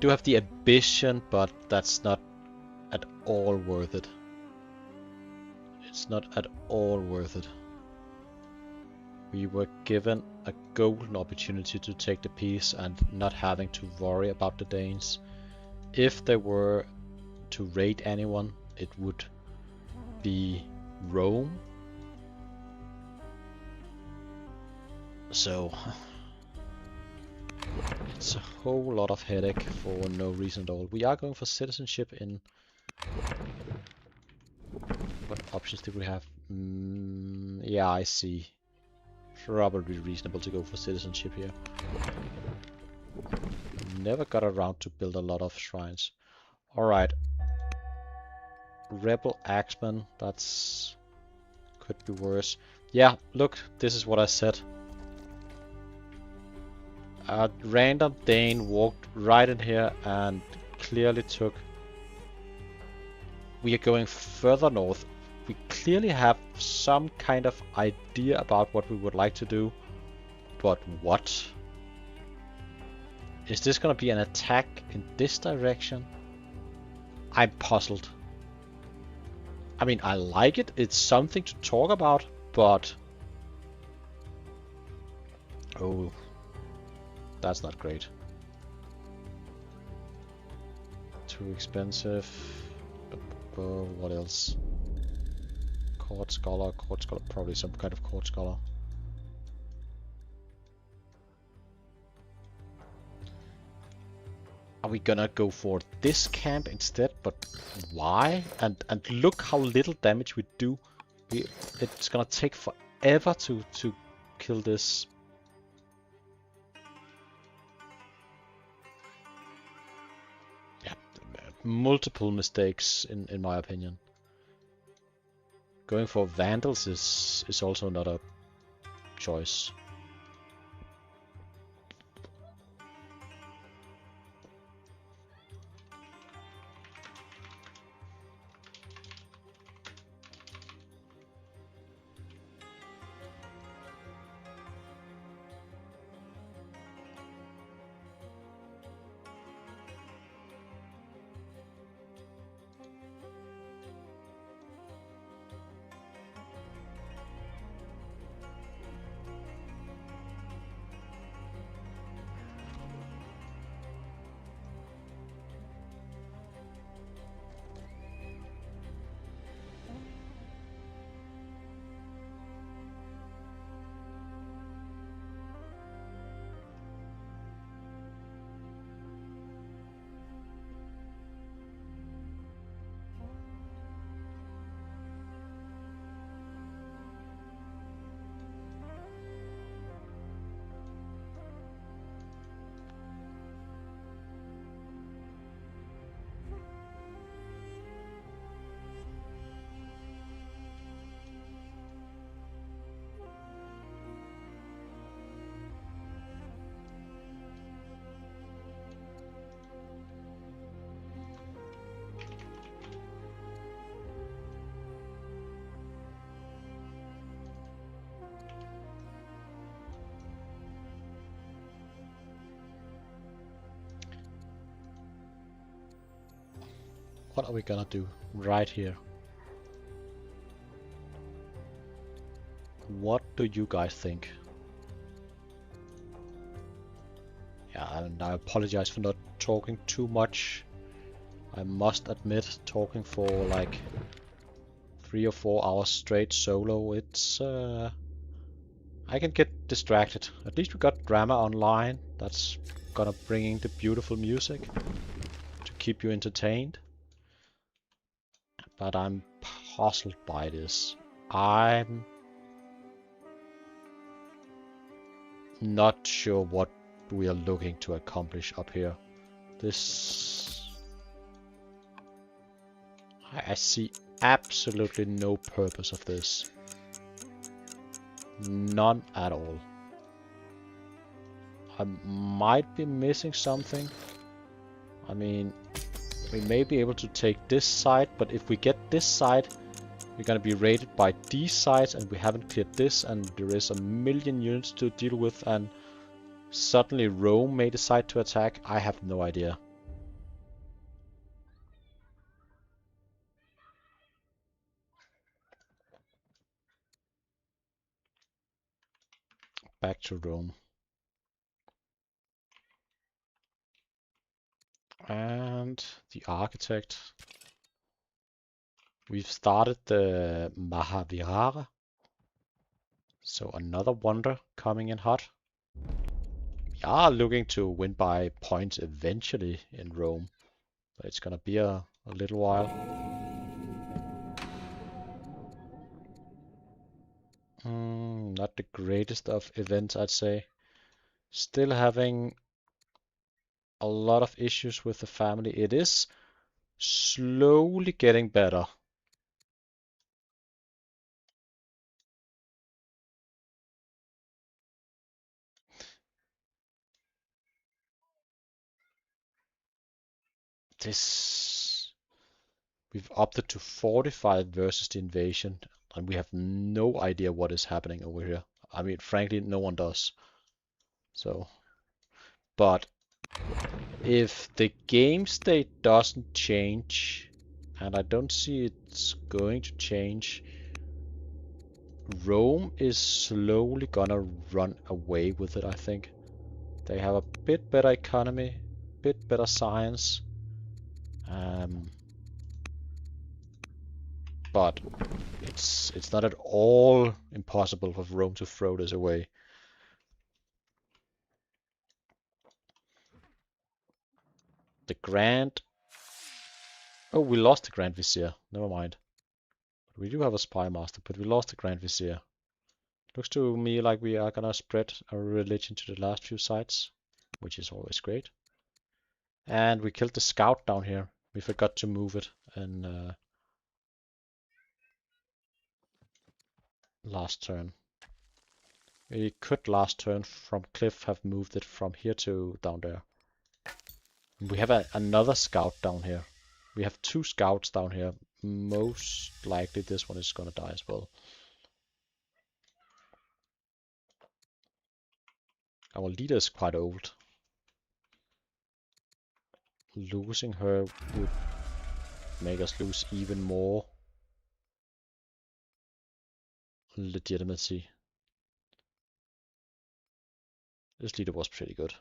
Do have the ambition, but that's not at all worth it. It's not at all worth it. We were given a golden opportunity to take the peace and not having to worry about the Danes. If they were to raid anyone, it would be Rome. So it's a whole lot of headache for no reason at all. We are going for citizenship in... What options did we have? Yeah, I see. Probably reasonable to go for citizenship here. Never got around to build a lot of shrines. Alright. Rebel Axeman, that's... could be worse. Yeah, look, this is what I said. A random Dane walked right in here and clearly took... We are going further north. We clearly have some kind of idea about what we would like to do. But what? Is this gonna be an attack in this direction? I'm puzzled. I mean, I like it. It's something to talk about, but... Oh... That's not great. Too expensive. What else? Court Scholar, probably some kind of Court Scholar. Are we gonna go for this camp instead? But why? And look how little damage we do. It's gonna take forever forever to kill this. Yeah, multiple mistakes in my opinion. Going for Vandals is also not a choice. What are we gonna do right here? What do you guys think? Yeah, and I apologize for not talking too much. I must admit, talking for like 3 or 4 hours straight solo, it's I can get distracted. At least we got drama online. That's gonna bring in the beautiful music to keep you entertained. But I'm puzzled by this. I'm not sure what we are looking to accomplish up here. This... I see absolutely no purpose of this. None at all. I might be missing something. I mean, we may be able to take this side, but if we get this side, we're gonna be raided by these sides, and we haven't cleared this, and there is a million units to deal with, and suddenly Rome may decide to attack. I have no idea. Back to Rome. And the architect. We've started the Mahavirara. So another wonder coming in hot. We are looking to win by points eventually in Rome. But it's gonna be a little while. Not the greatest of events, I'd say. Still having a lot of issues with the family. It is slowly getting better. We've opted to fortify versus the invasion, and we have no idea what is happening over here. I mean, frankly, no one does. So, but if the game state doesn't change, and I don't see it's going to change, Rome is slowly gonna run away with it, I think. They have a bit better economy, bit better science. But it's not at all impossible for Rome to throw this away. The Grand... Oh, we lost the Grand Vizier. Never mind. We do have a Spy Master, but we lost the Grand Vizier. Looks to me like we are gonna spread our religion to the last few sites, which is always great. And we killed the scout down here. We forgot to move it in last turn. We could last turn from Cliff have moved it from here to down there. We have another scout down here. We have 2 scouts down here. Most likely this one is gonna die as well. Our leader is quite old. Losing her would make us lose even more legitimacy. This leader was pretty good.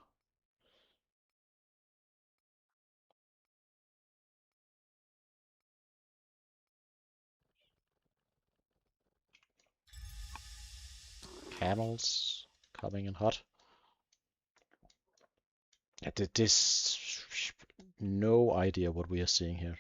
Camels coming in hot. I did this. No idea what we are seeing here.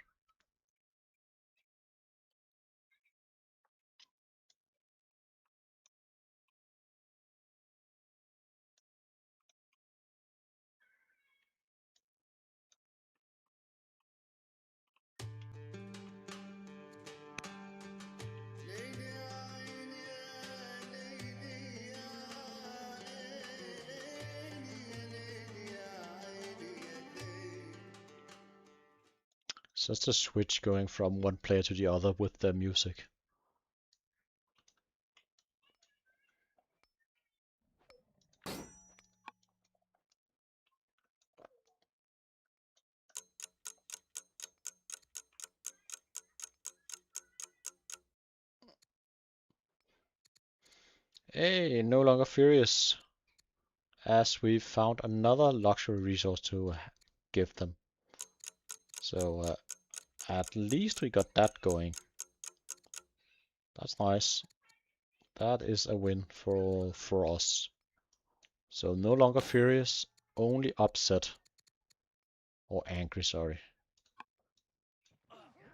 So it's the switch going from one player to the other with the music. Hey, no longer furious, as we found another luxury resource to give them. So at least we got that going. That's nice. That is a win for us. So no longer furious, only upset. Or angry, sorry.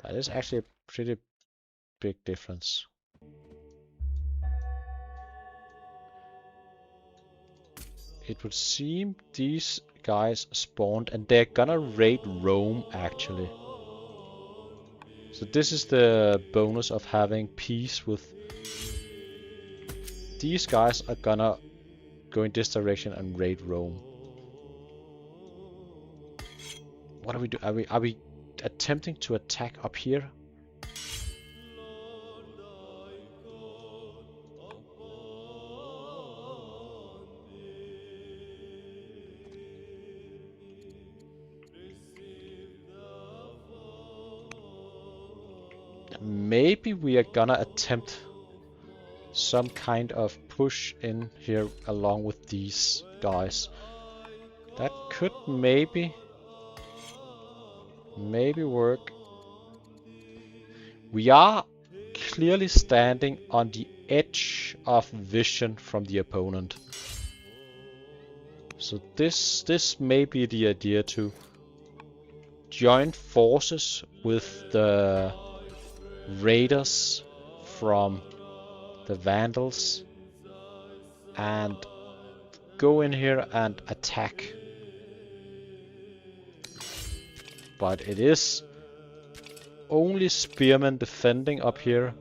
That is actually a pretty big difference. It would seem these guys spawned and they're gonna raid Rome actually. So this is the bonus of having peace with... These guys are gonna go in this direction and raid Rome. What are we doing? Are we attempting to attack up here? Maybe we are gonna attempt some kind of push in here along with these guys. That could maybe work. We are clearly standing on the edge of vision from the opponent. So this may be the idea to join forces with the raiders from the Vandals and go in here and attack. But it is only spearmen defending up here,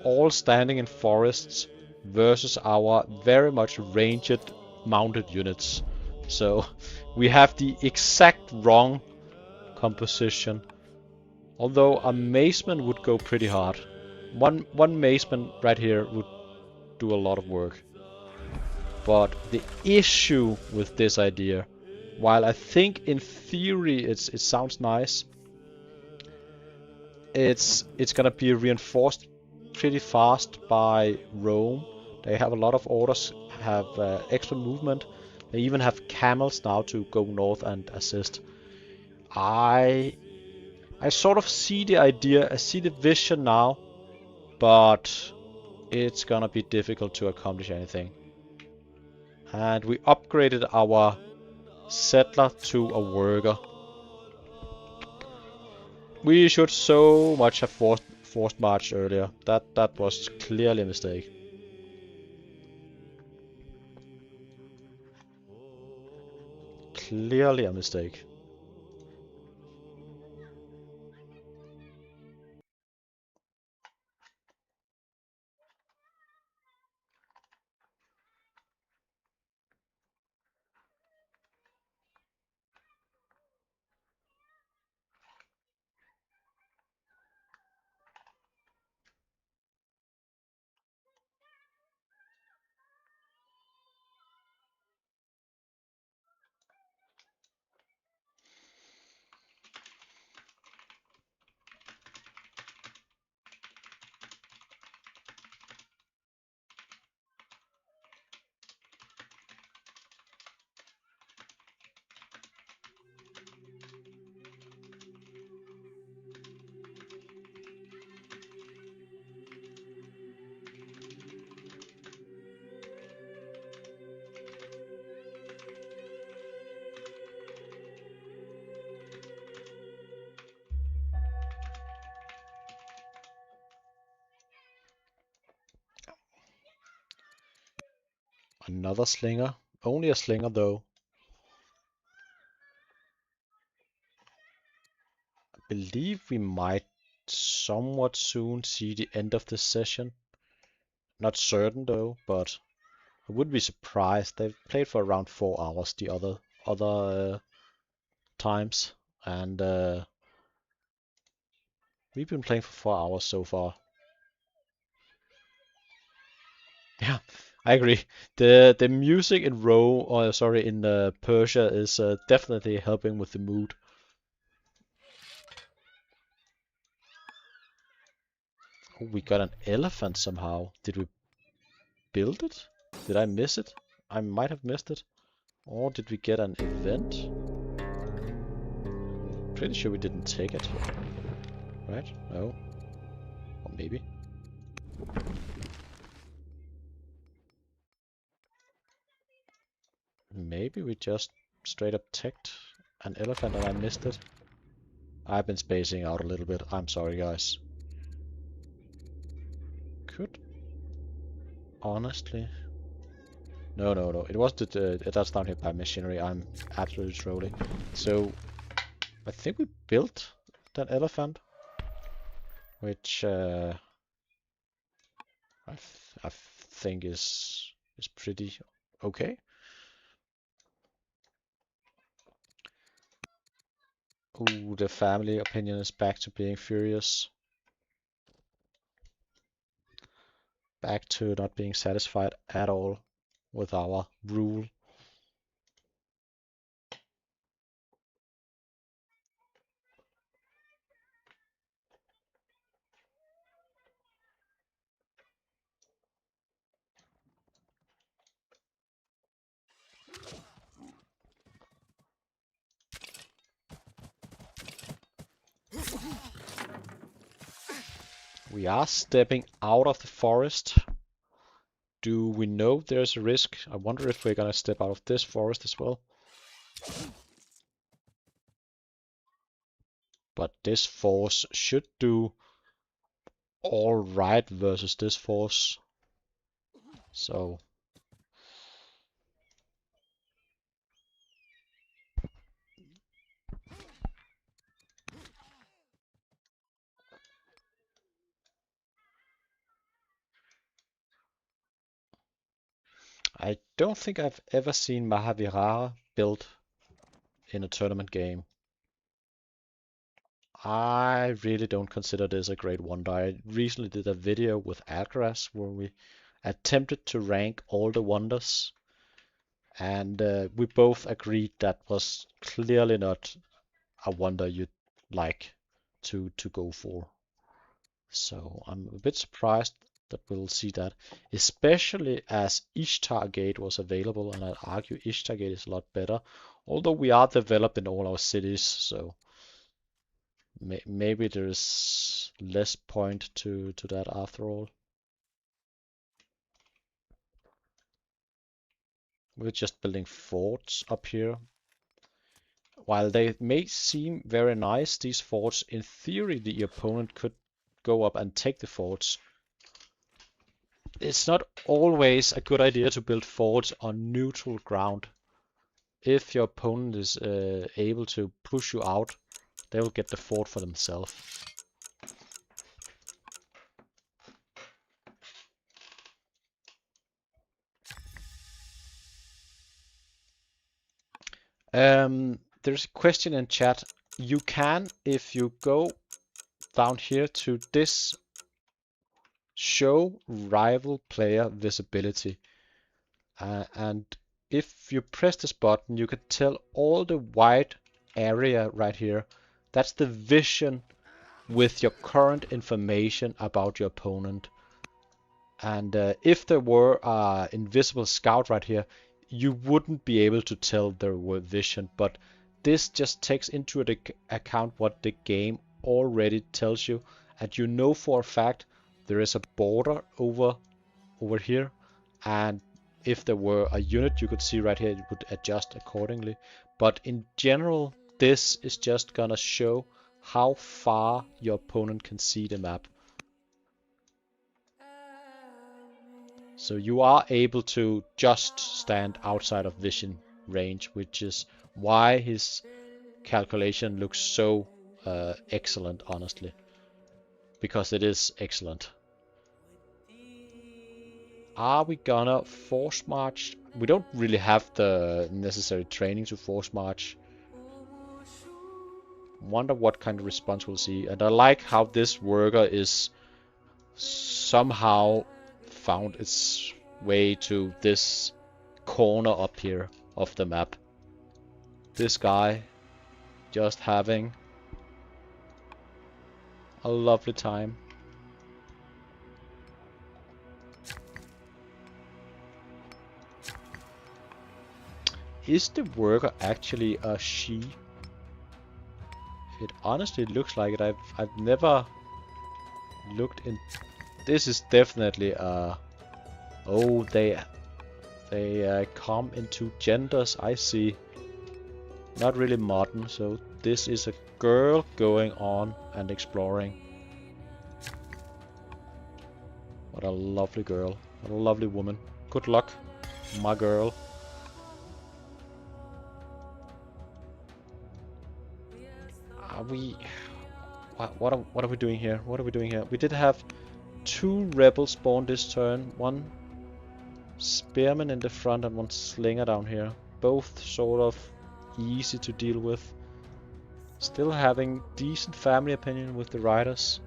all standing in forests, versus our very much ranged mounted units. So we have the exact wrong composition. Although a maceman would go pretty hard. One maceman right here would do a lot of work. But the issue with this idea, while I think in theory it sounds nice, it's gonna be reinforced pretty fast by Rome. They have a lot of orders, have extra movement. They even have camels now to go north and assist. I sort of see the idea, I see the vision now, but it's gonna be difficult to accomplish anything. And we upgraded our settler to a worker. We should so much have forced march earlier. That was clearly a mistake. clearly a mistake. Another slinger. Only a slinger though. I believe we might somewhat soon see the end of this session. Not certain though, but I wouldn't be surprised. They've played for around 4 hours the other times, and we've been playing for 4 hours so far. Yeah, I agree. The music in Persia is definitely helping with the mood. Oh, we got an elephant somehow. Did we build it? Did I miss it? I might have missed it. Or did we get an event? Pretty sure we didn't take it. Right? No. Or maybe. Maybe we just straight up teched an elephant and I missed it. I've been spacing out a little bit. I'm sorry, guys. Could honestly. No, no, no. It wasn't that's down here by machinery. I'm absolutely trolling. So I think we built that elephant, which I think is pretty okay. Ooh, the family opinion is back to being furious. Back to not being satisfied at all with our rule. We are stepping out of the forest. Do we know there's a risk? I wonder if we're gonna step out of this forest as well. But this force should do all right versus this force. So I don't think I've ever seen Mahavirara built in a tournament game. I really don't consider this a great wonder. I recently did a video with Alcaraz where we attempted to rank all the wonders, and we both agreed that was clearly not a wonder you'd like to go for. So I'm a bit surprised that we'll see that, especially as Ishtar Gate was available, and I'd argue Ishtar Gate is a lot better, although we are developed in all our cities, so maybe there's less point to that after all. We're just building forts up here. While they may seem very nice, these forts, in theory, the opponent could go up and take the forts. It's not always a good idea to build forts on neutral ground. if your opponent is able to push you out, they will get the fort for themselves. There's a question in chat. You can, if you go down here to this show rival player visibility, and if you press this button, you can tell all the white area right here. That's the vision with your current information about your opponent. And if there were an invisible scout right here, you wouldn't be able to tell their vision, but this just takes into account what the game already tells you, and you know for a fact there is a border over here, and if there were a unit you could see right here, it would adjust accordingly. But in general, this is just gonna show how far your opponent can see the map. So you are able to just stand outside of vision range, which is why his calculation looks so excellent, honestly. Because it is excellent. Are we gonna force march? We don't really have the necessary training to force march. Wonder what kind of response we'll see. And I like how this worker is somehow found its way to this corner up here of the map. This guy just having a lovely time. Is the worker actually a she? It honestly looks like it. I've never looked in. This is definitely oh, they come in two genders. I see. Not really modern, so this is a girl going on and exploring. What a lovely girl. What a lovely woman. Good luck, my girl. Are we... What are we doing here? What are we doing here? We did have 2 rebels spawn this turn. 1 spearman in the front and 1 slinger down here. Both sort of easy to deal with. Still having decent family opinion with the riders.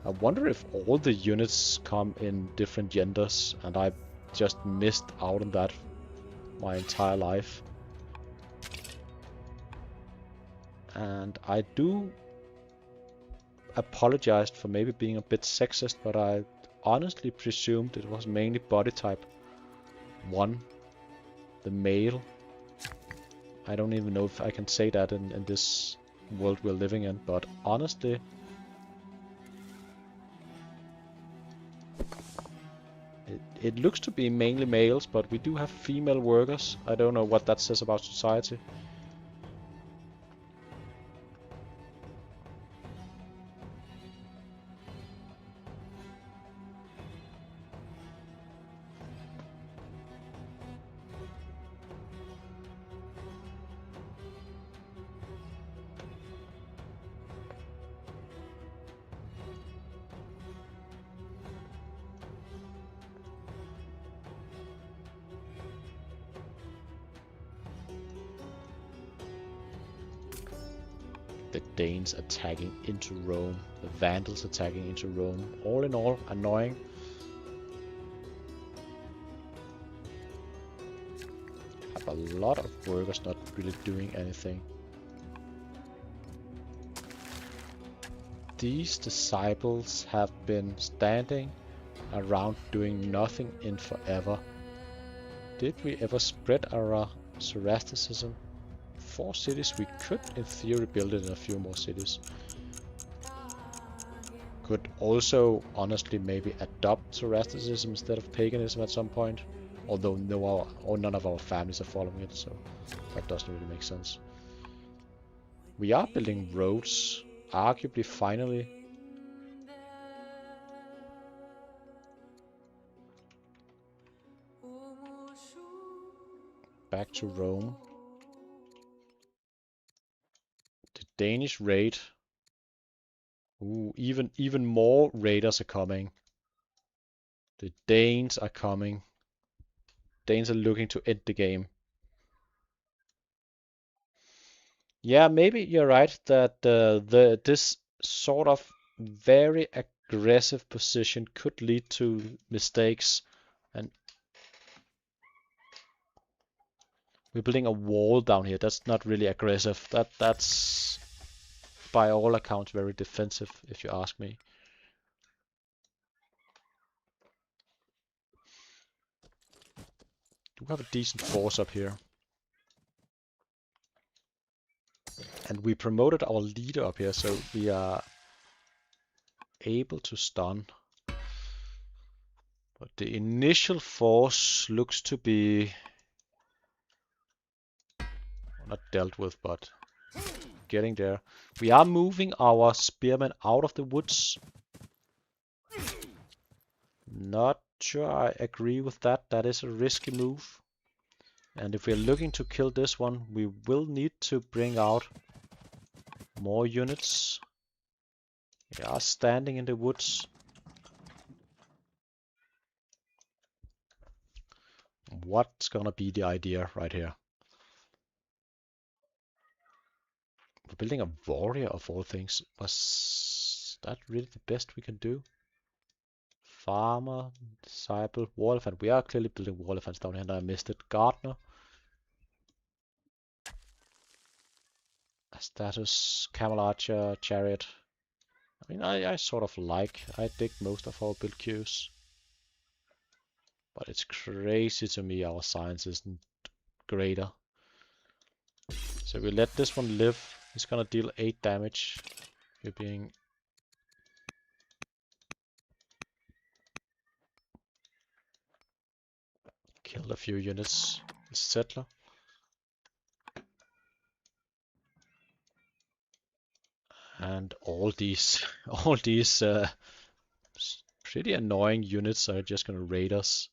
I wonder if all the units come in different genders and I've just missed out on that my entire life. And I do apologize for maybe being a bit sexist, but I honestly presumed it was mainly body type 1, the male. I don't even know if I can say that in this world we're living in, but honestly, it looks to be mainly males, but we do have female workers. I don't know what that says about society. The Danes attacking into Rome, the Vandals attacking into Rome. All in all, annoying. Have a lot of workers not really doing anything. These disciples have been standing around doing nothing in forever. Did we ever spread our Zoroastrianism? 4 cities, we could in theory build it in a few more cities. Could also honestly maybe adopt Zoroastrianism instead of paganism at some point, although none of our families are following it, so that doesn't really make sense. We are building roads, arguably finally. back to Rome. The Danish raid. Ooh, even more raiders are coming. The Danes are coming. Danes are looking to end the game. Yeah, maybe you're right that this sort of very aggressive position could lead to mistakes, and we're building a wall down here. That's not really aggressive. That's by all accounts very defensive, if you ask me. Do have a decent force up here. And we promoted our leader up here, so we are able to stun. But the initial force looks to be not dealt with, but getting there. We are moving our spearmen out of the woods. Not sure I agree with that. That is a risky move. And if we're looking to kill this one, we will need to bring out more units. We are standing in the woods. What's gonna be the idea right here? We're building a warrior of all things. Was that really the best we can do? Farmer, disciple, war elephant. We are clearly building war elephants down here, and I missed it. Gardener. Status, camel archer, chariot. I mean, I sort of I dig most of our build queues. But it's crazy to me our science isn't greater. So we let this one live. It's gonna deal 8 damage. We're being killed a few units. The settler. And all these pretty annoying units are just gonna raid us.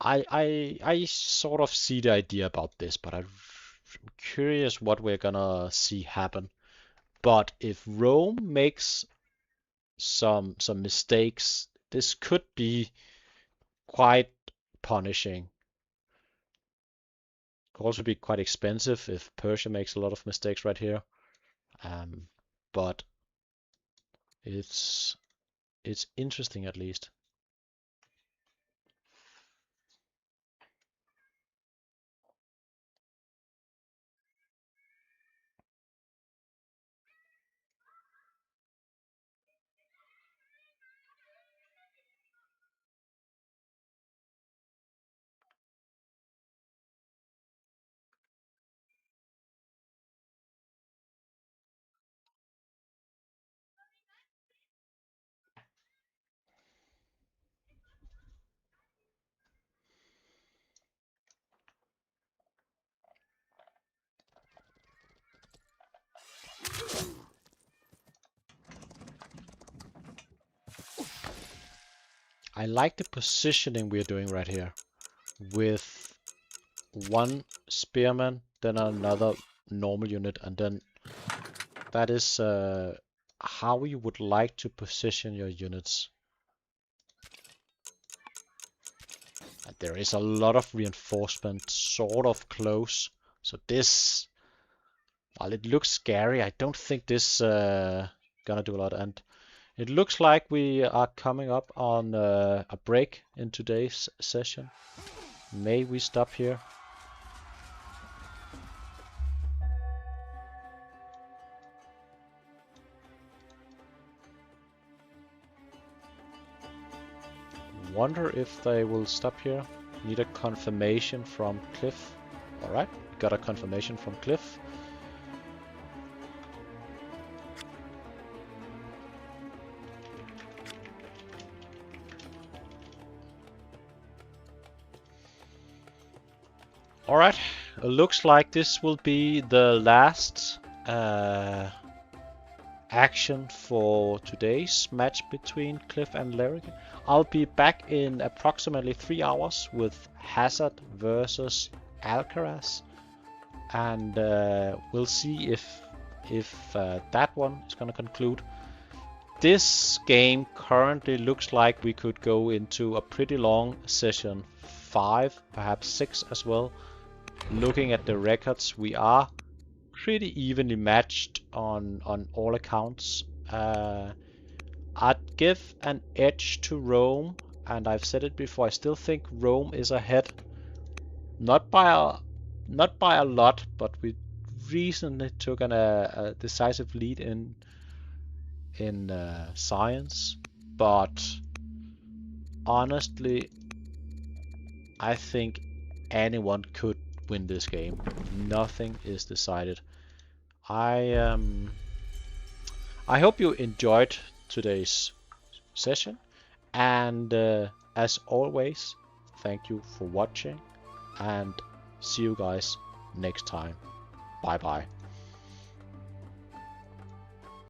I sort of see the idea about this, but I'm curious what we're gonna see happen. But if Rome makes some mistakes, this could be quite punishing. Could also be quite expensive if Persia makes a lot of mistakes right here. But it's interesting at least. I like the positioning we're doing right here with one spearman, then another normal unit, and then that is how you would like to position your units. And there is a lot of reinforcement sort of close, so this, while it looks scary, I don't think this gonna do a lot. And it looks like we are coming up on a break in today's session. May we stop here? Wonder if they will stop here. Need a confirmation from Cliff. Alright, got a confirmation from Cliff. Alright, looks like this will be the last action for today's match between Cliff and Lerrike. I'll be back in approximately 3 hours with Hazard versus Alcaraz, and we'll see if that one is going to conclude. This game currently looks like we could go into a pretty long session 5, perhaps 6 as well. Looking at the records, we are pretty evenly matched on all accounts. I'd give an edge to Rome, and I've said it before, I still think Rome is ahead. Not by a lot, but we recently took a decisive lead in science. But honestly, I think anyone could win this game. Nothing is decided. I hope you enjoyed today's session, and as always, thank you for watching, and see you guys next time. Bye bye.